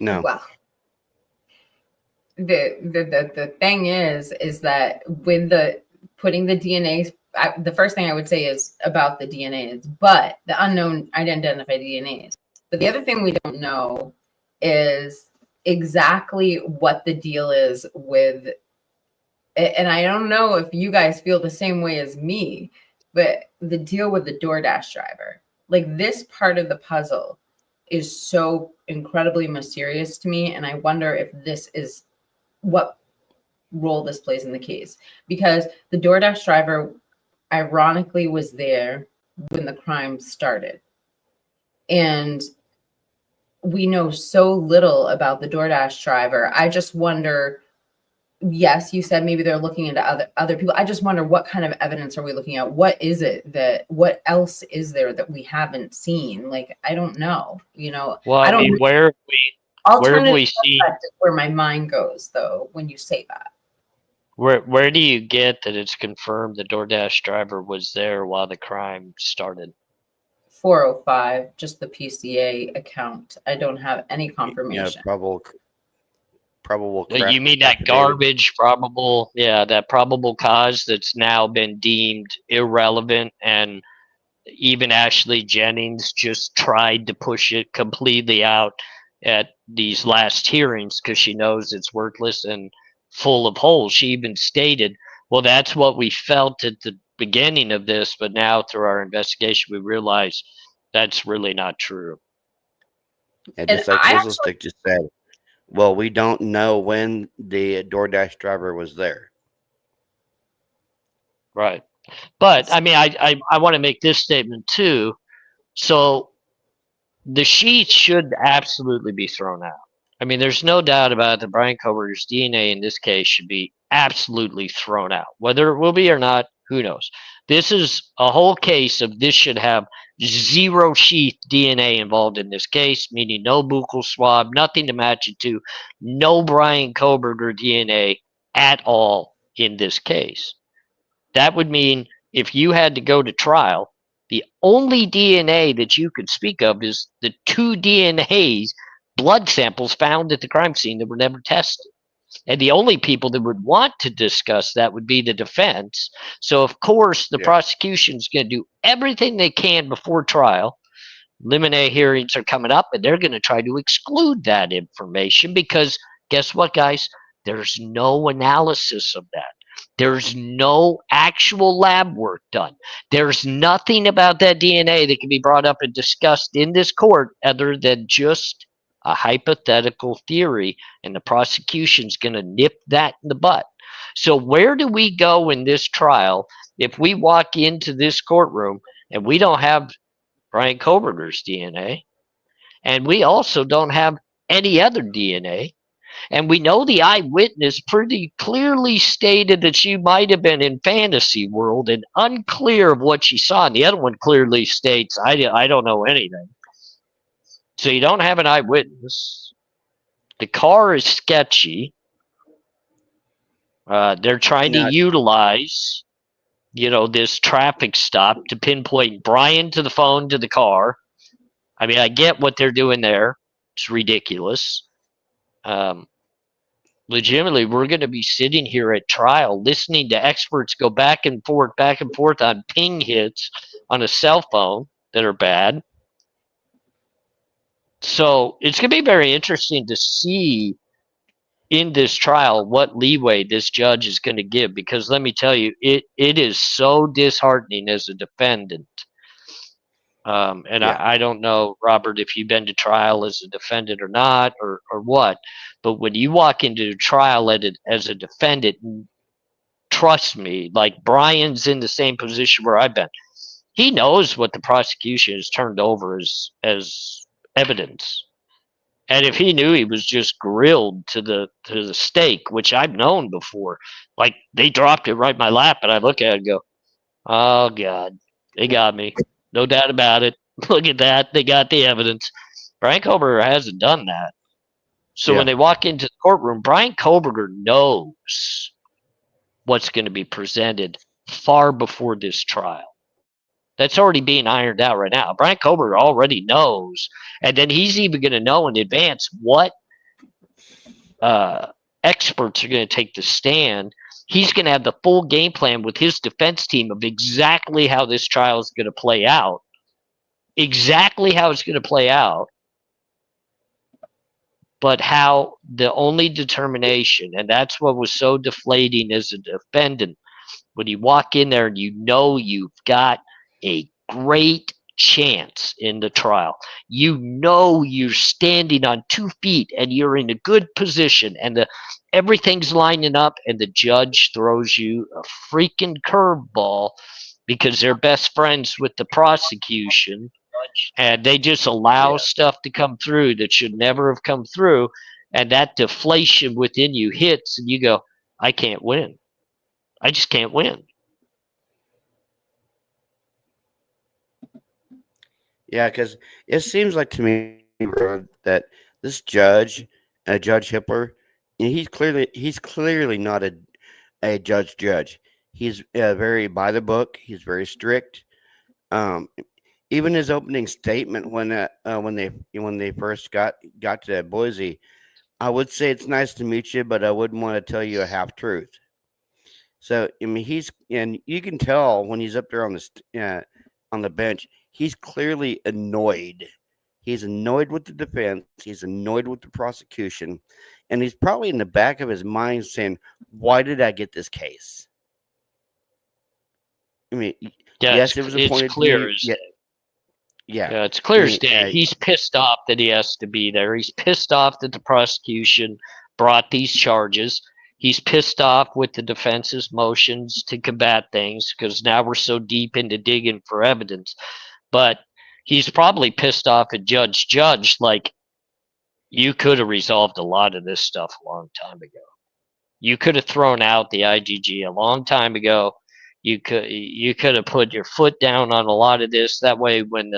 No. Well, the thing is that with the putting the DNA, the first thing I would say is about the DNAs, but the unknown identified DNAs. But the other thing we don't know is exactly what the deal is with, and I don't know if you guys feel the same way as me, but the deal with the DoorDash driver, like this part of the puzzle is so incredibly mysterious to me. And I wonder if this is what role this plays in the case, because the DoorDash driver ironically was there when the crime started. And we know so little about the DoorDash driver. I just wonder, yes, you said maybe they're looking into other people. I just wonder what kind of evidence are we looking at? What is it that what else is there that we haven't seen? Like, I don't know. Well, I I don't mean, know. where have Alternative we seen suspect is where my mind goes though when you say that. where do you get that it's confirmed the DoorDash driver was there while the crime started? 405, just the PCA account. I don't have any Yeah, confirmation. probable You mean that affidavit. garbage probable, yeah, that probable cause that's now been deemed irrelevant, and even Ashley Jennings just tried to push it completely out at these last hearings because she knows it's worthless and full of holes. She even stated, well, that's what we felt at the beginning of this, but now through our investigation, we realize that's really not true. Yeah, And just like I Fizzlestick just said. Well, we don't know when the DoorDash driver was there. Right. But I mean, I want to make this statement too. So the sheets should absolutely be thrown out. I mean, there's no doubt about it that Brian Koberger's DNA in this case should be absolutely thrown out. Whether it will be or not, who knows? This is a whole case of this should have zero sheath DNA involved in this case, meaning no buccal swab, nothing to match it to, no Brian Koberger DNA at all in this case. That would mean if you had to go to trial, the only DNA that you could speak of is the two DNAs, blood samples found at the crime scene that were never tested. And the only people that would want to discuss that would be the defense. So, of course, the Yeah. prosecution's going to do everything they can before trial. Limine hearings are coming up, and they're going to try to exclude that information because guess what, guys? There's no analysis of that. There's no actual lab work done. There's nothing about that DNA that can be brought up and discussed in this court other than just a hypothetical theory, and the prosecution's going to nip that in the butt. So where do we go in this trial if we walk into this courtroom and we don't have Brian Koberger's DNA, and we also don't have any other DNA? And we know the eyewitness pretty clearly stated that she might have been in fantasy world and unclear of what she saw. And the other one clearly states, I don't know anything. So you don't have an eyewitness. The car is sketchy. They're trying to utilize, this traffic stop to pinpoint Brian to the phone to the car. I mean, I get what they're doing there. It's ridiculous. Legitimately, we're going to be sitting here at trial listening to experts go back and forth on ping hits on a cell phone that are bad. So it's going to be very interesting to see in this trial what leeway this judge is going to give, because let me tell you, it is so disheartening as a defendant. I don't know, Robert, if you've been to trial as a defendant or not, or what, but when you walk into a trial as a defendant, trust me, like Brian's in the same position where I've been. He knows what the prosecution has turned over as evidence. And if he knew he was just grilled to the stake, which I've known before, like they dropped it right in my lap, and I look at it and go, oh God, they got me. No doubt about it. Look at that. They got the evidence. Brian Koberger hasn't done that. So when they walk into the courtroom, Brian Koberger knows what's going to be presented far before this trial. That's already being ironed out right now. Brian Koberger already knows. And then he's even going to know in advance what experts are going to take the stand. He's going to have the full game plan with his defense team of exactly how this trial is going to play out. Exactly how it's going to play out. But how the only determination, and that's what was so deflating as a defendant, when you walk in there and you know you've got a great chance in the trial. You know you're standing on 2 feet and you're in a good position and everything's lining up, and the judge throws you a freaking curveball because they're best friends with the prosecution, and they just allow stuff to come through that should never have come through, and that deflation within you hits, and you go, I can't win. I just can't win. Yeah, because it seems like to me, bro, that this judge, Judge Hippler, he's clearly not a judge. He's very by the book. He's very strict. Um, Even his opening statement when they first got to Boise, I would say it's nice to meet you, but I wouldn't want to tell you a half truth. So I mean, and you can tell when he's up there on the bench, he's clearly annoyed. He's annoyed with the defense. He's annoyed with the prosecution, and he's probably in the back of his mind saying, "Why did I get this case?" I mean, Yeah, yes, it was it's appointed to clear me. as Yeah, day. yeah. Yeah, it's I clear as mean, day. He's pissed off that he has to be there. He's pissed off that the prosecution brought these charges. He's pissed off with the defense's motions to combat things because now we're so deep into digging for evidence. But he's probably pissed off at Judge, like, you could have resolved a lot of this stuff a long time ago. You could have thrown out the IGG a long time ago. You could have put your foot down on a lot of this. That way, when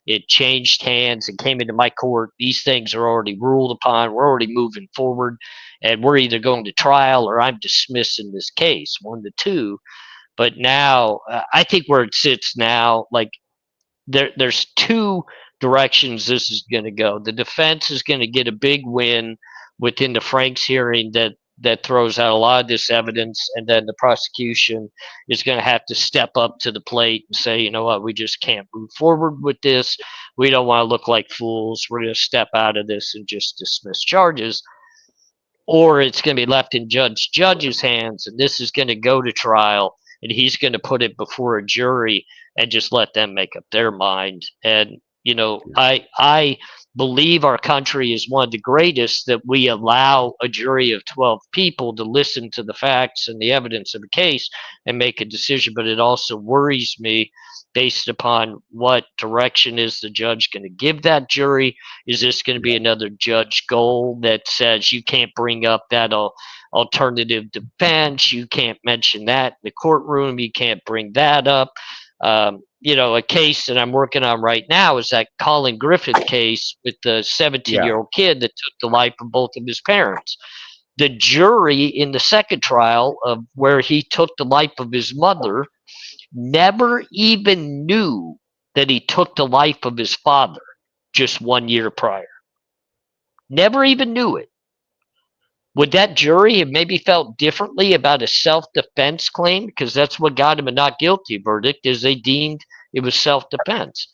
it changed hands and came into my court, these things are already ruled upon. We're already moving forward, and we're either going to trial or I'm dismissing this case, 1-2. But now, I think where it sits now, like there's two directions this is going to go. The defense is going to get a big win within the Franks hearing that throws out a lot of this evidence, and then the prosecution is going to have to step up to the plate and say, you know what, we just can't move forward with this. We don't want to look like fools. We're going to step out of this and just dismiss charges. Or it's going to be left in Judge's hands, and this is going to go to trial, and he's going to put it before a jury and just let them make up their mind. And I believe our country is one of the greatest that we allow a jury of 12 people to listen to the facts and the evidence of the case and make a decision. But it also worries me based upon what direction is the judge going to give that jury. Is this going to be another Judge Gold that says you can't bring up that alternative defense, you can't mention that in the courtroom, you can't bring that up? A case that I'm working on right now is that Colin Griffith case with the 17-year-old kid that took the life of both of his parents. The jury in the second trial of where he took the life of his mother never even knew that he took the life of his father just 1 year prior. Never even knew it. Would that jury have maybe felt differently about a self-defense claim? Because that's what got him a not guilty verdict, is they deemed it was self-defense.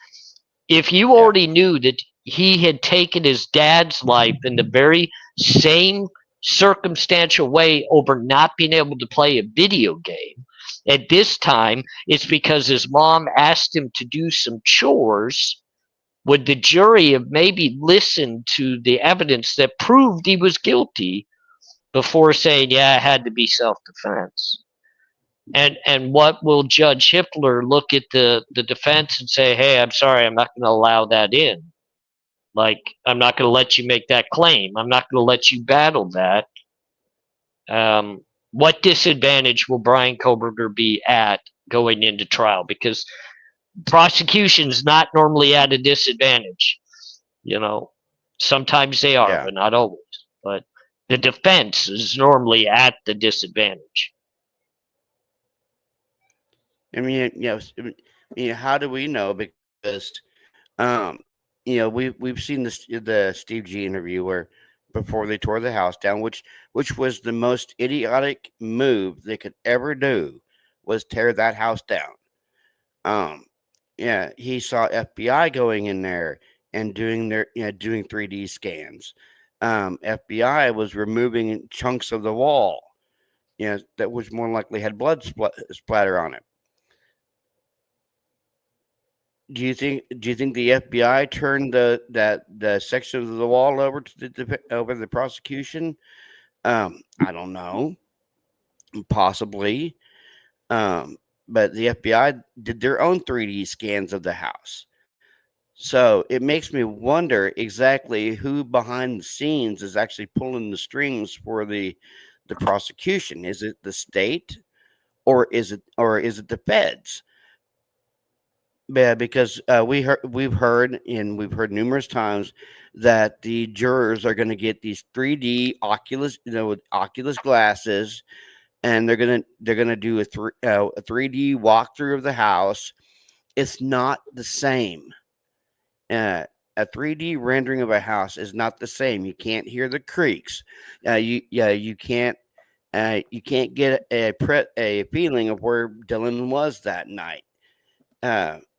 If you already knew that he had taken his dad's life in the very same circumstantial way over not being able to play a video game, at this time it's because his mom asked him to do some chores, would the jury have maybe listened to the evidence that proved he was guilty before saying, yeah, it had to be self-defense? And what will Judge Hippler look at the defense and say, hey, I'm sorry, I'm not going to allow that in. Like, I'm not going to let you make that claim. I'm not going to let you battle that. What disadvantage will Bryan Kohberger be at going into trial? Because prosecution's not normally at a disadvantage. Sometimes they are, but not always. But the defense is normally at the disadvantage. I mean, how do we know? Because, we've seen the Steve G interview where before they tore the house down, which was the most idiotic move they could ever do, was tear that house down. He saw FBI going in there and doing 3D scans. FBI was removing chunks of the wall, that was more likely had blood splatter on it. Do you think the FBI turned the section of the wall over to the prosecution? I don't know. Possibly. But the FBI did their own 3D scans of the house. So it makes me wonder exactly who behind the scenes is actually pulling the strings for the prosecution. Is it the state, or is it the feds? Yeah, because we've heard numerous times that the jurors are going to get these 3D Oculus, with Oculus glasses, and they're gonna do a 3D walkthrough of the house. It's not the same. A 3D rendering of a house is not the same. You can't hear the creaks. You can't get a feeling of where Dylan was that night.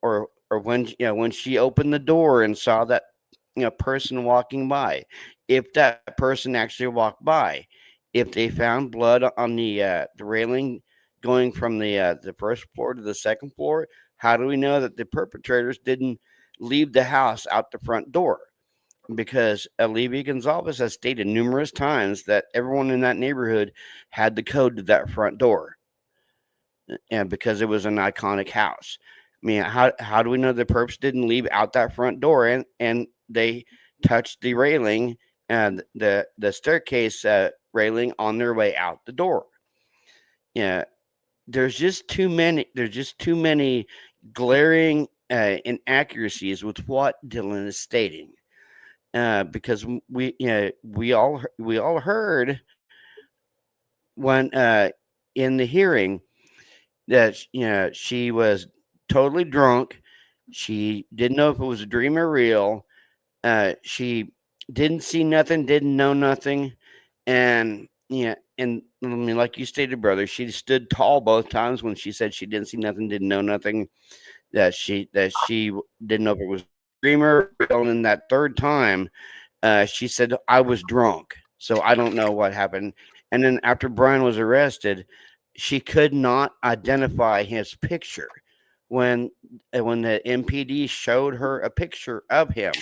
Or when when she opened the door and saw that person walking by, if that person actually walked by, if they found blood on the railing going from the first floor to the second floor, how do we know that the perpetrators didn't leave the house out the front door? Because Olivia Gonzalez has stated numerous times that everyone in that neighborhood had the code to that front door, and because it was an iconic house. I mean, how do we know the perps didn't leave out that front door, and they touched the railing and the staircase railing on their way out the door? Yeah, there's just too many glaring inaccuracies with what Dylan is stating. Because we all heard when in the hearing that she was totally drunk. She didn't know if it was a dream or real. She didn't see nothing, didn't know nothing, and and I mean, like you stated, brother, she stood tall both times when she said she didn't see nothing, didn't know nothing. That she didn't know if it was a dream or real, and then that third time, she said, "I was drunk, so I don't know what happened." And then after Brian was arrested, she could not identify his picture when the MPD showed her a picture of him.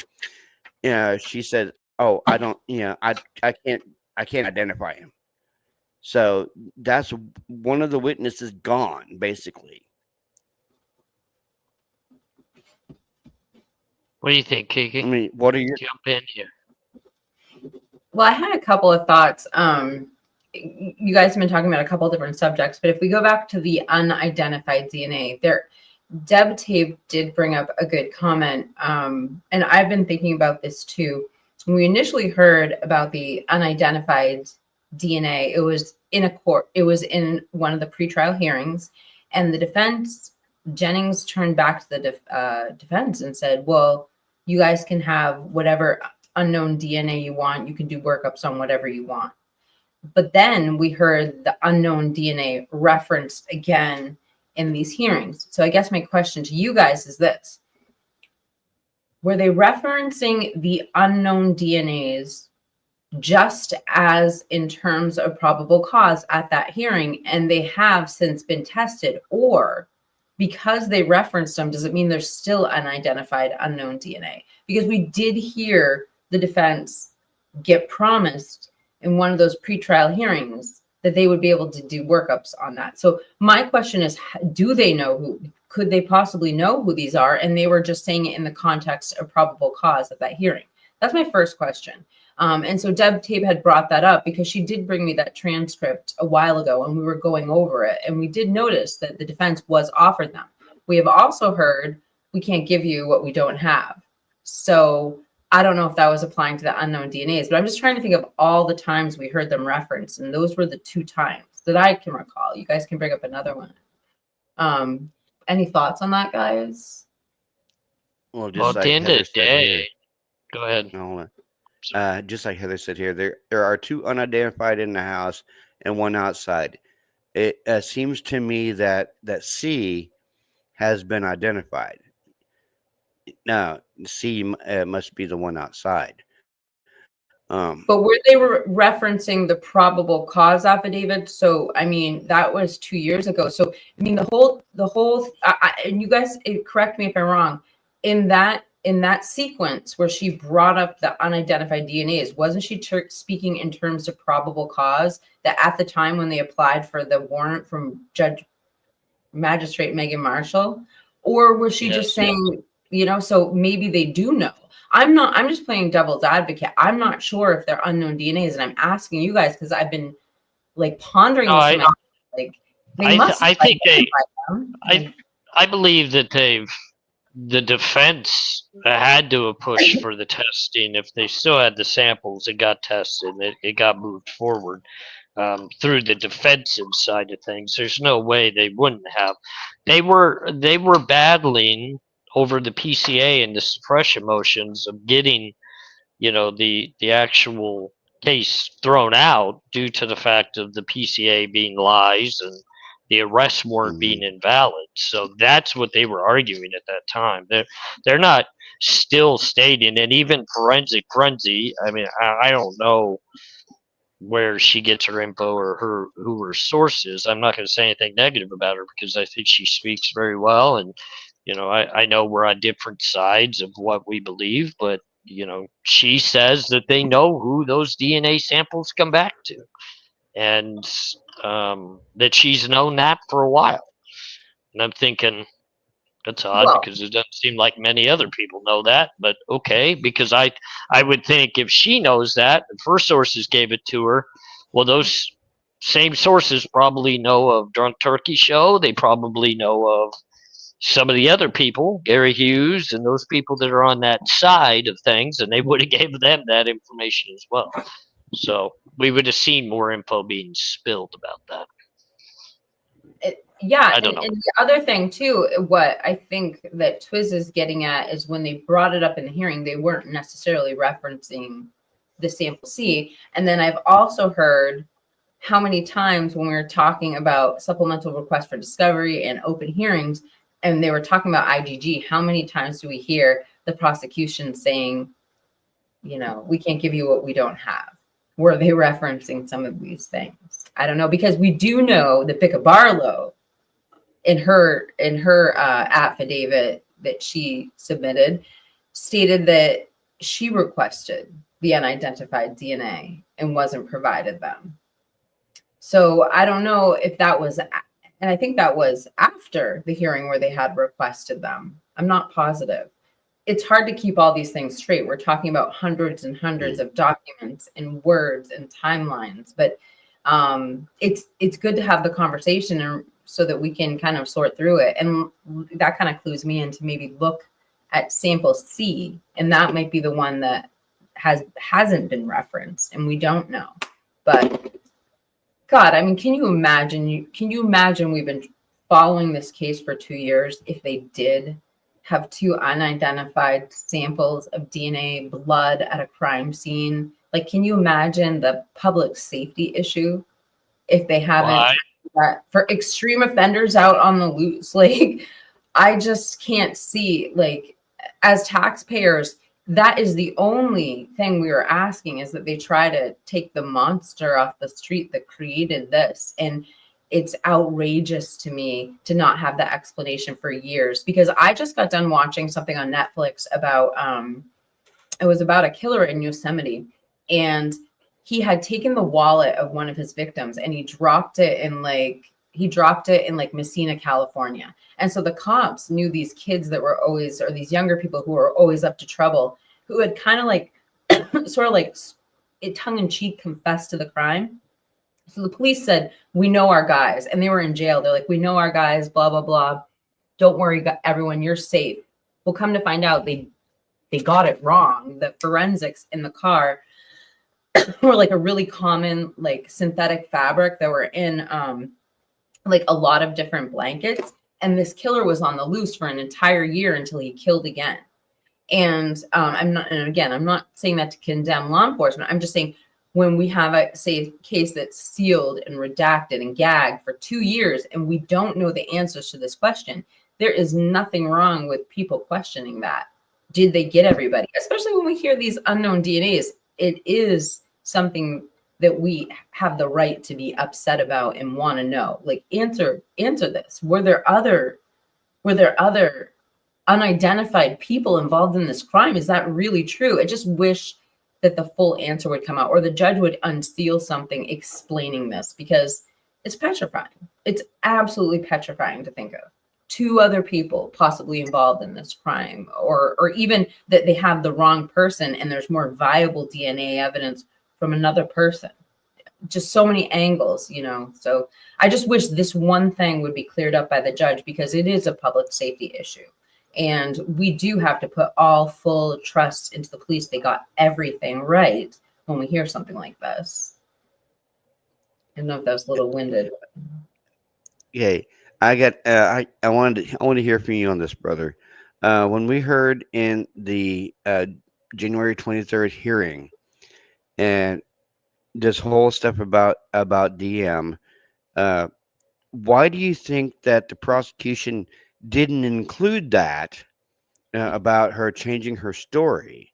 She said, "Oh, I don't, I can't identify him." So that's one of the witnesses gone, basically. What do you think, I Kiki? mean, what are your Jump in here. Well, I had a couple of thoughts. You guys have been talking about a couple of different subjects, but if we go back to the unidentified DNA, Deb Tape did bring up a good comment, and I've been thinking about this too. When we initially heard about the unidentified DNA, it was in a court. It was in one of the pretrial hearings, and the defense, Jennings, turned back to the defense and said, "Well, you guys can have whatever unknown DNA you want. You can do workups on whatever you want." But then we heard the unknown DNA referenced again in these hearings. So I guess my question to you guys is this: were they referencing the unknown DNAs just as in terms of probable cause at that hearing, and they have since been tested? Or because they referenced them, does it mean there's still unidentified unknown DNA? Because we did hear the defense get promised in one of those pretrial hearings that they would be able to do workups on that. So my question is, do they know who? Could they possibly know who these are? And they were just saying it in the context of probable cause at that hearing. That's my first question. And so Deb Tape had brought that up because she did bring me that transcript a while ago and we were going over it. And we did notice that the defense was offered them. We have also heard, we can't give you what we don't have. So I don't know if that was applying to the unknown DNAs, but I'm just trying to think of all the times we heard them referenced. And those were the 2 times that I can recall. You guys can bring up another one. Any thoughts on that, guys? Well, Well, at the end of the day, go ahead. No, just like Heather said here, there are 2 unidentified in the house and 1 outside. It seems to me that C has been identified. Now, C must be the one outside. But were they referencing the probable cause affidavit? So, I mean, that was 2 years ago. So, I mean, the whole, and you guys correct me if I'm wrong. In that sequence where she brought up the unidentified DNAs, wasn't she speaking in terms of probable cause that at the time when they applied for the warrant from Magistrate Megan Marshall? Or was she just saying you know, so maybe they do know. I'm just playing devil's advocate. I'm not sure if they're unknown DNAs, and I'm asking you guys because I've been like pondering No, this in my head. Like they must I think they, identify them. I believe that the defense had to have pushed for the testing. If they still had the samples, it got tested. It got moved forward through the defensive side of things. There's no way they wouldn't have. They were battling over the PCA and the suppression motions of getting, you know, the actual case thrown out due to the fact of the PCA being lies and the arrest warrant being invalid. So that's what they were arguing at that time. They're not still stating, and even Forensic Frenzy, I mean, I don't know where she gets her info or who her source is. I'm not going to say anything negative about her because I think she speaks very well, and you know, I know we're on different sides of what we believe, but you know, she says that they know who those DNA samples come back to, and that she's known that for a while. And I'm thinking, that's odd Well, because it doesn't seem like many other people know that, but okay, because I would think if she knows that, if her sources gave it to her, well, those same sources probably know of Drunk Turkey Show. They probably know of some of the other people, Gary Hughes and those people that are on that side of things, and they would have gave them that information as well. So we would have seen more info being spilled about that. yeah, I don't know. and the other thing too, what I think that Twiz is getting at is when they brought it up in the hearing, they weren't necessarily referencing the sample C. And then I've also heard how many times when we were talking about supplemental requests for discovery and open hearings, and they were talking about IgG, how many times do we hear the prosecution saying, you know, we can't give you what we don't have? Were they referencing some of these things? I don't know, because we do know that Becca Barlow, in her affidavit that she submitted, stated that she requested the unidentified DNA and wasn't provided them. So I don't know if that was, and I think that was after the hearing where they had requested them. I'm not positive. It's hard to keep all these things straight. We're talking about hundreds and hundreds of documents and words and timelines, but it's good to have the conversation and so that we can kind of sort through it. And that kind of clues me into maybe look at sample C, and that might be the one that hasn't been referenced and we don't know. But God, I mean, can you imagine we've been following this case for 2 years if they did have 2 unidentified samples of DNA blood at a crime scene? Like, can you imagine the public safety issue if they haven't for extreme offenders out on the loose? Like, I just can't see, like, as taxpayers, that is the only thing we are asking, is that they try to take the monster off the street that created this. And it's outrageous to me to not have that explanation for years, because I just got done watching something on Netflix about, it was about a killer in Yosemite, and he had taken the wallet of one of his victims and he dropped it in like Messina, California. And so the cops knew these kids that were always, or these younger people who were always up to trouble, who had kind of like, sort of like tongue in cheek confessed to the crime. So the police said, we know our guys, and they were in jail. They're like, we know our guys, blah, blah, blah. Don't worry, everyone, you're safe. We'll come to find out they got it wrong. The forensics in the car were like a really common, like, synthetic fabric that were in like a lot of different blankets. And this killer was on the loose for an entire year until he killed again. And I'm not saying that to condemn law enforcement. I'm just saying, when we have a case that's sealed and redacted and gagged for 2 years and we don't know the answers to this question, there is nothing wrong with people questioning that. Did they get everybody? Especially when we hear these unknown DNAs, it is something that we have the right to be upset about and want to know. Like, answer this. Were there other unidentified people involved in this crime? Is that really true? I just wish that the full answer would come out, or the judge would unseal something explaining this, because it's petrifying. It's absolutely petrifying to think of. 2 other people possibly involved in this crime, or even that they have the wrong person and there's more viable DNA evidence from another person. Just so many angles, you know. So I just wish this one thing would be cleared up by the judge, because it is a public safety issue. And we do have to put all full trust into the police. They got everything right when we hear something like this. I don't know if that was a little winded. Okay, I got. I wanted. I want to hear from you on this, brother. When we heard in the January 23rd hearing, and this whole stuff about DM, why do you think that the prosecution didn't include that about her changing her story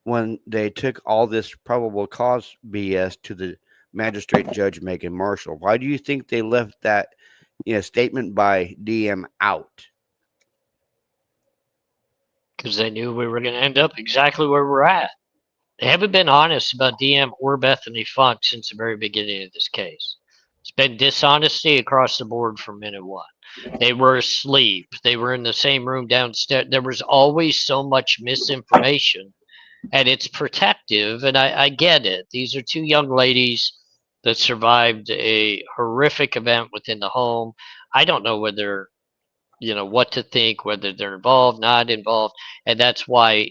when they took all this probable cause BS to the magistrate judge Megan Marshall? Why do you think they left that statement by DM out? Because they knew we were going to end up exactly where we're at. They haven't been honest about DM or Bethany Funk since the very beginning of this case. It's been dishonesty across the board from minute one. They were asleep. They were in the same room downstairs. There was always so much misinformation, and it's protective, and I get it. These are 2 young ladies that survived a horrific event within the home. I don't know whether what to think, whether they're involved, not involved. And that's why,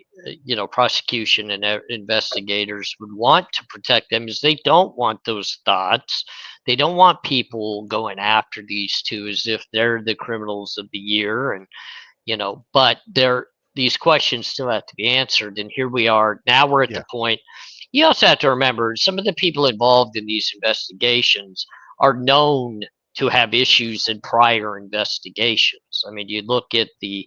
prosecution and investigators would want to protect them, is they don't want those thoughts. They don't want people going after these 2 as if they're the criminals of the year. And, but these questions still have to be answered. And here we are. Now we're at the point. You also have to remember, some of the people involved in these investigations are known to have issues in prior investigations. I mean, you look at the,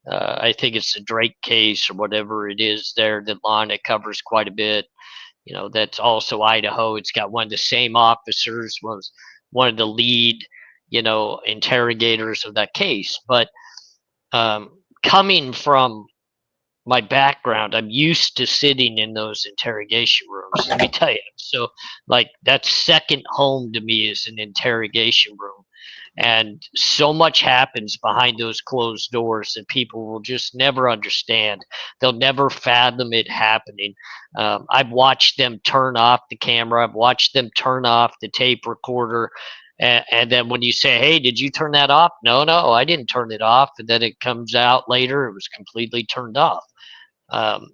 I think it's the Drake case or whatever it is there that Lana covers quite a bit. That's also Idaho. It's got one of the same officers, was one of the lead, interrogators of that case. But coming from my background, I'm used to sitting in those interrogation rooms. Let me tell you. So, like, that's second home to me, is an interrogation room. And so much happens behind those closed doors that people will just never understand. They'll never fathom it happening. I've watched them turn off the camera. I've watched them turn off the tape recorder. And then when you say, hey, did you turn that off? No, I didn't turn it off. And then it comes out later, it was completely turned off.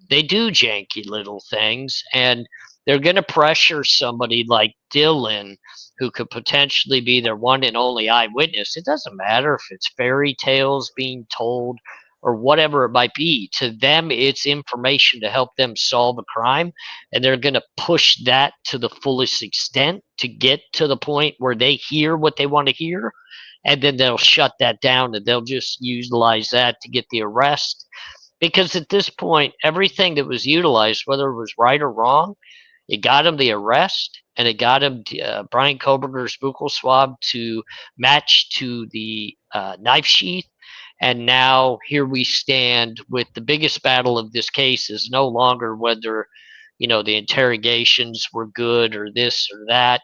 They do janky little things, and they're going to pressure somebody like Dylan, who could potentially be their one and only eyewitness. It doesn't matter if it's fairy tales being told or whatever it might be. To them, it's information to help them solve a crime, and they're going to push that to the fullest extent to get to the point where they hear what they want to hear, and then they'll shut that down, and they'll just utilize that to get the arrest. Because at this point, everything that was utilized, whether it was right or wrong, it got him the arrest, and it got him Brian Koberger's buccal swab to match to the knife sheath. And now here we stand with the biggest battle of this case is no longer whether, the interrogations were good or this or that.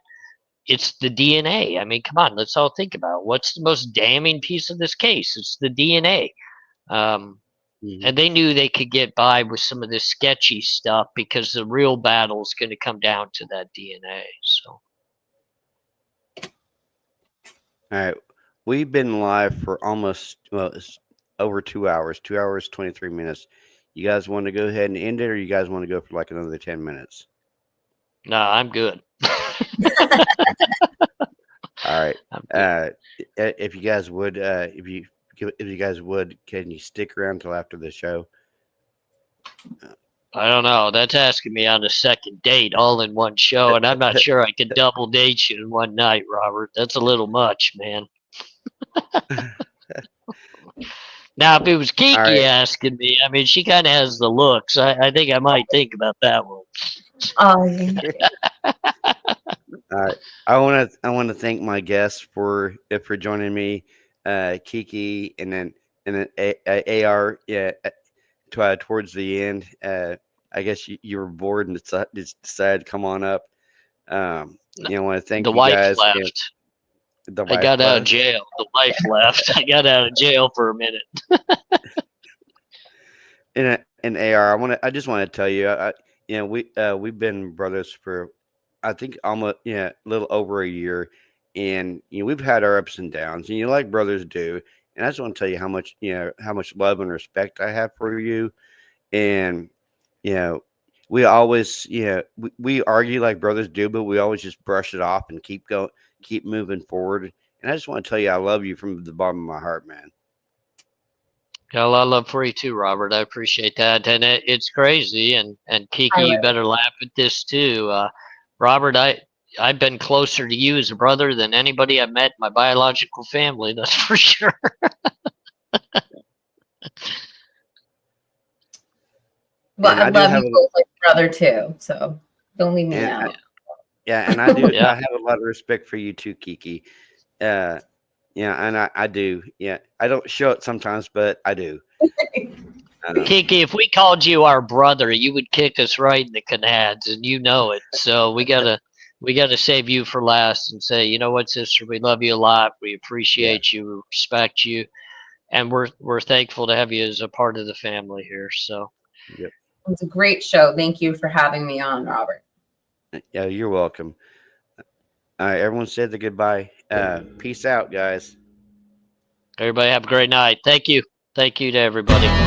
It's the DNA. I mean, come on, let's all think about it. What's the most damning piece of this case? It's the DNA. And they knew they could get by with some of this sketchy stuff, because the real battle is going to come down to that DNA. So, All right, we've been live for almost it's over 2 hours, 2 hours 23 minutes. You guys want to go ahead and end it, or you guys want to go for like another 10 minutes? no, I'm good. All right. If you guys would, if you guys would, can you stick around till after the show? I don't know. That's asking me on a second date all in one show, and I'm not sure I could double date you in one night, Robert. That's a little much, man. Now, if it was Kiki asking me, I mean, she kind of has the looks. I think I might think about that one. Oh, yeah. All right. I want to thank my guests for joining me. Kiki, and then AR. Yeah, towards the end, I guess you were bored and decided to come on up. I want to thank the you wife guys. left. The I wife got out of left. jail. The wife left. I got out of jail for a minute. And AR, I just want to tell you, we've been brothers for, I think almost a little over a year, and we've had our ups and downs, and like brothers do. And I just want to tell you how much love and respect I have for you, and you know, we always we argue like brothers do, but we always just brush it off and keep moving forward. And I just want to tell you, I love you from the bottom of my heart, man. Got a lot of love for you too, Robert. I appreciate that. And it's crazy. And Kiki, I you love better laugh at this too. Robert, I've been closer to you as a brother than anybody I've met in my biological family. That's for sure. Well, And I I do love have you both like brother too. So don't leave me and out. yeah, and I do. Yeah. I have a lot of respect for you too, Kiki. Uh, yeah, and I do. Yeah, I don't show it sometimes, but I do. Kiki, if we called you our brother, you would kick us right in the canads, and you know it. So we gotta save you for last and say, you know what, sister, we love you a lot. We appreciate you, we respect you, and we're thankful to have you as a part of the family here. So Yep. It was a great show. Thank you for having me on, Robert. Yeah, you're welcome. All right, everyone said the goodbye. Peace out, guys. everybody have a great night. Thank you. Thank you to everybody.